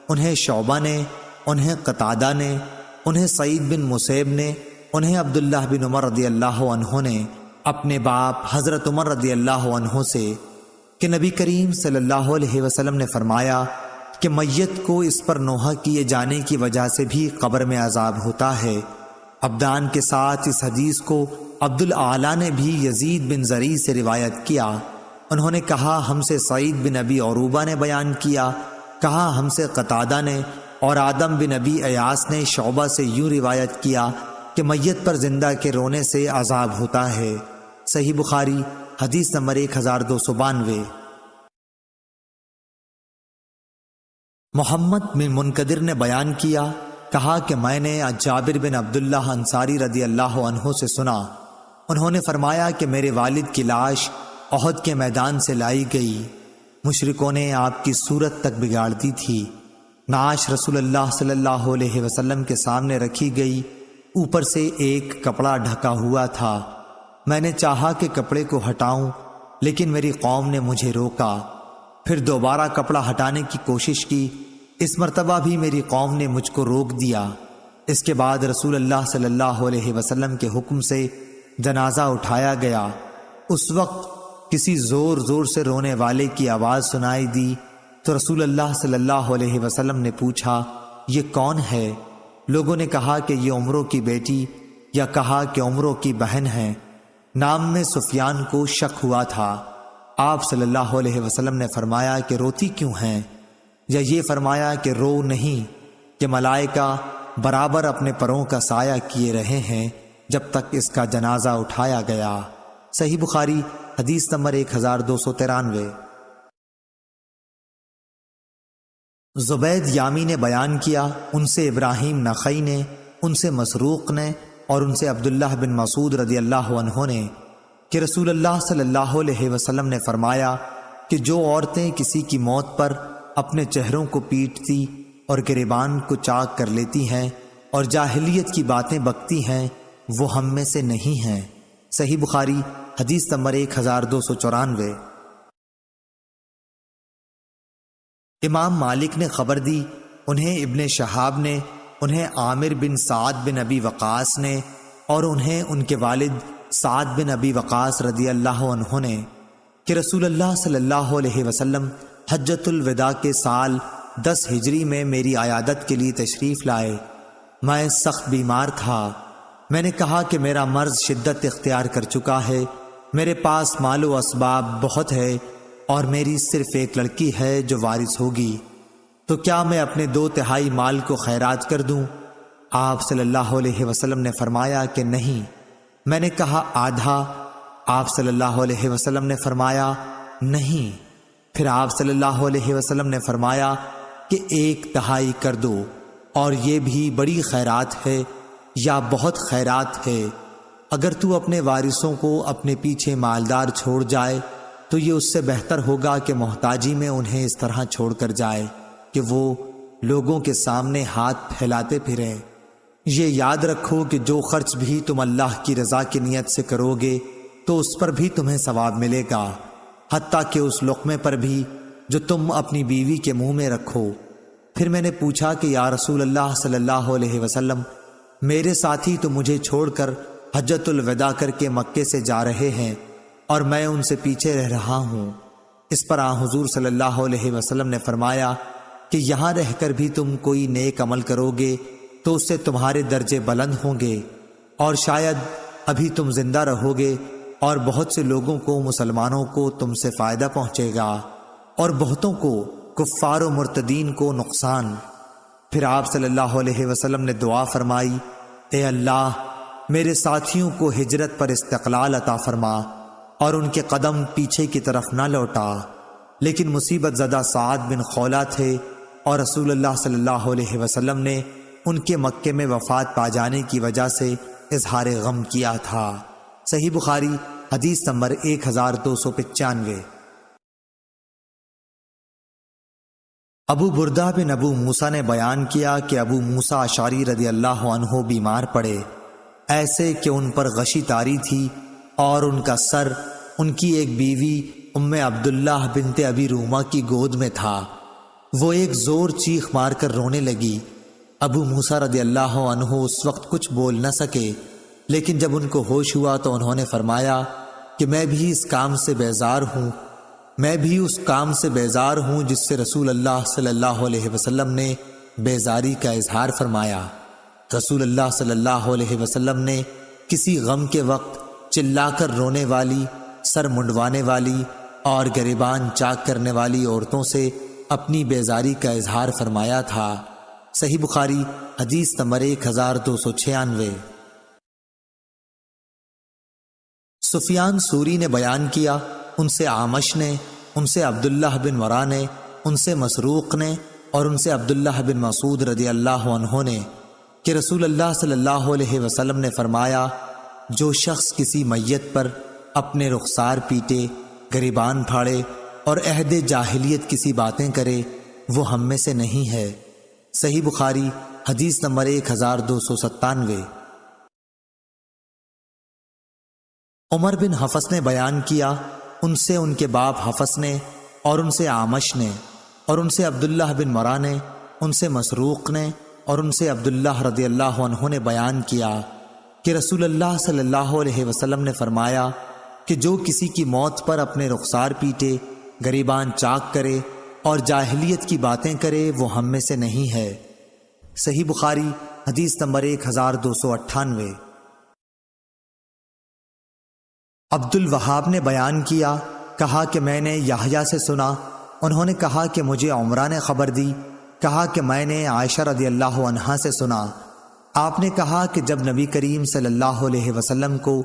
انہیں شعبہ نے، انہیں قتادہ نے، انہیں سعید بن مسیب نے، انہیں عبداللہ بن عمر رضی اللہ عنہ نے اپنے باپ حضرت عمر رضی اللہ عنہ سے کہ نبی کریم صلی اللہ علیہ وسلم نے فرمایا کہ میت کو اس پر نوحہ کیے جانے کی وجہ سے بھی قبر میں عذاب ہوتا ہے۔ عبدان کے ساتھ اس حدیث کو عبد الاعلی نے بھی یزید بن زریع سے روایت کیا۔ انہوں نے کہا ہم سے سعید بن ابی عروبہ نے بیان کیا، کہا ہم سے قتادہ نے اور آدم بن ابی ایاس نے شعبہ سے یوں روایت کیا کہ میت پر زندہ کے رونے سے عذاب ہوتا ہے۔ صحیح بخاری حدیث نمبر 1292۔ محمد بن منقدر نے بیان کیا، کہا کہ میں نے جابر بن عبداللہ انصاری رضی اللہ عنہ سے سنا، انہوں نے فرمایا کہ میرے والد کی لاش احد کے میدان سے لائی گئی، مشرکوں نے آپ کی صورت تک بگاڑ دی تھی۔ نعش رسول اللہ صلی اللہ علیہ وسلم کے سامنے رکھی گئی، اوپر سے ایک کپڑا ڈھکا ہوا تھا۔ میں نے چاہا کہ کپڑے کو ہٹاؤں لیکن میری قوم نے مجھے روکا، پھر دوبارہ کپڑا ہٹانے کی کوشش کی، اس مرتبہ بھی میری قوم نے مجھ کو روک دیا۔ اس کے بعد رسول اللہ صلی اللہ علیہ وسلم کے حکم سے جنازہ اٹھایا گیا۔ اس وقت کسی زور زور سے رونے والے کی آواز سنائی دی تو رسول اللہ صلی اللہ علیہ وسلم نے پوچھا یہ کون ہے؟ لوگوں نے کہا کہ یہ عمرو کی بیٹی، یا کہا کہ عمرو کی بہن ہے۔ نام میں سفیان کو شک ہوا تھا۔ آپ صلی اللہ علیہ وسلم نے فرمایا کہ روتی کیوں ہیں؟ یا یہ فرمایا کہ رو نہیں، کہ ملائکہ برابر اپنے پروں کا سایہ کیے رہے ہیں جب تک اس کا جنازہ اٹھایا گیا۔ صحیح بخاری حدیث نمبر 1293۔ زبید یامی نے بیان کیا، ان سے ابراہیم نخعی نے، ان سے مسروق نے اور ان سے عبداللہ بن مسعود رضی اللہ عنہ نے کہ رسول اللہ صلی اللہ علیہ وسلم نے فرمایا کہ جو عورتیں کسی کی موت پر اپنے چہروں کو پیٹتی اور گریبان کو چاک کر لیتی ہیں اور جاہلیت کی باتیں بکتی ہیں وہ ہم میں سے نہیں ہیں۔ صحیح بخاری حدیث نمبر 1294۔ امام مالک نے خبر دی، انہیں ابن شہاب نے، انہیں عامر بن سعد بن ابی وقاص نے اور انہیں ان کے والد سعد بن ابی وقاص رضی اللہ عنہ نے کہ رسول اللہ صلی اللہ علیہ وسلم حجۃ الوداع کے سال 10 ہجری میں میری عیادت کے لیے تشریف لائے۔ میں سخت بیمار تھا۔ میں نے کہا کہ میرا مرض شدت اختیار کر چکا ہے، میرے پاس مال و اسباب بہت ہے اور میری صرف ایک لڑکی ہے جو وارث ہوگی، تو کیا میں اپنے 2/3 مال کو خیرات کر دوں؟ آپ صلی اللہ علیہ وسلم نے فرمایا کہ نہیں۔ میں نے کہا آدھا؟ آپ صلی اللہ علیہ وسلم نے فرمایا نہیں۔ پھر آپ صلی اللہ علیہ وسلم نے فرمایا کہ 1/3 کر دو، اور یہ بھی بڑی خیرات ہے یا بہت خیرات ہے۔ اگر تو اپنے وارثوں کو اپنے پیچھے مالدار چھوڑ جائے تو یہ اس سے بہتر ہوگا کہ محتاجی میں انہیں اس طرح چھوڑ کر جائے کہ وہ لوگوں کے سامنے ہاتھ پھیلاتے پھریں۔ یہ یاد رکھو کہ جو خرچ بھی تم اللہ کی رضا کی نیت سے کرو گے تو اس پر بھی تمہیں ثواب ملے گا، حتیٰ کہ اس لقمے پر بھی جو تم اپنی بیوی کے منہ میں رکھو۔ پھر میں نے پوچھا کہ یا رسول اللہ صلی اللہ علیہ وسلم، میرے ساتھی تو مجھے چھوڑ کر حجۃ الوداع کر کے مکے سے جا رہے ہیں اور میں ان سے پیچھے رہ رہا ہوں۔ اس پر حضور صلی اللہ علیہ وسلم نے فرمایا کہ یہاں رہ کر بھی تم کوئی نیک عمل کرو گے تو اس سے تمہارے درجے بلند ہوں گے، اور شاید ابھی تم زندہ رہو گے اور بہت سے لوگوں کو، مسلمانوں کو تم سے فائدہ پہنچے گا اور بہتوں کو، کفار و مرتدین کو نقصان۔ پھر آپ صلی اللہ علیہ وسلم نے دعا فرمائی، اے اللہ میرے ساتھیوں کو ہجرت پر استقلال عطا فرما اور ان کے قدم پیچھے کی طرف نہ لوٹا۔ لیکن مصیبت زدہ سعد بن خولہ تھے اور رسول اللہ صلی اللہ علیہ وسلم نے ان کے مکے میں وفات پا جانے کی وجہ سے اظہار غم کیا تھا۔ صحیح بخاری حدیث نمبر 1295۔ ابو بردہ بن ابو موسیٰ نے بیان کیا کہ ابو موسیٰ اشعری رضی اللہ عنہ بیمار پڑے، ایسے کہ ان پر غشی طاری تھی اور ان کا سر ان کی ایک بیوی ام عبداللہ بنت ابی رومہ کی گود میں تھا۔ وہ ایک زور چیخ مار کر رونے لگی۔ ابو موسیٰ رضی اللہ عنہ اس وقت کچھ بول نہ سکے، لیکن جب ان کو ہوش ہوا تو انہوں نے فرمایا کہ میں بھی اس کام سے بیزار ہوں، میں بھی اس کام سے بیزار ہوں جس سے رسول اللہ صلی اللہ علیہ وسلم نے بیزاری کا اظہار فرمایا۔ رسول اللہ صلی اللہ علیہ وسلم نے کسی غم کے وقت چلا کر رونے والی، سر منڈوانے والی اور گریبان چاک کرنے والی عورتوں سے اپنی بیزاری کا اظہار فرمایا تھا۔ صحیح بخاری حدیث نمبر 1296۔ سفیان ثوری نے بیان کیا، ان سے اعمش نے، ان سے عبداللہ بن ورا نے، ان سے مسروق نے اور ان سے عبداللہ بن مسعود رضی اللہ عنہ نے کہ رسول اللہ صلی اللہ علیہ وسلم نے فرمایا، جو شخص کسی میت پر اپنے رخسار پیٹے، گریبان پھاڑے اور عہد جاہلیت کسی باتیں کرے وہ ہم میں سے نہیں ہے۔ صحیح بخاری حدیث نمبر 1297۔ عمر بن حفص نے بیان کیا، ان سے ان کے باپ حفص نے اور ان سے اعمش نے اور ان سے عبداللہ بن مرا نے، ان سے مسروق نے اور ان سے عبداللہ رضی اللہ عنہ نے بیان کیا کہ رسول اللہ صلی اللہ علیہ وسلم نے فرمایا کہ جو کسی کی موت پر اپنے رخسار پیٹے، گریبان چاک کرے اور جاہلیت کی باتیں کرے وہ ہم میں سے نہیں ہے۔ صحیح بخاری حدیث نمبر 1298۔ عبد الوہاب نے بیان کیا، کہا کہ میں نے یحییٰ سے سنا، انہوں نے کہا کہ مجھے عمرہ نے خبر دی، کہا کہ میں نے عائشہ رضی اللہ عنہا سے سنا، آپ نے کہا کہ جب نبی کریم صلی اللہ علیہ وسلم کو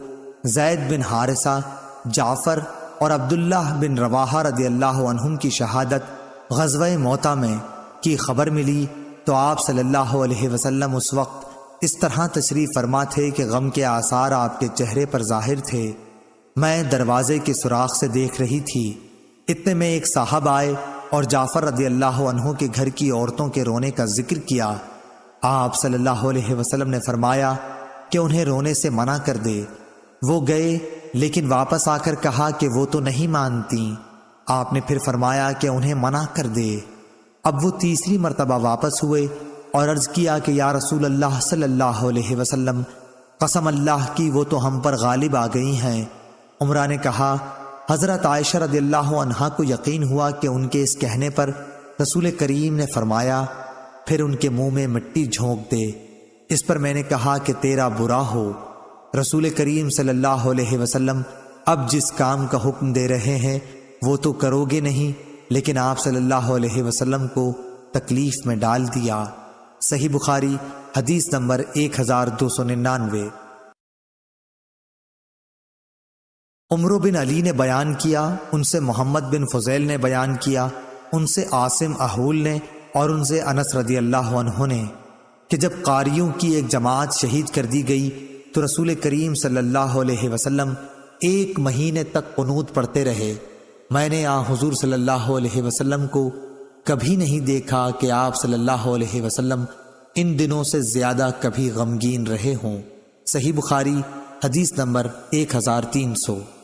زید بن حارثہ، جعفر اور عبداللہ بن رواحہ رضی اللہ عنہم کی شہادت غزوہ موتہ میں کی خبر ملی تو آپ صلی اللہ علیہ وسلم اس وقت اس طرح تشریف فرما تھے کہ غم کے آثار آپ کے چہرے پر ظاہر تھے۔ میں دروازے کے سوراخ سے دیکھ رہی تھی، اتنے میں ایک صاحب آئے اور جعفر رضی اللہ عنہ کے گھر کی عورتوں کے رونے کا ذکر کیا۔ آپ صلی اللہ علیہ وسلم نے فرمایا کہ انہیں رونے سے منع کر دے۔ وہ گئے لیکن واپس آ کر کہا کہ وہ تو نہیں مانتی۔ آپ نے پھر فرمایا کہ انہیں منع کر دے۔ اب وہ تیسری مرتبہ واپس ہوئے اور عرض کیا کہ یا رسول اللہ صلی اللہ علیہ وسلم، قسم اللہ کی وہ تو ہم پر غالب آ گئی ہیں۔ عمرہ نے کہا، حضرت عائشہ رضی اللہ عنہا کو یقین ہوا کہ ان کے اس کہنے پر رسول کریم نے فرمایا پھر ان کے منہ میں مٹی جھونک دے۔ اس پر میں نے کہا کہ تیرا برا ہو، رسول کریم صلی اللہ علیہ وسلم اب جس کام کا حکم دے رہے ہیں وہ تو کرو گے نہیں، لیکن آپ صلی اللہ علیہ وسلم کو تکلیف میں ڈال دیا۔ صحیح بخاری حدیث نمبر 1299۔ عمر بن علی نے بیان کیا، ان سے محمد بن فضیل نے بیان کیا، ان سے عاصم احول نے اور ان سے انس رضی اللہ عنہ نے کہ جب قاریوں کی ایک جماعت شہید کر دی گئی تو رسول کریم صلی اللہ علیہ وسلم 1 مہینے تک قنوت پڑھتے رہے۔ میں نے حضور صلی اللہ علیہ وسلم کو کبھی نہیں دیکھا کہ آپ صلی اللہ علیہ وسلم ان دنوں سے زیادہ کبھی غمگین رہے ہوں۔ صحیح بخاری حدیث نمبر 1300۔